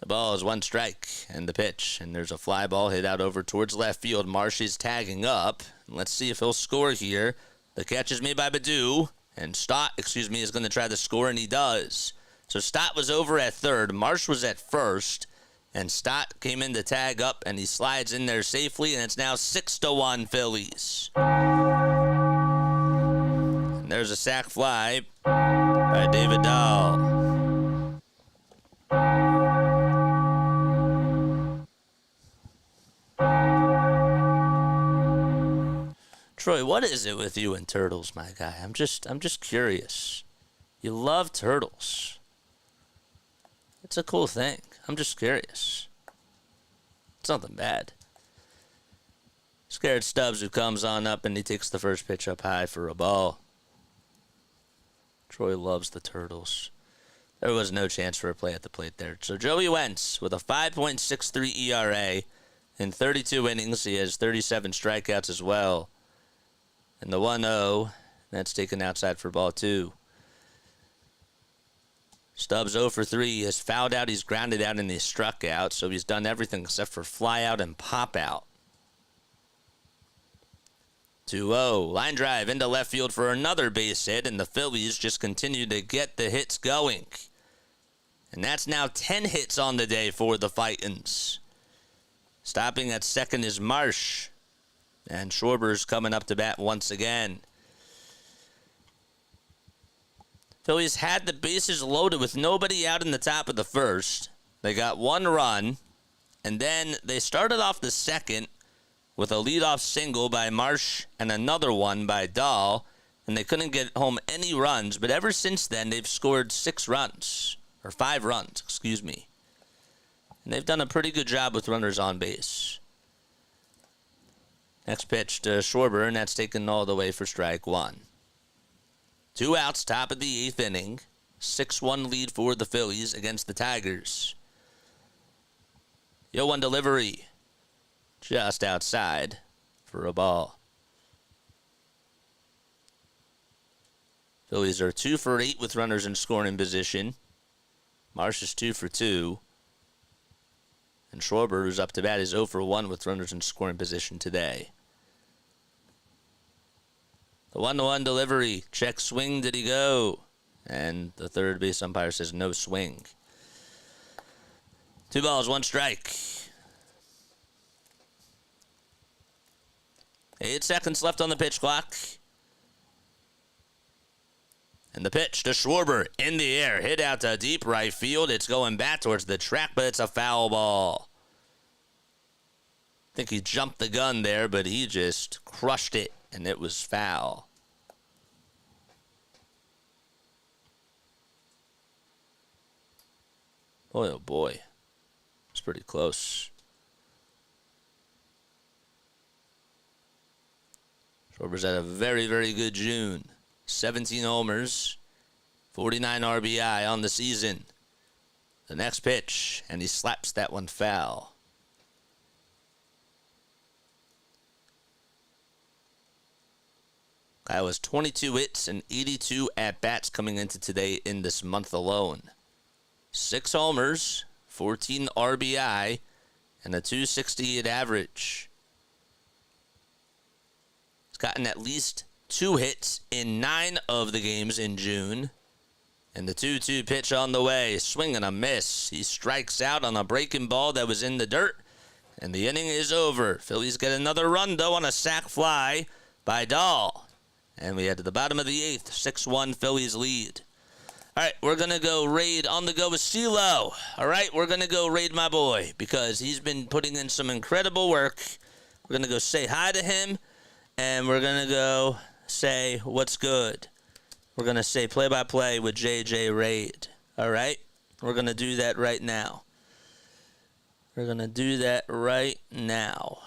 The ball is 1 strike, and the pitch. And there's a fly ball hit out over towards left field. Marsh is tagging up. Let's see if he'll score here. The catch is made by Baddoo, and Stott, is going to try to score, and he does. So Stott was over at third. Marsh was at first, and Stott came in to tag up, and he slides in there safely, and it's now 6-1 Phillies. And there's a sac fly by David Dahl. Troy, what is it with you and turtles, my guy? I'm just curious. You love turtles. It's a cool thing. I'm just curious. It's nothing bad. Scared Stubbs, who comes on up, and he takes the first pitch up high for a ball. Troy loves the Turtles. There was no chance for a play at the plate there. So Joey Wentz with a 5.63 ERA in 32 innings. He has 37 strikeouts as well. And the 1-0, that's taken outside for ball 2. Stubbs 0 for 3. He has fouled out, he's grounded out, and he's struck out. So he's done everything except for fly out and pop out. 2-0. Line drive into left field for another base hit, and the Phillies just continue to get the hits going. And that's now 10 hits on the day for the Fightins. Stopping at second is Marsh. And Schwarber's coming up to bat once again. Phillies had the bases loaded with nobody out in the top of the first. They got 1 run, and then they started off the second with a leadoff single by Marsh and another one by Dahl, and they couldn't get home any runs. But ever since then, they've scored 6 runs, or 5 runs, excuse me. And they've done a pretty good job with runners on base. Next pitch to Schwarber, and that's taken all the way for strike 1. 2 outs, top of the 8th inning. 6-1 lead for the Phillies against the Tigers. 0-1 delivery. Just outside for a ball. Phillies are 2 for 8 with runners in scoring position. Marsh is 2 for 2. And Schwarber, who's up to bat, is 0 for 1 with runners in scoring position today. The 1-1 delivery. Check swing, did he go? And the third base umpire says no swing. 2 balls, 1 strike. 8 seconds left on the pitch clock. And the pitch to Schwarber in the air. Hit out to deep right field. It's going back towards the track, but it's a foul ball. I think he jumped the gun there, but he just crushed it, and it was foul. Boy, oh boy. It's pretty close. Schwarber's had a very, very good June. 17 homers, 49 RBI on the season. The next pitch, and he slaps that one foul. Guy was 22 hits and 82 at-bats coming into today in this month alone. 6 homers, 14 RBI, and a .268 average. He's gotten at least 2 hits in 9 of the games in June. And the 2-2 pitch on the way. Swing and a miss. He strikes out on a breaking ball that was in the dirt. And the inning is over. Phillies get another run, though, on a sac fly by Dahl. And we head to the bottom of the 8th. 6-1 Phillies lead. All right, we're going to go raid on the go with CeeLo. All right, we're going to go raid my boy because he's been putting in some incredible work. We're going to go say hi to him, and we're going to go say what's good. We're going to say play-by-play with JJ Raid. All right? We're going to do that right now. We're going to do that right now.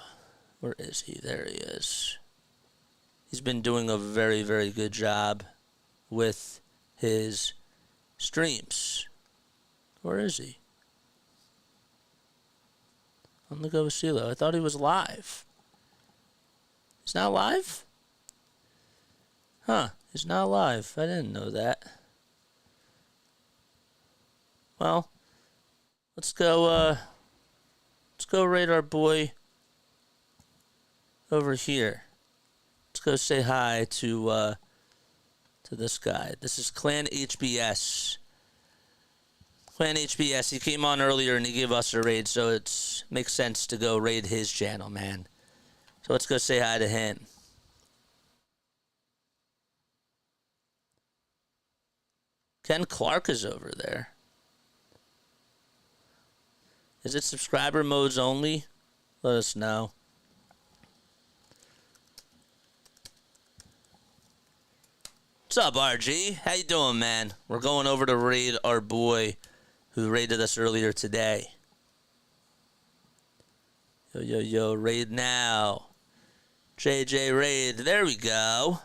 Where is he? There he is. He's been doing a very, very good job with his streams. Where is he? On the go with CeeLo. I thought he was live. He's not live? Huh. He's not live. I didn't know that. Well, let's go raid our boy over here. Let's go say hi to this guy. This is Clan HBS. Clan HBS, he came on earlier and he gave us a raid, so it makes sense to go raid his channel, man. So let's go say hi to him. Ken Clark is over there. Is it subscriber modes only? Let us know. What's up, RG? How you doing, man? We're going over to raid our boy who raided us earlier today. Yo, raid now. JJ Raid. There we go.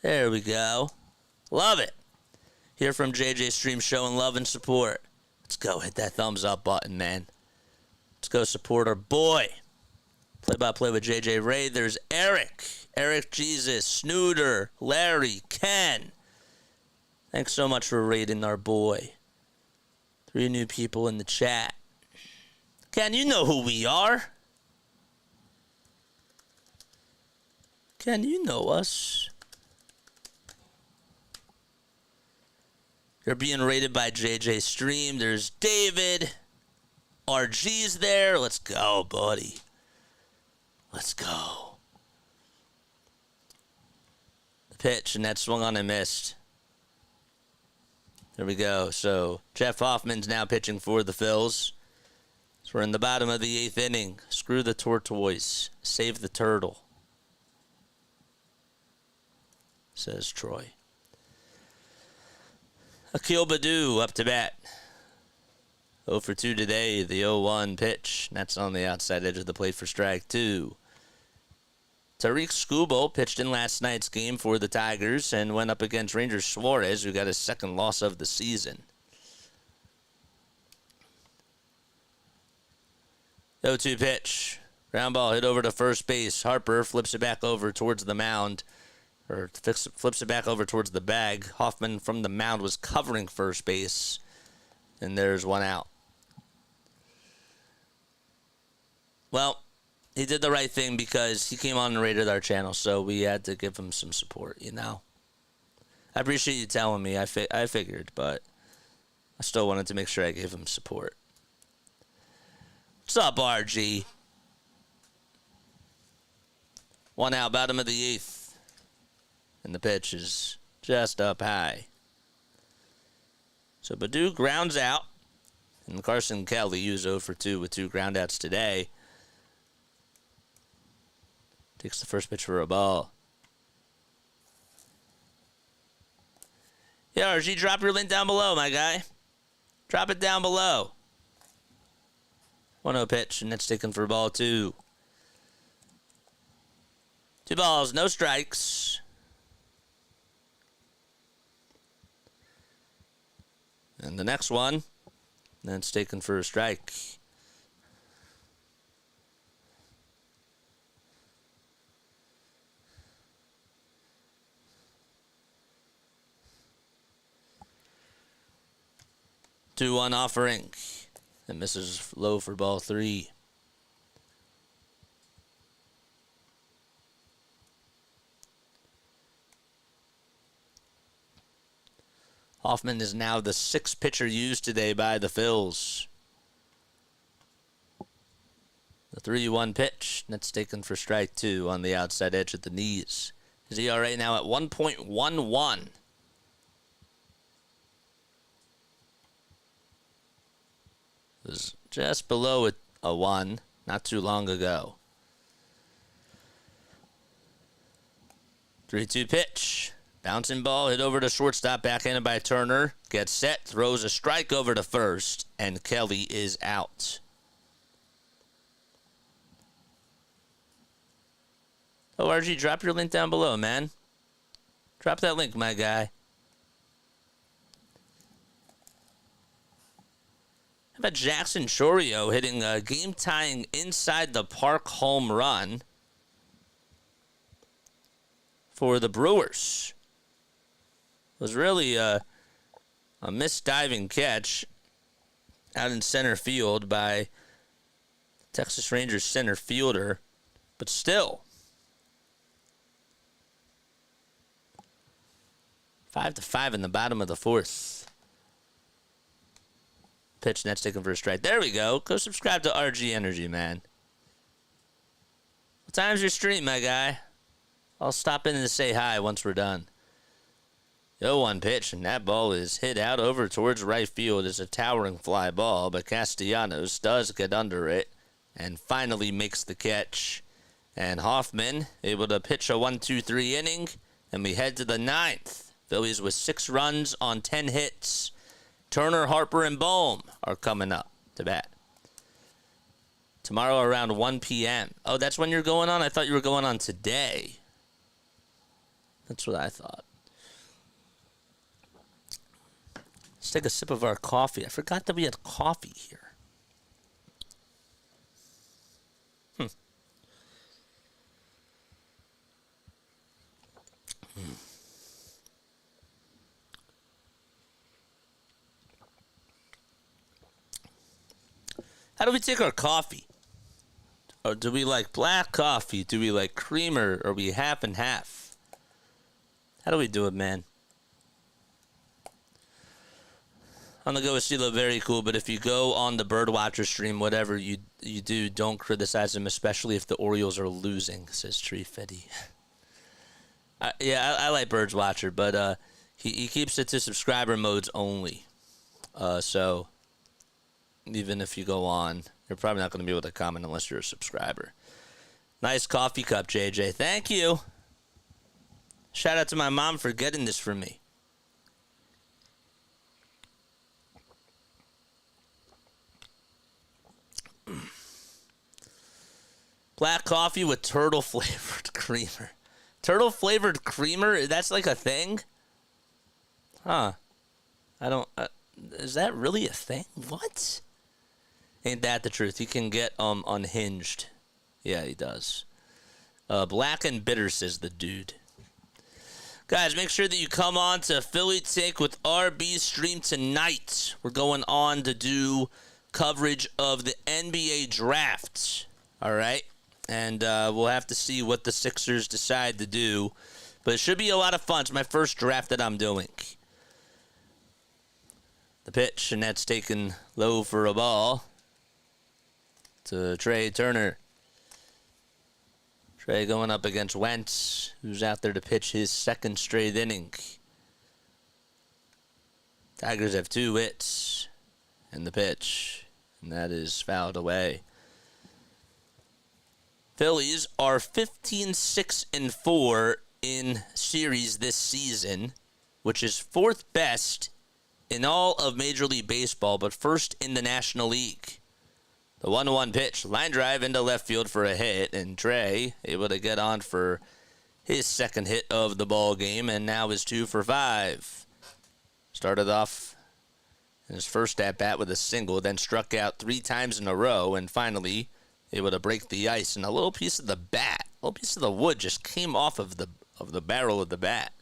There we go. Love it. Here from JJ Stream showing love and support. Let's go. Hit that thumbs up button, man. Let's go support our boy. Play-by-play with JJ Raid. There's Eric. Eric Jesus. Snooter. Larry. Ken. Thanks so much for raiding our boy. 3 new people in the chat. Ken, you know who we are. Ken, you know us. You're being rated by JJ Stream. There's David. RG's there. Let's go, buddy. Let's go. The pitch, and that swung on and missed. There we go. So, Jeff Hoffman's now pitching for the Phils. So we're in the bottom of the 8th inning. Screw the tortoise. Save the turtle. Says Troy. Akil Baddoo up to bat. 0 for 2 today. The 0-1 pitch. That's on the outside edge of the plate for strike 2. Tariq Skubal pitched in last night's game for the Tigers and went up against Rangers Suarez, who got his 2nd loss of the season. 0-2 pitch. Ground ball hit over to first base. Harper flips it back over towards the mound. Or flips it back over towards the bag. Hoffman from the mound was covering first base. And there's 1 out. Well, he did the right thing because he came on and rated our channel, so we had to give him some support, you know. I appreciate you telling me. I figured, but I still wanted to make sure I gave him support. What's up, RG? 1 out, bottom of the 8th. And the pitch is just up high. So Baddoo grounds out. And Carson Kelly used 0 for 2 with 2 groundouts today. Takes the first pitch for a ball. Yeah, RG, drop your link down below, my guy. Drop it down below. 1-0 pitch, and it's taken for ball 2. 2 balls, no strikes. And the next one, that's taken for a strike. Two one offering. And misses low for ball 3. Hoffman is now the 6th pitcher used today by the Phils. The 3-1 pitch. That's taken for strike 2 on the outside edge at the knees. His ERA now at 1.11. It was just below a 1 not too long ago. 3-2 pitch. Bouncing ball hit over to shortstop, backhanded by Turner. Gets set, throws a strike over to first, and Kelly is out. Oh, RG, drop your link down below, man. Drop that link, my guy. How about Jackson Chorio hitting a game-tying inside the park home run for the Brewers? It was really a misdiving catch out in center field by Texas Rangers center fielder, but still. 5-5 in the bottom of the 4th. Pitch, net's taken for a strike. There we go. Go subscribe to RG Energy, man. What time's your stream, my guy? I'll stop in and say hi once we're done. 0-1 pitch, and that ball is hit out over towards right field. It's a towering fly ball, but Castellanos does get under it and finally makes the catch. And Hoffman able to pitch a 1-2-3 inning, and we head to the 9th. Phillies with 6 runs on 10 hits. Turner, Harper, and Bohm are coming up to bat. Tomorrow around 1 p.m. Oh, that's when you're going on? I thought you were going on today. That's what I thought. Let's take a sip of our coffee. I forgot that we had coffee here. How do we take our coffee? Or do we like black coffee? Do we like creamer? Or are we half and half? How do we do it, man? I'm gonna go with CeeLo, very cool, but if you go on the Birdwatcher stream, whatever you do, don't criticize him, especially if the Orioles are losing, says Tree Fetty. I like Birdwatcher, but he keeps it to subscriber modes only. So even if you go on, you're probably not going to be able to comment unless you're a subscriber. Nice coffee cup, JJ. Thank you. Shout out to my mom for getting this for me. Black coffee with turtle-flavored creamer. Turtle-flavored creamer? That's like a thing? Huh. I don't... is that really a thing? What? Ain't that the truth? He can get unhinged. Yeah, he does. Black and bitter, says the dude. Guys, make sure that you come on to Philly Take with RB stream tonight. We're going on to do coverage of the NBA draft. All right? And we'll have to see what the Sixers decide to do. But it should be a lot of fun. It's my first draft that I'm doing. The pitch, and that's taken low for a ball to Trey Turner. Trey going up against Wentz, who's out there to pitch his second straight inning. Tigers have 2 hits in the pitch, and that is fouled away. Phillies are 15-6-4 in series this season, which is 4th best in all of Major League Baseball, but first in the National League. The 1-1 pitch, line drive into left field for a hit, and Trey able to get on for his second hit of the ball game, and now is 2 for 5. Started off in his first at-bat with a single, then struck out 3 times in a row, and finally able to break the ice, and a little piece of the bat, a little piece of the wood just came off of the barrel of the bat.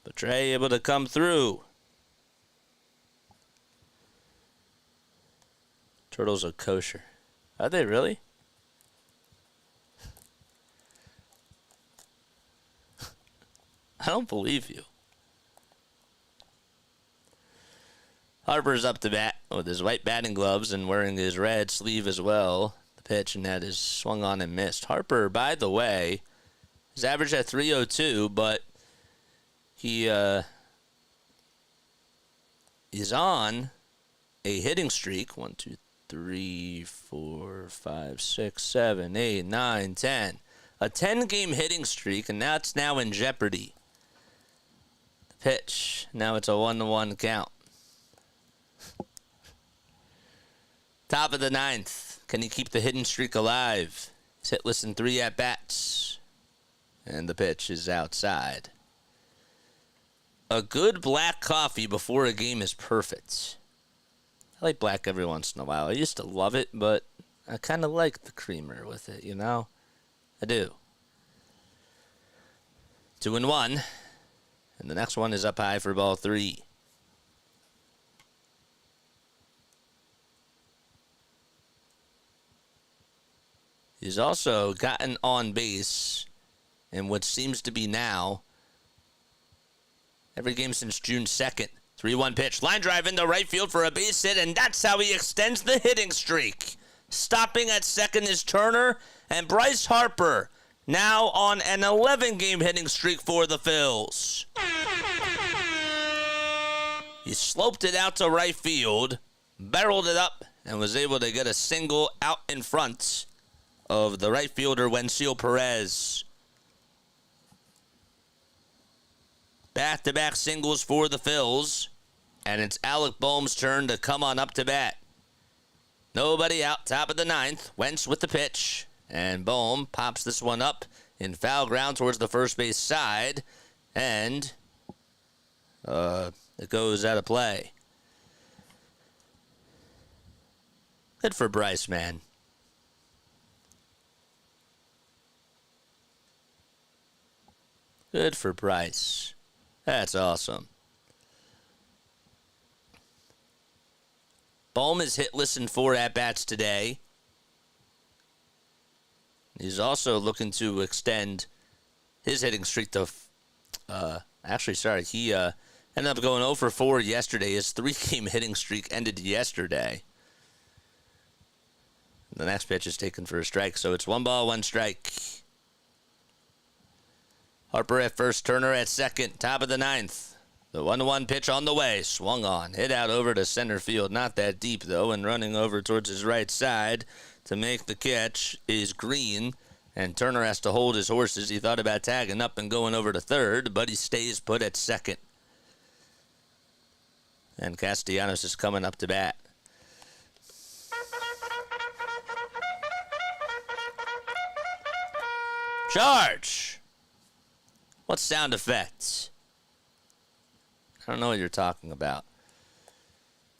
But Trey able to come through. Turtles are kosher. Are they really? I don't believe you. Harper's up to bat with his white batting gloves and wearing his red sleeve as well. The pitch, and that is swung on and missed. Harper, by the way, is average at 302, but he is on a hitting streak. 1, 2, 3, 4, 5, 6, 7, 8, 9, 10. A 10-game hitting streak, and that's now in jeopardy. The pitch. Now it's a 1-1 count. Top of the 9th. Can he keep the hitting streak alive? He's hitless in 3 at-bats. And the pitch is outside. A good black coffee before a game is perfect. I like black every once in a while. I used to love it, but I kind of like the creamer with it, you know? I do. 2-1. And the next one is up high for ball 3. He's also gotten on base in what seems to be now every game since June 2nd. 3-1 pitch. Line drive into right field for a base hit, and that's how he extends the hitting streak. Stopping at second is Turner, and Bryce Harper now on an 11-game hitting streak for the Phils. He sloped it out to right field, barreled it up, and was able to get a single out in front of the right fielder, Wenceel Perez. Back-to-back singles for the Phils. And it's Alec Bohm's turn to come on up to bat. Nobody out, top of the ninth. Wentz with the pitch. And Bohm pops this one up in foul ground towards the first base side. And it goes out of play. Good for Bryce, man. Good for Bryce. That's awesome. Bohm is hitless in 4 at-bats today. He's also looking to extend his hitting streak to... he ended up going 0 for 4 yesterday. His 3-game hitting streak ended yesterday. The next pitch is taken for a strike, so it's 1 ball, 1 strike. Harper at first, Turner at second, top of the ninth. The 1-1 pitch on the way, swung on, hit out over to center field. Not that deep, though, and running over towards his right side to make the catch is Greene. And Turner has to hold his horses. He thought about tagging up and going over to third, but he stays put at second. And Castellanos is coming up to bat. Charge! What sound effects? I don't know what you're talking about.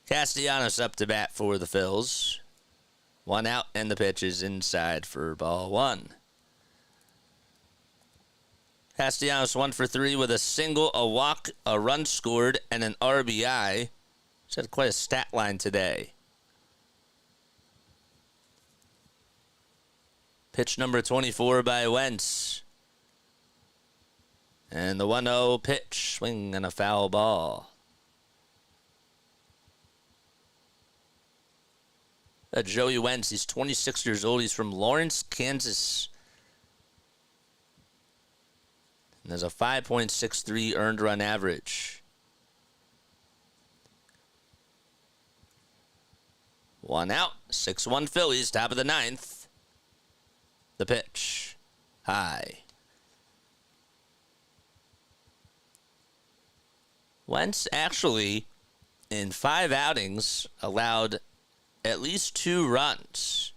Castellanos up to bat for the Phils. 1 out, and the pitch is inside for ball 1. Castellanos 1 for 3 with a single, a walk, a run scored, and an RBI. He's had quite a stat line today. Pitch number 24 by Wentz. And the 1-0 pitch, swing and a foul ball. Joey Wentz, he's 26 years old. He's from Lawrence, Kansas. And there's a 5.63 earned run average. 1 out, 6-1 Phillies, top of the ninth. The pitch, high. Wentz actually, in 5 outings, allowed at least 2 runs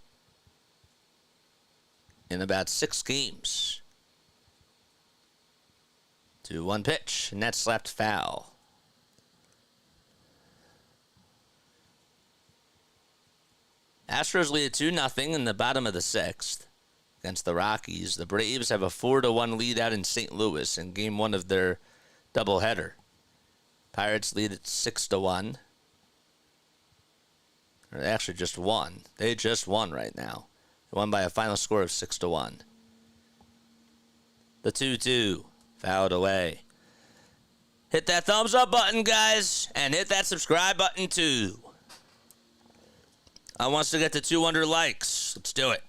in about 6 games. 2-1 pitch, and that's slapped foul. Astros lead 2-0 in the bottom of the 6th against the Rockies. The Braves have a 4-1 lead out in St. Louis in game 1 of their doubleheader. Pirates lead at 6-1. Or they actually just won. They just won right now. They won by a final score of 6-1. The 2-2 fouled away. Hit that thumbs up button, guys, and hit that subscribe button too. I want us to get to 200 likes. Let's do it.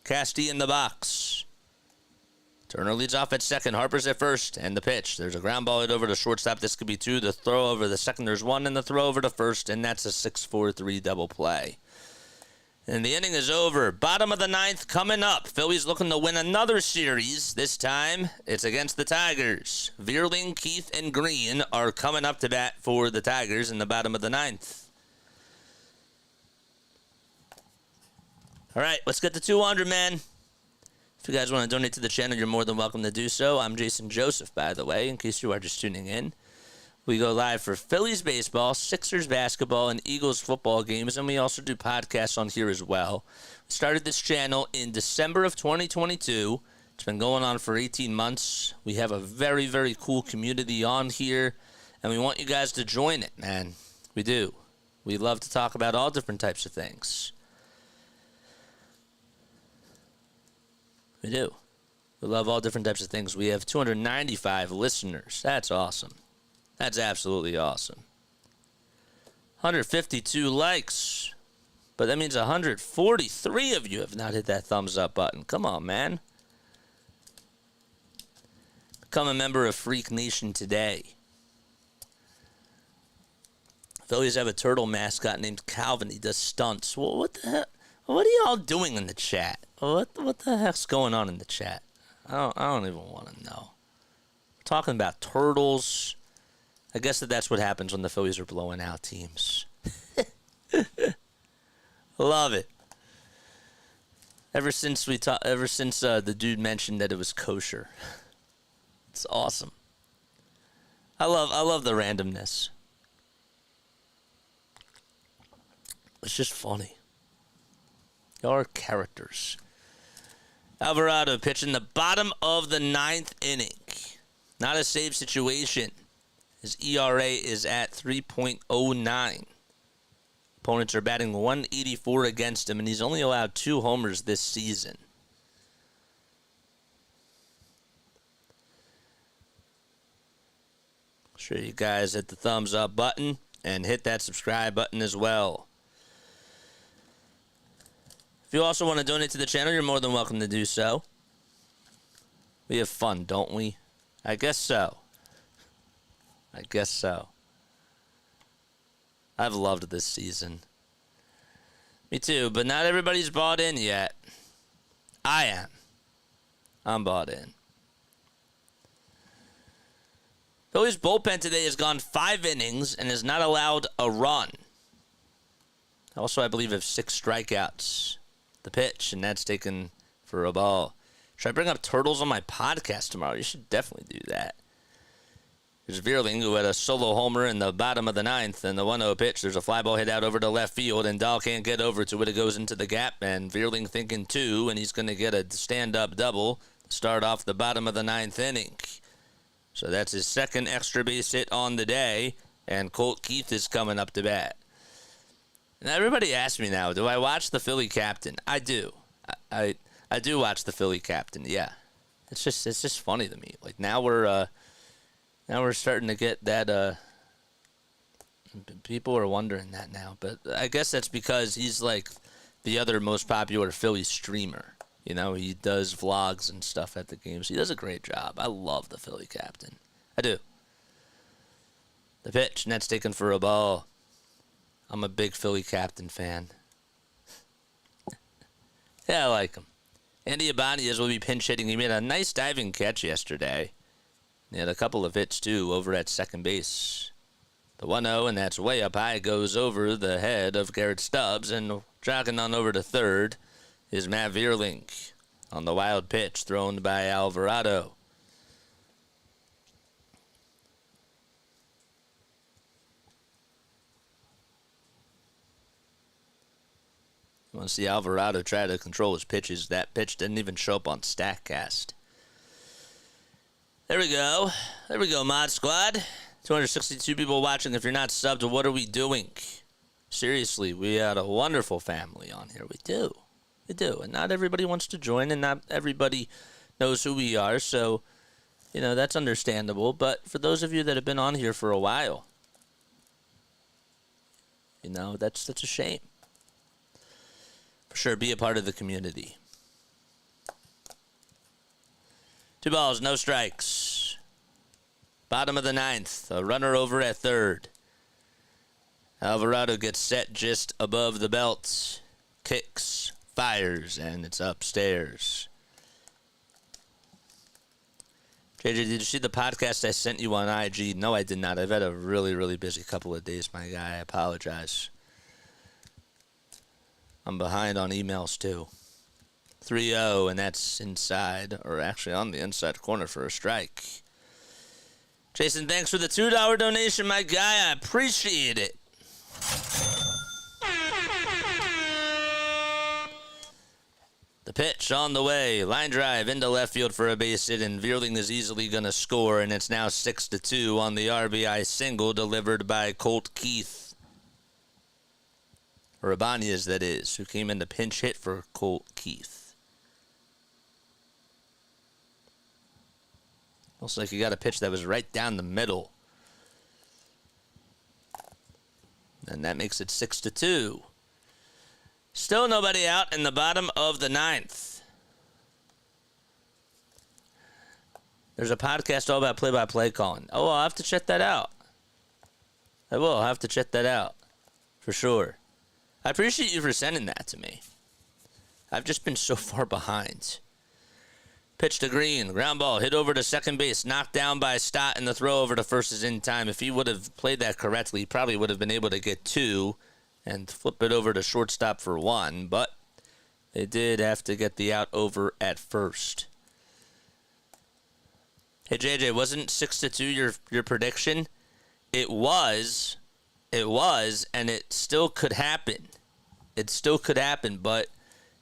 Casty in the box. Turner leads off at second. Harper's at first. And the pitch. There's a ground ball hit over to shortstop. This could be 2. The throw over the second. There's 1. And the throw over to first. And that's a 6-4-3 double play. And the inning is over. Bottom of the 9th coming up. Phillies looking to win another series. This time, it's against the Tigers. Vierling, Keith, and Greene are coming up to bat for the Tigers in the bottom of the 9th. All right, let's get to 200, man. If you guys want to donate to the channel, you're more than welcome to do so. I'm Jason Joseph, by the way, in case you are just tuning in. We go live for Phillies baseball, Sixers basketball, and Eagles football games, and we also do podcasts on here as well. We started this channel in December of 2022. It's been going on for 18 months. We have a very, very cool community on here, and we want you guys to join it, man. We do. We love to talk about all different types of things. We do. We love all different types of things. We have 295 listeners. That's awesome. That's absolutely awesome. 152 likes. But that means 143 of you have not hit that thumbs up button. Come on, man. Become a member of Freak Nation today. Phillies have a turtle mascot named Calvin. He does stunts. Well, what the heck? What are y'all doing in the chat? What the heck's going on in the chat? I don't even want to know. We're talking about turtles. I guess that's what happens when the Phillies are blowing out teams. Love it. Ever since the dude mentioned that it was kosher, it's awesome. I love the randomness. It's just funny. Y'all are characters. Alvarado pitching the bottom of the 9th inning. Not a safe situation. His ERA is at 3.09. Opponents are batting 184 against him, and he's only allowed 2 homers this season. Sure you guys hit the thumbs up button and hit that subscribe button as well. If you also want to donate to the channel, you're more than welcome to do so. We have fun, don't we? I guess so. I guess so. I've loved this season. Me too, but not everybody's bought in yet. I am. I'm bought in. Phillies bullpen today has gone 5 innings and has not allowed a run. Also, I believe have 6 strikeouts. The pitch, and that's taken for a ball. Should I bring up turtles on my podcast tomorrow? You should definitely do that. There's Vierling, who had a solo homer in the bottom of the 9th, and the 1-0 pitch. There's a fly ball hit out over to left field, and Dahl can't get over to it. It goes into the gap, and Vierling thinking 2, and he's going to get a stand-up double to start off the bottom of the 9th inning. So that's his 2nd extra base hit on the day, and Colt Keith is coming up to bat. And everybody asks me now, do I watch the Philly captain? I do. I do watch the Philly captain, yeah. It's just funny to me. Like, now we're starting to get that, people are wondering that now. But I guess that's because he's like the other most popular Philly streamer. You know, he does vlogs and stuff at the games. He does a great job. I love the Philly captain. I do. The pitch, and that's taken for a ball. I'm a big Philly captain fan. Yeah, I like him. Andy Ibanez will be pinch hitting. He made a nice diving catch yesterday. He had a couple of hits, too, over at second base. The 1-0, and that's way up high, goes over the head of Garrett Stubbs, and jogging on over to third is Matt Vierling on the wild pitch thrown by Alvarado. You want to see Alvarado try to control his pitches. That pitch didn't even show up on StatCast. There we go. There we go, Mod Squad. 262 people watching. If you're not subbed, what are we doing? Seriously, we had a wonderful family on here. We do. We do. And not everybody wants to join, and not everybody knows who we are. So, you know, that's understandable. But for those of you that have been on here for a while, you know, that's a shame. For sure, be a part of the community. 2 balls, no strikes. Bottom of the 9th, a runner over at third. Alvarado gets set just above the belt. Kicks, fires, and it's upstairs. JJ, did you see the podcast I sent you on IG? No, I did not. I've had a really, really busy couple of days, my guy. I apologize. I'm behind on emails, too. 3-0, and that's inside, or actually on the inside corner for a strike. Jason, thanks for the $2 donation, my guy. I appreciate it. The pitch on the way. Line drive into left field for a base hit, and Vierling is easily going to score, and it's now 6-2 on the RBI single delivered by Colt Keith. Or Ibanez, that is, who came in to pinch hit for Colt Keith. Looks like he got a pitch that was right down the middle. And that makes it 6-2. Still nobody out in the bottom of the 9th. There's a podcast all about play-by-play calling. Oh, I'll have to check that out. I will. I'll have to check that out. For sure. I appreciate you for sending that to me. I've just been so far behind. Pitch to Greene. Ground ball. Hit over to second base. Knocked down by Stott, and the throw over to first is in time. If he would have played that correctly, he probably would have been able to get 2 and flip it over to shortstop for 1. But they did have to get the out over at first. Hey, JJ, wasn't 6-2 your prediction? It was, and it still could happen. It still could happen, but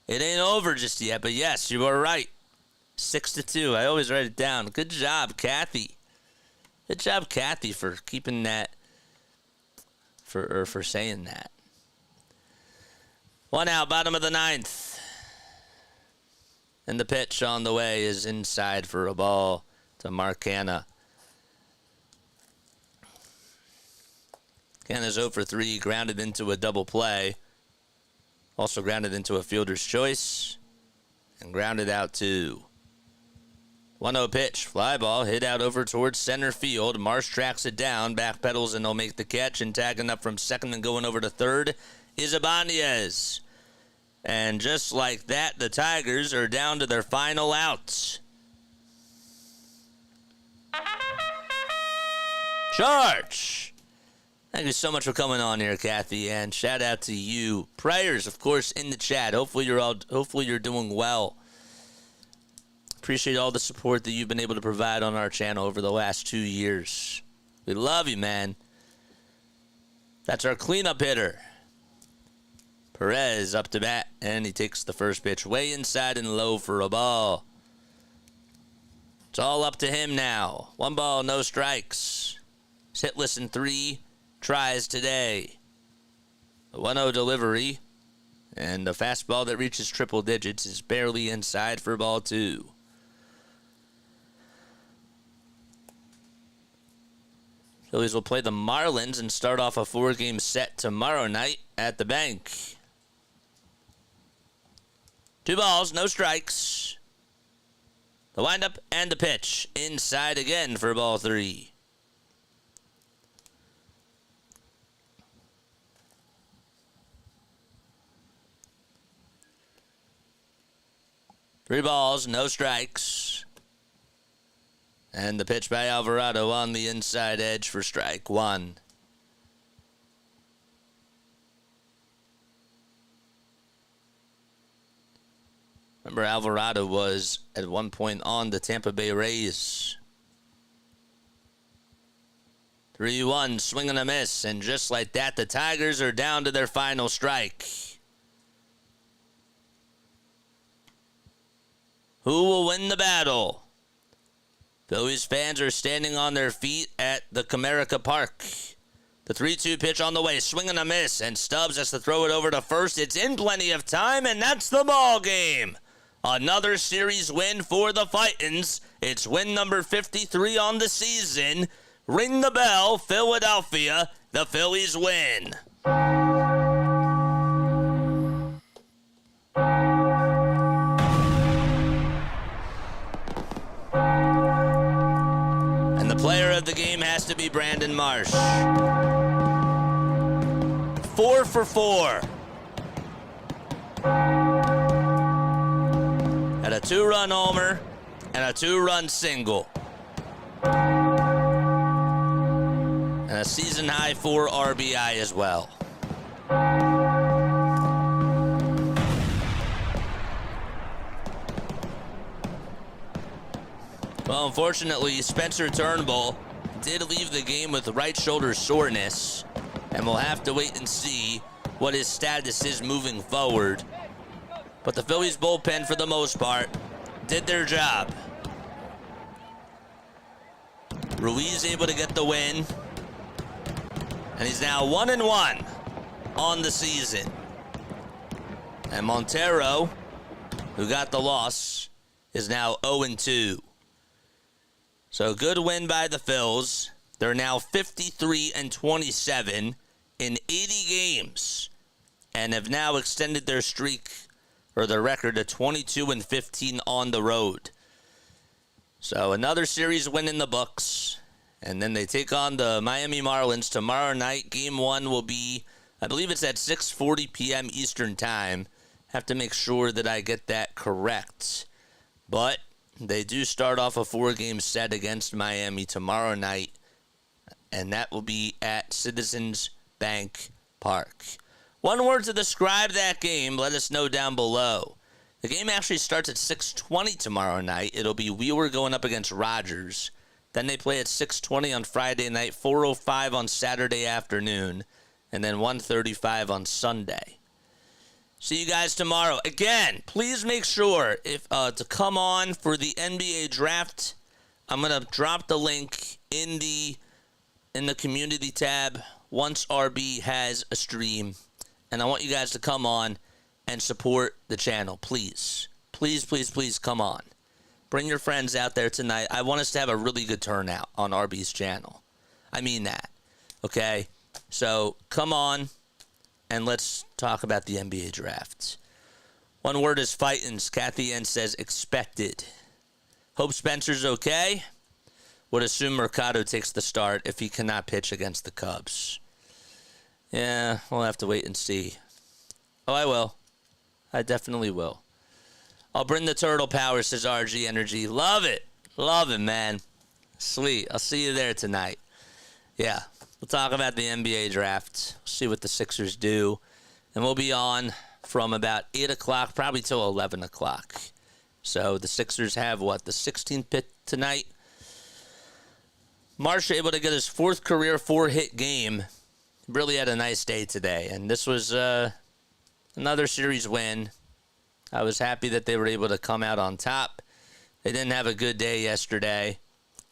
it ain't over just yet. But yes, you are right. 6-2. I always write it down. Good job, Kathy. Good job, Kathy, for keeping that, for saying that. 1 out, bottom of the 9th. And the pitch on the way is inside for a ball to Mark Canha. Canha's 0 for 3, grounded into a double play. Also grounded into a fielder's choice. And grounded out 2. 1-0 pitch, fly ball, hit out over towards center field. Marsh tracks it down, backpedals, and they'll make the catch. And tagging up from second and going over to third is Ibanez. And just like that, the Tigers are down to their final outs. Charge! Thank you so much for coming on here, Kathy, and shout out to you. Prayers, of course, in the chat. Hopefully you're doing well. Appreciate all the support that you've been able to provide on our channel over the last 2 years. We love you, man. That's our cleanup hitter. Perez up to bat, and he takes the first pitch way inside and low for a ball. It's all up to him now. 1 ball, no strikes. He's hitless in 3 tries today. The 1-0 delivery, and the fastball that reaches triple digits is barely inside for ball 2. Phillies will play the Marlins and start off a 4-game set tomorrow night at the Bank. 2 balls, no strikes. The windup and the pitch. Inside again for ball 3. Three balls, no strikes. And the pitch by Alvarado on the inside edge for strike 1. Remember, Alvarado was at one point on the Tampa Bay Rays. 3-1, swing and a miss. And just like that, the Tigers are down to their final strike. Who will win the battle? Phillies fans are standing on their feet at the Comerica Park. The 3-2 pitch on the way, swing and a miss, and Stubbs has to throw it over to first. It's in plenty of time, and that's the ball game. Another series win for the Fightins. It's win number 53 on the season. Ring the bell, Philadelphia. The Phillies win. Player of the game has to be Brandon Marsh. 4 for 4. Had a 2-run homer and a 2-run single. And a season high 4 RBI as well. Well, unfortunately, Spencer Turnbull did leave the game with right shoulder soreness, and we'll have to wait and see what his status is moving forward. But the Phillies bullpen, for the most part, did their job. Ruiz able to get the win, and he's now 1-1 on the season. And Montero, who got the loss, is now 0-2. So good win by the Phils. They're now 53-27 in 80 games and have now extended their streak or their record to 22-15 on the road. So another series win in the books. And then they take on the Miami Marlins tomorrow night. Game 1 will be, I believe it's at 6:40 p.m. Eastern Time. Have to make sure that I get that correct. But They do start off a 4-game set against Miami tomorrow night, and that will be at Citizens Bank Park. One word to describe that game, let us know down below. The game actually starts at 6:20 tomorrow night. It'll be Wheeler going up against Rogers. Then they play at 6:20 on Friday night, 4:05 on Saturday afternoon, and then 1:35 on Sunday. See you guys tomorrow. Again, please make sure if to come on for the NBA draft. I'm going to drop the link in the community tab once RB has a stream. And I want you guys to come on and support the channel. Please. Please, please, please come on. Bring your friends out there tonight. I want us to have a really good turnout on RB's channel. I mean that. Okay? So come on. And let's talk about the NBA draft. One word is Fightins. Kathy N says expected. Hope Spencer's okay. Would assume Mercado takes the start if he cannot pitch against the Cubs. Yeah, we'll have to wait and see. Oh, I will. I definitely will. I'll bring the turtle power, says RG Energy. Love it. Love it, man. Sweet. I'll see you there tonight. Yeah. We'll talk about the NBA draft, see what the Sixers do, and we'll be on from about 8 o'clock, probably till 11 o'clock. So the Sixers have, the 16th pick tonight. Marsh able to get his 4th career 4-hit game. Really had a nice day today, and this was another series win. I was happy that they were able to come out on top. They didn't have a good day yesterday.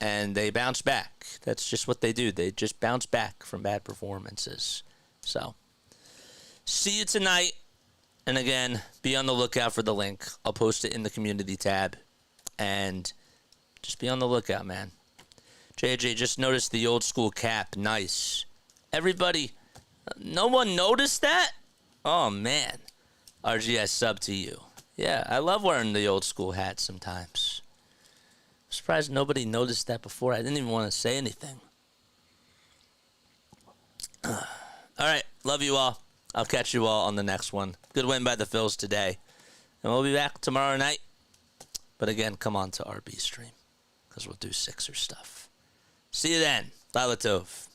And they bounce back. That's just what they do. They just bounce back from bad performances. So, see you tonight. And again, be on the lookout for the link. I'll post it in the community tab. And just be on the lookout, man. JJ, just noticed the old school cap. Nice. Everybody, no one noticed that? Oh, man. RG, I sub to you. Yeah, I love wearing the old school hat sometimes. I'm surprised nobody noticed that before. I didn't even want to say anything. All right. Love you all. I'll catch you all on the next one. Good win by the Phils today. And we'll be back tomorrow night. But again, come on to RB stream because we'll do Sixer stuff. See you then. Lalatov.